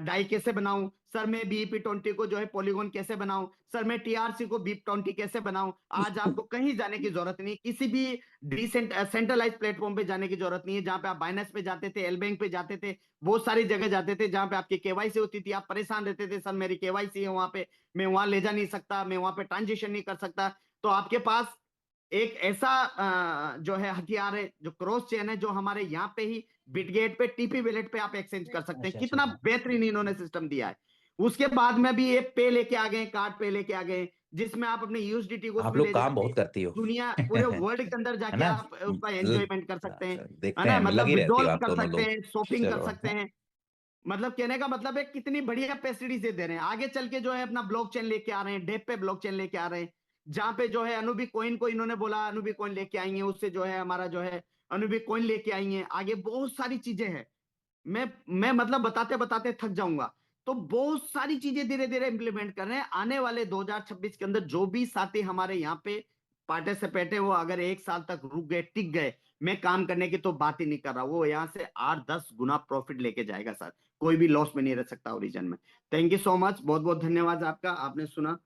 डाई कैसे बनाऊं, सर मैं BEP20 को जो है पॉलीगॉन कैसे बनाऊं, सर मैं TRC को BIP20 कैसे बनाऊं। आज आपको कहीं जाने की जरूरत नहीं, किसी भी सेंट्रलाइज प्लेटफॉर्म पे जाने की जरूरत नहीं है। जहां पे आप बाइनेंस पे जाते थे, एल बैंक पे जाते थे, बहुत सारी जगह जाते थे जहां पे आपकी KYC होती थी, आप परेशान रहते थे सर मेरी KYC है वहां पे, मैं वहां ले जा नहीं सकता, मैं वहां पे ट्रांजेक्शन नहीं कर सकता। तो आपके पास एक ऐसा जो है हथियार है जो क्रॉस चेन है, जो हमारे यहाँ पे ही बिटगेट पे TP वैलेट पे आप एक्सचेंज कर सकते हैं। कितना बेहतरीन इन्होंने सिस्टम दिया है। उसके बाद में भी ये पे लेके आ गए, कार्ड पे लेके आ गए, जिसमें आप अपने USDT को आप ले लोग काम जाके बहुत करती हो दुनिया पूरे वर्ल्ड के अंदर है जाके ना? आप उसका एंजॉयमेंट कर सकते हैं, है देखते ना। हैं, मतलब लगी रहती हो विड्रॉल आप कर दोनों सकते लोग। हैं, शॉपिंग कर चलो, सकते हैं। मतलब कहने का मतलब है कितनी बढ़िया फैसिलिटीज दे रहे हैं। आगे चल के जो है अपना ब्लॉकचेन लेके आ रहे हैं, डेप पे ब्लॉकचेन लेके आ रहे हैं, जहां पे जो है अनुबी कॉइन को इन्होंने बोला अनुबी कॉइन लेके आएंगे, उससे जो है हमारा जो है अनुबी कॉइन लेके आएंगे। आगे बहुत सारी चीजें हैं, मैं मतलब बताते बताते थक जाऊंगा। तो बहुत सारी चीजें धीरे धीरे इंप्लीमेंट कर रहे हैं। आने वाले 2026 के अंदर जो भी साथी हमारे यहाँ पे पार्टिसिपेट है, वो अगर 1 साल तक रुक गए, टिक गए, मैं काम करने की तो बात ही नहीं कर रहा, वो यहाँ से 8-10 गुना प्रॉफिट लेके जाएगा सर। कोई भी लॉस में नहीं रह सकता ओरिजिन में। थैंक यू सो मच, बहुत बहुत धन्यवाद आपका, आपने सुना।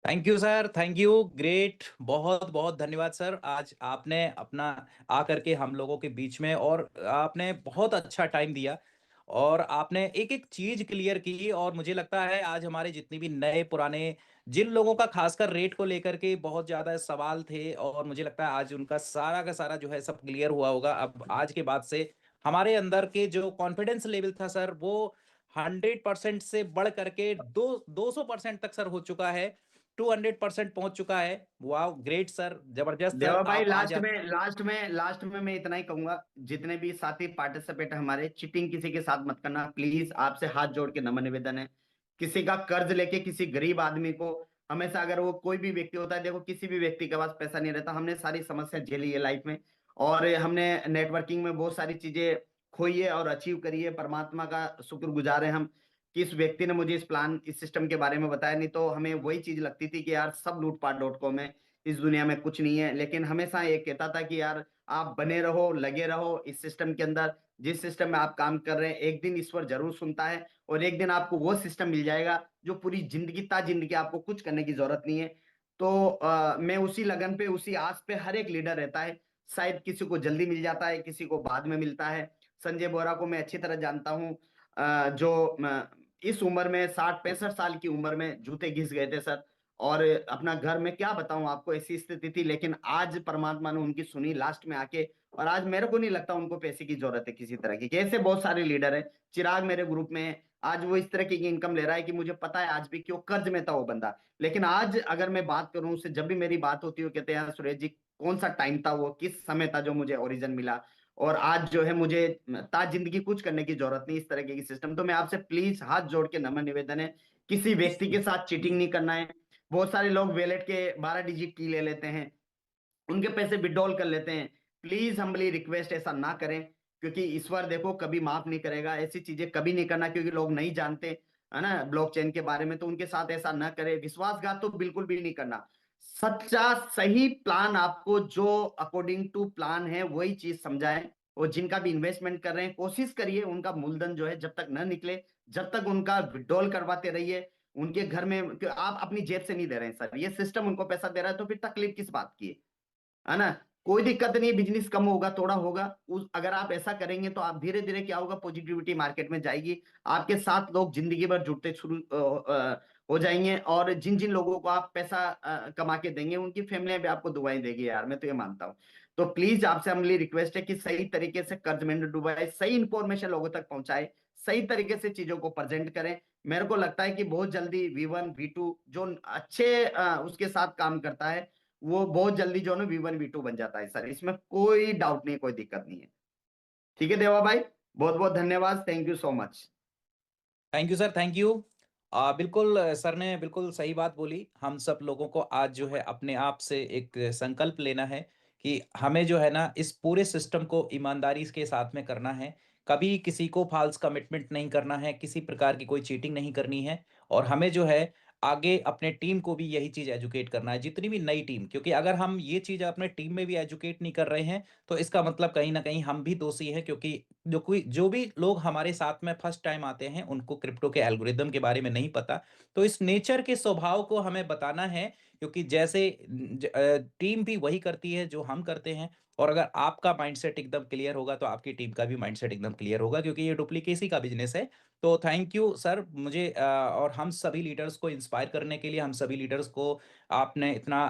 Thank you sir, thank you, great, बहुत बहुत धन्यवाद सर। आज आपने अपना आकर के हम लोगों के बीच में और आपने बहुत अच्छा टाइम दिया और आपने एक एक चीज क्लियर की। और मुझे लगता है आज हमारे जितने भी नए पुराने जिन लोगों का खासकर रेट को लेकर के बहुत ज्यादा सवाल थे, और मुझे लगता है आज उनका सारा का सारा जो है सब क्लियर हुआ होगा। अब आज के बाद से हमारे अंदर के जो कॉन्फिडेंस लेवल था सर, वो 100% से बढ़ करके 200% तक सर हो चुका है, 200% पहुंच चुका है। वाह, ग्रेट सर, जबरदस्त सर। देवा भाई, आप आज लास्ट में मैं इतना ही कहूंगा, जितने भी साथी पार्टिसिपेट हमारे, चीटिंग किसी के साथ मत करना प्लीज। आपसे हाथ जोड़ के नम्र निवेदन है, किसी का कर्ज लेके किसी गरीब आदमी को हमेशा, अगर वो कोई भी व्यक्ति होता है, देखो किसी भी व्यक्ति के पास पैसा नहीं रहता, हमने सारी समस्या झेली है लाइफ में, और हमने नेटवर्किंग में बहुत सारी चीजें खोई है और अचीव करी है। परमात्मा का शुक्रगुजार है हम कि इस व्यक्ति ने मुझे इस सिस्टम के बारे में बताया, नहीं तो हमें वही चीज लगती थी कि यार सब लूटपाट.com है, इस दुनिया में कुछ नहीं है। लेकिन हमेशा ये कहता था कि यार आप बने रहो, लगे रहो इस सिस्टम के अंदर, जिस सिस्टम में आप काम कर रहे हैं, एक दिन ईश्वर जरूर सुनता है और एक दिन आपको वो सिस्टम मिल जाएगा जो पूरी जिंदगी आपको कुछ करने की जरूरत नहीं है। तो मैं उसी लगन पे, उसी आस पे हर एक लीडर रहता है। शायद किसी को जल्दी मिल जाता है, किसी को बाद में मिलता है। संजय बोरा को मैं अच्छी तरह जानता हूँ, जो इस उम्र में 60-65 साल की उम्र में जूते घिस गए थे सर, और अपना घर में क्या बताऊं आपको, ऐसी स्थिति थी। लेकिन आज परमात्मा ने उनकी सुनी लास्ट में आके, और आज मेरे को नहीं लगता उनको पैसे की जरूरत है किसी तरह की। ऐसे बहुत सारे लीडर हैं, चिराग मेरे ग्रुप में है, आज वो इस तरह की इनकम ले रहा है कि मुझे पता है आज भी क्यों कर्ज में था वो बंदा। लेकिन आज अगर मैं बात करूं उससे, जब भी मेरी बात होती है कहते हैं सुरेश जी कौन सा टाइम था, वो किस समय था जो मुझे ओरिजिन मिला, और आज जो है मुझे ताज जिंदगी कुछ करने की जरूरत नहीं, इस तरह की सिस्टम। तो मैं आपसे प्लीज हाथ जोड़ के नम्र निवेदन है, किसी व्यक्ति के साथ चीटिंग नहीं करना है। बहुत सारे लोग वैलेट के 12 डिजिट की ले लेते हैं, उनके पैसे विड्रॉल कर लेते हैं। प्लीज हम्बली रिक्वेस्ट ऐसा ना करें, क्योंकि ईश्वर देखो कभी माफ नहीं करेगा, ऐसी चीजें कभी नहीं करना, क्योंकि लोग नहीं जानते है ना ब्लॉकचेन के बारे में, तो उनके साथ ऐसा ना करें। विश्वासघात तो बिल्कुल भी नहीं करना। सच्चा सही प्लान आपको जो अकॉर्डिंग टू प्लान है वही चीज समझाएं। और जिनका भी इन्वेस्टमेंट कर रहे हैं कोशिश करिए उनका मूलधन जो है जब तक न निकले, जब तक उनका विड्रॉल करवाते रहिए उनके घर में। आप अपनी जेब से नहीं दे रहे हैं सर, ये सिस्टम उनको पैसा दे रहा है, तो फिर तकलीफ किस बात की है ना। कोई दिक्कत नहीं, बिजनेस कम होगा थोड़ा होगा, उस अगर आप ऐसा करेंगे तो आप धीरे धीरे क्या होगा, पॉजिटिविटी मार्केट में जाएगी, आपके साथ लोग जिंदगी भर जुड़ते शुरू हो जाएंगे। और जिन जिन लोगों को आप पैसा कमा के देंगे उनकी फैमिली भी आपको दुआएं देगी यार, मैं तो ये मानता हूँ। तो प्लीज आपसे हमारी रिक्वेस्ट है कि सही तरीके से कर्ज में न डुबाए, सही इंफॉर्मेशन लोगों तक पहुंचाए, सही तरीके से चीजों को प्रेजेंट करें। मेरे को लगता है कि बहुत जल्दी V1 V2 जो अच्छे उसके साथ काम करता है वो बहुत जल्दी जो है ना V1 V2 बन जाता है सर, इसमें कोई डाउट नहीं, कोई दिक्कत नहीं है। ठीक है देवा भाई, बहुत बहुत धन्यवाद, thank you so much. Thank you sir, thank you. बिल्कुल सर ने बिल्कुल सही बात बोली। हम सब लोगों को आज जो है अपने आप से एक संकल्प लेना है कि हमें जो है ना इस पूरे सिस्टम को ईमानदारी के साथ में करना है। कभी किसी को फॉल्स कमिटमेंट नहीं करना है, किसी प्रकार की कोई चीटिंग नहीं करनी है। और हमें जो है आगे अपने टीम को भी यही चीज एजुकेट करना है, जितनी भी नई टीम, क्योंकि अगर हम ये चीज अपने टीम में भी एजुकेट नहीं कर रहे हैं तो इसका मतलब कहीं ना कहीं हम भी दोषी हैं। क्योंकि जो भी लोग हमारे साथ में फर्स्ट टाइम आते हैं उनको क्रिप्टो के एल्गोरिदम के बारे में नहीं पता, तो इस नेचर के स्वभाव को हमें बताना है। क्योंकि जैसे टीम भी वही करती है जो हम करते हैं। और अगर आपका माइंडसेट एकदम क्लियर होगा तो आपकी टीम का भी माइंडसेट एकदम क्लियर होगा, क्योंकि ये डुप्लीकेसी का बिजनेस है। तो थैंक यू सर, मुझे और हम सभी लीडर्स को इंस्पायर करने के लिए, हम सभी लीडर्स को आपने इतना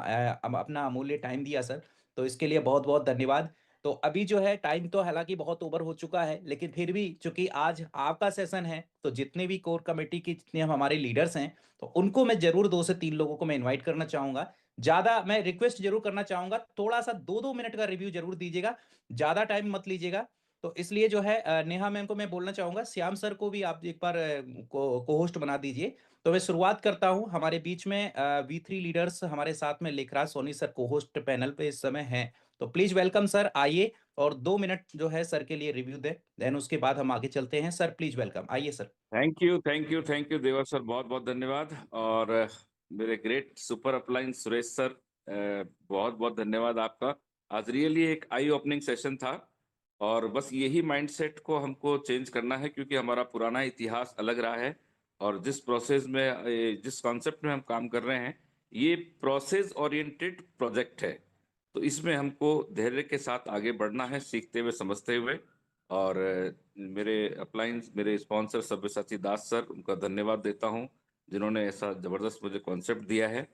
अपना अमूल्य टाइम दिया सर, तो इसके लिए बहुत बहुत धन्यवाद। तो अभी जो है टाइम तो हालांकि बहुत ओवर हो चुका है, लेकिन फिर भी चूंकि आज आपका सेशन है तो जितने भी कोर कमेटी की जितने हमारे लीडर्स हैं तो उनको मैं जरूर 2 से 3 लोगों को मैं इनवाइट करना चाहूंगा। ज्यादा मैं रिक्वेस्ट जरूर करना चाहूंगा, थोड़ा सा 2-2 मिनट का रिव्यू जरूर दीजिएगा, ज्यादा टाइम मत लीजिएगा। तो इसलिए जो है नेहा मैम को मैं बोलना चाहूंगा, श्याम सर को भी आप एक बार को होस्ट बना दीजिए। तो मैं शुरुआत करता हूं। हमारे बीच में V3 लीडर्स हमारे साथ में लेखराज सोनी सर को होस्ट पैनल पे इस समय हैं। तो प्लीज वेलकम सर, आइए और 2 मिनट जो है सर के लिए रिव्यू दे, देन उसके बाद हम आगे चलते हैं। सर प्लीज वेलकम, आइए सर। थैंक यू देवा सर, बहुत बहुत धन्यवाद। और मेरे great super upline Suresh sir, बहुत बहुत धन्यवाद आपका। आज रियली एक आई ओपनिंग सेशन था और बस यही माइंडसेट को हमको चेंज करना है, क्योंकि हमारा पुराना इतिहास अलग रहा है और जिस प्रोसेस में जिस कॉन्सेप्ट में हम काम कर रहे हैं ये प्रोसेस ओरिएंटेड प्रोजेक्ट है। तो इसमें हमको धैर्य के साथ आगे बढ़ना है, सीखते हुए समझते हुए। और मेरे अपलाइंस, मेरे स्पॉन्सर सब्यसाची दास सर, उनका धन्यवाद देता हूं जिन्होंने ऐसा जबरदस्त मुझे कॉन्सेप्ट दिया है।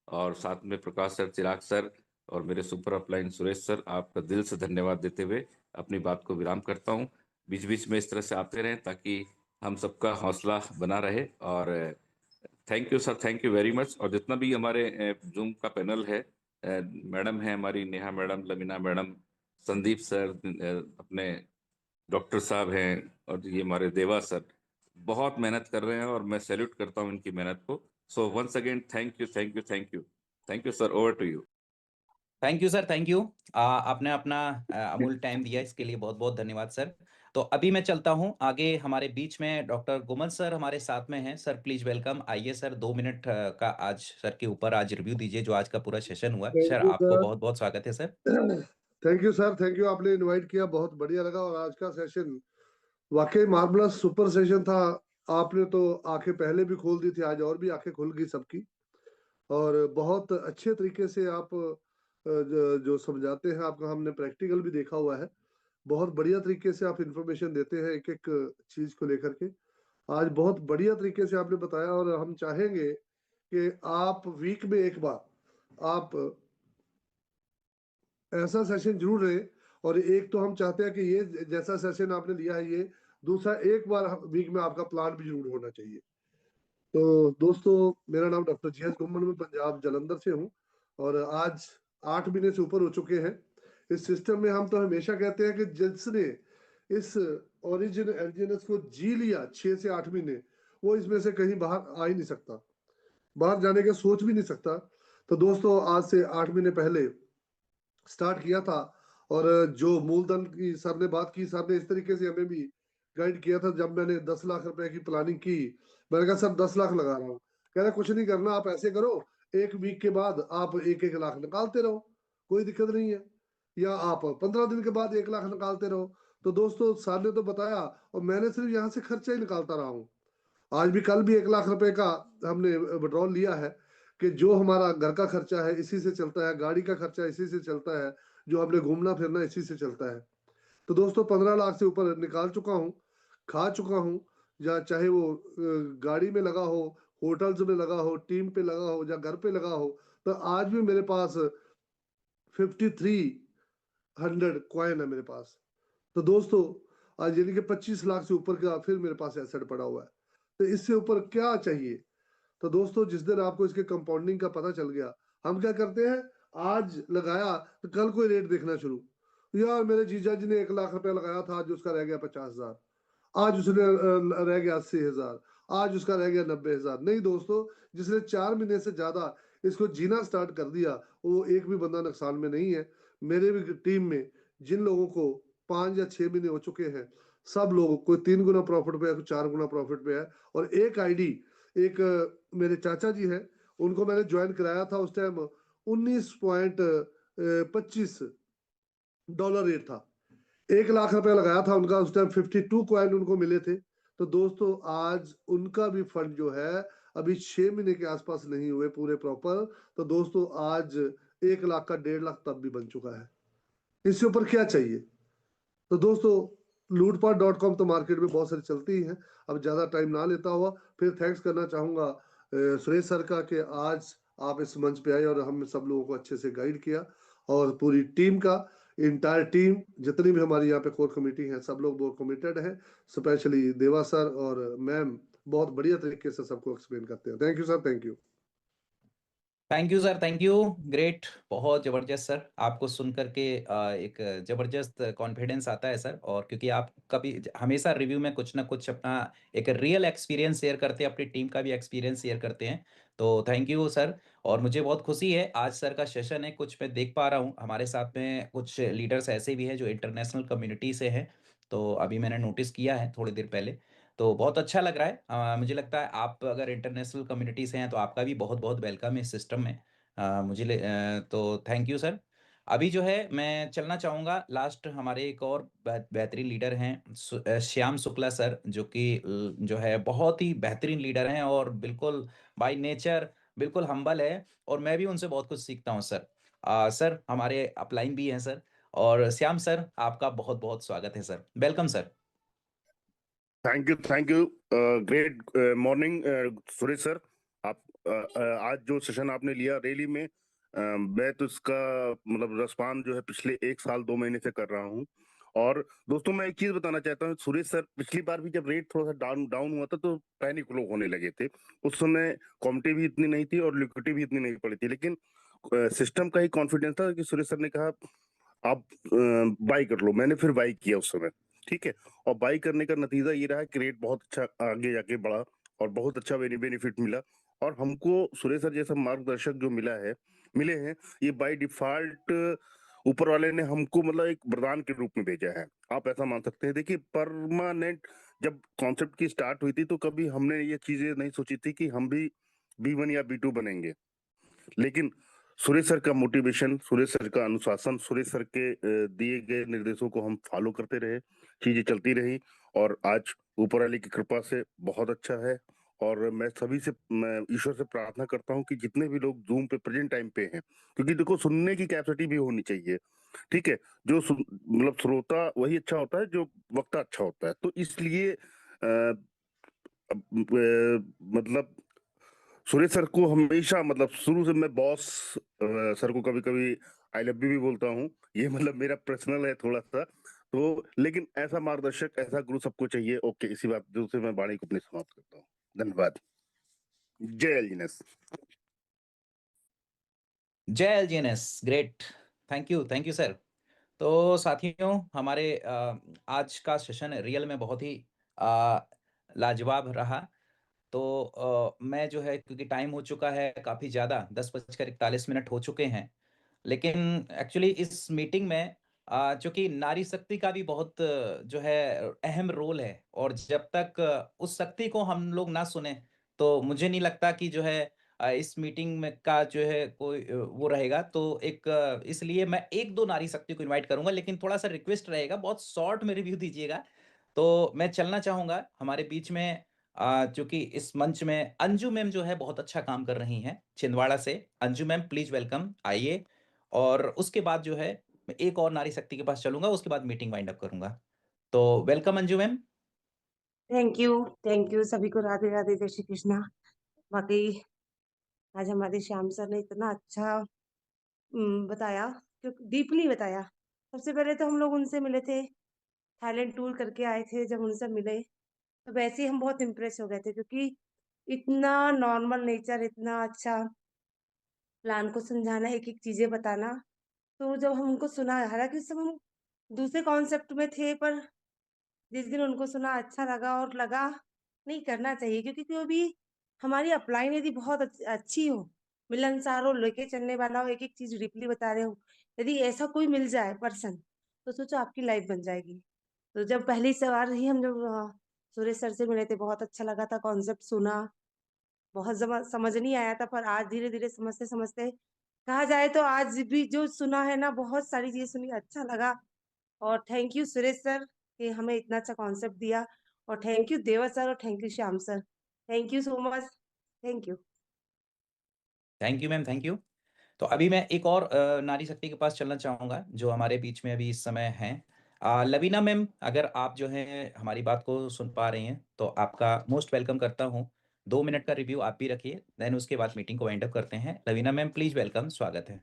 और साथ में प्रकाश सर, चिराग सर और मेरे सुपर अपलाइन सुरेश सर, आपका दिल से धन्यवाद देते हुए अपनी बात को विराम करता हूं। बीच बीच में इस तरह से आते रहें ताकि हम सबका हौसला बना रहे। और thank you sir, thank you very much. और जितना भी हमारे जूम का पैनल है, मैडम है हमारी Neha madam, Lamina madam, Sandeep sir, अपने डॉक्टर साहब हैं, और ये हमारे देवा सर बहुत मेहनत कर रहे हैं और मैं सैल्यूट करता हूं इनकी मेहनत को। So once again thank you thank you thank you thank you sir, over to you. Thank you sir, thank you. आपने अपना अमूल्य टाइम दिया, इसके लिए बहुत बहुत धन्यवाद सर। तो अभी मैं चलता हूं आगे। हमारे बीच में डॉक्टर गुमन सर हमारे साथ में हैं। सर प्लीज वेलकम, आइए सर। 2 मिनट का आज सर के ऊपर आज रिव्यू दीजिए जो आज का पूरा सेशन हुआ। थैंक सर यू आपको सर। बहुत बहुत स्वागत है sir. Thank you sir, thank you, आपने इनवाइट किया, बहुत बढ़िया लगा। और आज का सेशन वाकई मार्वलस सुपर सेशन था। आपने तो आंखें पहले भी खोल दी थी, आज और भी आंखें खुल गई सबकी। और बहुत अच्छे तरीके से आप जो समझाते हैं, आपका हमने प्रैक्टिकल भी देखा हुआ है। बहुत बढ़िया तरीके से आप इंफॉर्मेशन देते हैं एक एक चीज को लेकर के। आज बहुत बढ़िया तरीके से आपने बताया और हम चाहेंगे कि आप वीक में एक बार आप ऐसा सेशन जरूर रहे। और एक तो हम चाहते हैं कि ये जैसा सेशन आपने लिया है, ये दूसरा एक बार वीक में आपका प्लान भी जरूर होना चाहिए। तो दोस्तों, मेरा नाम डॉक्टर GS गुम्मन, मैं पंजाब जलंधर से हूँ और आज 8 महीने से ऊपर हो चुके हैं इस सिस्टम में। हम तो हमेशा कहते हैं कि जिसने इस ओरिजिन एलजीएनएस को जी लिया 6 से 8 महीने, वो इसमें से कहीं बाहर आ ही नहीं सकता, बाहर जाने का सोच भी नहीं सकता। तो दोस्तों, आज से 8 महीने पहले स्टार्ट किया था और जो मूलधन की सर ने बात की, सर ने इस तरीके से हमें भी गाइड किया था। जब मैंने 10 लाख रुपए की प्लानिंग की, मैंने कहा सर 10 लाख लगा रहा हूँ। कह रहे कुछ नहीं करना, आप ऐसे करो 1 वीक के बाद आप 1-1 लाख निकालते रहो, कोई दिक्कत नहीं है, या आप 15 दिन के बाद 1 लाख निकालते रहो। तो दोस्तों सर ने तो बताया और मैंने सिर्फ यहाँ से खर्चा ही निकालता रहा हूँ। आज भी कल भी 1 लाख रुपए का हमने विड्रॉल लिया है कि जो हमारा घर का खर्चा है इसी से चलता है, गाड़ी का खर्चा इसी से चलता है, जो हमने घूमना फिरना इसी से चलता है। तो दोस्तों 15 लाख से ऊपर निकाल चुका हूँ, खा चुका हूँ, या चाहे वो गाड़ी में लगा हो, होटल्स में लगा हो, टीम पे लगा हो, या घर पे लगा हो। तो आज भी मेरे पास 5300 कॉइन है मेरे पास। तो दोस्तों आज यानी कि 25 लाख से ऊपर का फिर मेरे पास एसेट पड़ा हुआ है। तो इससे ऊपर क्या चाहिए? तो दोस्तों जिस दिन आपको इसके कंपाउंडिंग का पता चल गया, हम क्या करते हैं, आज लगाया तो कल कोई रेट देखना शुरू। यार मेरे जीजा जी ने 1 लाख रुपया लगाया था, आज उसका रह गया 50,000, आज उसने रह गया 80,000, आज उसका रह गया 90,000। नहीं दोस्तों, जिसने 4 महीने से ज्यादा इसको जीना स्टार्ट कर दिया, वो एक भी बंदा नुकसान में नहीं है। मेरे भी टीम में जिन लोगों को 5 या 6 महीने हो चुके हैं, सब लोग कोई 3 गुना प्रॉफिट पे है, कोई 4 गुना प्रॉफिट पे है। और एक आईडी, एक मेरे चाचा जी हैं, उनको मैंने ज्वाइन कराया था, उस टाइम 19.25 डॉलर रेट था। 1 लाख रुपया लगाया था उनका, उस टाइम 52 कॉइन उनको मिले थे। तो दोस्तों आज उनका भी फंड जो है अभी 6 महीने के आसपास नहीं हुए पूरे प्रॉपर। तो दोस्तों आज 1 लाख का 1.5 लाख तब भी बन चुका है। इससे ऊपर क्या चाहिए? तो दोस्तों लूटपाट.com तो मार्केट में बहुत सारी चलती ही हैं। अब ज्यादा टाइम ना लेता हुआ फिर थैंक्स करना चाहूंगा सुरेश सर का कि आज आप इस मंच पे आए और हम सब लोगों को अच्छे से गाइड किया, और पूरी टीम का, इंटायर टीम जितनी भी हमारी यहाँ पे कोर कमेटी है, सब लोग बहुत कमिटेड है। स्पेशली देवा सर और मैम बहुत बढ़िया तरीके से सबको एक्सप्लेन करते हैं। Thank you sir, thank you. Thank you sir, thank you, great, बहुत जबरदस्त सर। आपको सुन करके एक जबरदस्त कॉन्फिडेंस आता है सर, और क्योंकि आप कभी हमेशा रिव्यू में कुछ ना कुछ अपना एक रियल एक्सपीरियंस शेयर करते हैं, अपनी टीम का भी एक्सपीरियंस शेयर करते हैं। तो थैंक यू सर। और मुझे बहुत खुशी है आज सर का सेशन है, कुछ मैं देख पा रहा हूँ हमारे साथ में कुछ लीडर्स ऐसे भी हैं जो इंटरनेशनल कम्युनिटी से हैं। तो अभी मैंने नोटिस किया है थोड़ी देर पहले, तो बहुत अच्छा लग रहा है। मुझे लगता है आप अगर इंटरनेशनल कम्युनिटी से हैं तो आपका भी बहुत बहुत वेलकम है इस सिस्टम में। तो थैंक यू सर। अभी जो है मैं चलना चाहूँगा लास्ट, हमारे एक और बेहतरीन लीडर हैं श्याम शुक्ला सर, जो कि जो है बहुत ही बेहतरीन लीडर हैं और बिल्कुल बाय नेचर बिल्कुल हम्बल है, और मैं भी उनसे बहुत कुछ सीखता हूँ सर। सर हमारे अपलाइन भी हैं सर, और श्याम सर आपका बहुत बहुत स्वागत है sir, welcome sir. Thank you great morning Suresh sir. आप आज जो सेशन आपने लिया रैली में, मैं तो इसका मतलब रेस्पॉन्स जो है पिछले 1 साल 2 महीने से कर रहा हूँ। और दोस्तों मैं एक चीज बताना चाहता हूँ, सुरेश सर पिछली बार भी जब रेट थोड़ा सा डाउन हुआ था तो पैनिक लोग होने लगे थे। उस समय क्वांटिटी भी इतनी नहीं थी और लिक्विडिटी भी इतनी नहीं पड़ी थी, लेकिन सिस्टम का ही कॉन्फिडेंस था कि सुरेश सर ने कहा आप बाई कर लो। मैंने फिर बाई किया उस समय, ठीक है। और बाई करने का नतीजा ये रहा कि रेट बहुत अच्छा आगे जाके बढ़ा और बहुत अच्छा बेनिफिट मिला। और हमको सुरेश सर जैसा मार्गदर्शक जो मिले हैं, ये बाय डिफॉल्ट ऊपर वाले ने हमको मतलब एक वरदान के रूप में भेजा है, आप ऐसा मान सकते हैं। देखिए परमानेंट जब कॉन्सेप्ट की स्टार्ट हुई थी तो कभी हमने ये चीजें नहीं सोची थी कि हम भी B1 या B2 बनेंगे, लेकिन सुरेश सर का मोटिवेशन, सुरेश सर का अनुशासन, सुरेश सर के दिए गए निर्देशों को हम फॉलो करते रहे, चीजें चलती रही और आज ऊपर वाले की कृपा से बहुत अच्छा है। और मैं ईश्वर से प्रार्थना करता हूं कि जितने भी लोग जूम पे प्रेजेंट टाइम पे हैं, क्योंकि देखो सुनने की कैपेसिटी भी होनी चाहिए, ठीक है। जो मतलब श्रोता वही अच्छा होता है जो वक्ता अच्छा होता है। तो इसलिए मतलब सुरेश सर को हमेशा मतलब शुरू से मैं बॉस सर को कभी कभी आई लव यू भी बोलता हूँ, ये मतलब मेरा पर्सनल है थोड़ा सा। तो लेकिन ऐसा मार्गदर्शक, ऐसा गुरु सबको चाहिए। ओके, इसी बात जो से मैं वाणी को अपनी समाप्त करता हूँ। धन्यवाद। जय एलजीएनएस। जय एलजीएनएस, ग्रेट, थैंक यू सर। तो साथियों हमारे आज का सेशन रियल में बहुत ही लाजवाब रहा। तो मैं जो है, क्योंकि टाइम हो चुका है काफ़ी ज़्यादा, 10:41 हो चुके हैं, लेकिन एक्चुअली इस मीटिंग में चूंकि नारी शक्ति का भी बहुत जो है अहम रोल है, और जब तक उस शक्ति को हम लोग ना सुने तो मुझे नहीं लगता कि जो है इस मीटिंग में का जो है कोई वो रहेगा। तो एक इसलिए मैं एक दो नारी शक्ति को इनवाइट करूंगा, लेकिन थोड़ा सा रिक्वेस्ट रहेगा, बहुत शॉर्ट में रिव्यू दीजिएगा। तो मैं चलना चाहूंगा हमारे बीच में चूंकि इस मंच में अंजू मैम जो है बहुत अच्छा काम कर रही हैं छिंदवाड़ा से। अंजू मैम प्लीज वेलकम, आइए। और उसके बाद जो है मैं एक और नारी शक्ति के पास चलूंगा, उसके बाद मीटिंग वाइंड अप करूंगा। तो welcome Anju ma'am. Thank you सभी को। राधे राधे, जय श्री कृष्णा। वाकई आज हमारे श्याम सर ने इतना अच्छा बताया, क्योंकि डीपली बताया। सबसे पहले तो हम लोग उनसे मिले थे, थाईलैंड टूर करके आए थे। जब उनसे मिले तो वैसे ही हम बहुत इम्प्रेस हो गए थे, क्योंकि इतना नॉर्मल नेचर, इतना अच्छा प्लान को समझाना, एक एक चीजें बताना। तो जब हम उनको सुना, हालांकि उस समय हम दूसरे कॉन्सेप्ट में थे, पर जिस दिन उनको सुना अच्छा लगा, और लगा नहीं करना चाहिए, क्योंकि कोई भी हमारी अपलाइन यदि बहुत अच्छी हो, मिलनसार हो, लेके चलने वाला हो, एक एक चीज डीपली बता रहे हो, यदि ऐसा कोई मिल जाए पर्सन, तो सोचो आपकी लाइफ बन जाएगी। तो जब पहली सवार ही हम जब सुरेश सर से मिले थे, बहुत अच्छा लगा था, कॉन्सेप्ट सुना। बहुत समझ नहीं आया था, पर आज धीरे धीरे समझते समझते, कहा जाए तो आज भी जो सुना है ना, बहुत सारी चीजें सुनी, अच्छा लगा। और थैंक यू सुरेश सर कि हमें इतना अच्छा कॉन्सेप्ट दिया। और थैंक यू देवा सर, और thank you Shyam sir. Thank you so much. Thank you. Thank you ma'am, thank you. तो अभी मैं एक और नारी शक्ति के पास चलना चाहूंगा जो हमारे बीच में अभी इस समय हैं। लवीना मैम, अगर आप जो है हमारी बात को सुन पा रही हैं तो आपका मोस्ट वेलकम करता हूं। 2 मिनट का रिव्यू आप भी रखिए, देन उसके बाद मीटिंग को वाइंड अप करते हैं। लवीना मैम प्लीज वेलकम, स्वागत है।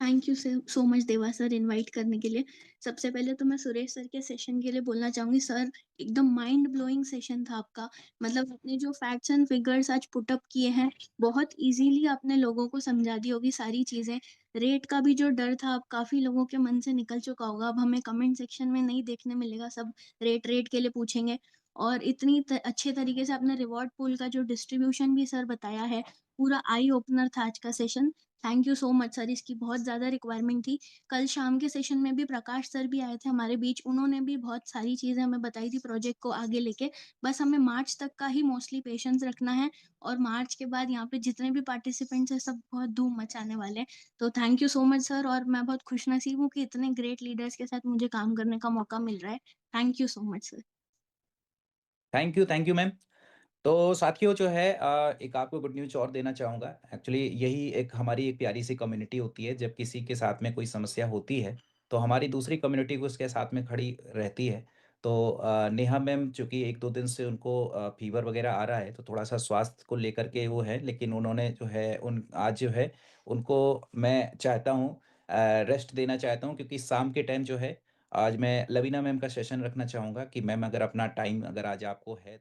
थैंक यू सो मच देवा सर इनवाइट करने के लिए। सबसे पहले तो मैं सुरेश सर के सेशन के लिए बोलना चाहूंगी, सर एकदम माइंड ब्लोइंग सेशन था आपका। मतलब आपने जो फैक्ट्स एंड फिगर्स आज पुटअप किए हैं, बहुत इजीली आपने लोगों को समझा दी होगी सारी चीजें। रेट का भी जो डर था, अब काफी लोगों के मन से निकल चुका होगा। अब हमें कमेंट सेक्शन में नहीं देखने मिलेगा, सब रेट रेट के लिए पूछेंगे। और इतनी अच्छे तरीके से आपने रिवॉर्ड पूल का जो डिस्ट्रीब्यूशन भी सर बताया है, पूरा आई ओपनर था आज का session. Thank you so much sir, इसकी बहुत ज़्यादा रिक्वायरमेंट थी। कल शाम के सेशन में भी प्रकाश सर भी आए थे हमारे बीच, उन्होंने भी बहुत सारी चीज़ें हमें बताई थी प्रोजेक्ट को आगे लेके। बस हमें मार्च तक का ही मोस्टली पेशेंस रखना है, और मार्च के बाद यहाँ पे जितने भी पार्टिसिपेंट्स हैं सब बहुत धूम मचाने वाले हैं। तो thank you so much sir, और मैं बहुत खुशनसीब हूँ कि इतने ग्रेट लीडर्स के साथ मुझे काम करने का मौका मिल रहा है। Thank you so much sir. Thank you ma'am. तो साथियों जो है एक आपको गुड न्यूज और देना चाहूँगा। एक्चुअली यही एक हमारी एक प्यारी सी कम्युनिटी होती है, जब किसी के साथ में कोई समस्या होती है तो हमारी दूसरी कम्युनिटी को उसके साथ में खड़ी रहती है। तो नेहा मैम चूँकि 1-2 दिन से उनको फीवर वगैरह आ रहा है, तो थोड़ा सा स्वास्थ्य को लेकर के वो है, लेकिन उन्होंने जो है आज जो है उनको मैं चाहता हूँ रेस्ट देना चाहता हूँ, क्योंकि शाम के टाइम जो है आज मैं लवीना मैम का सेशन रखना चाहूँगा कि मैम अगर अपना टाइम अगर आज आपको है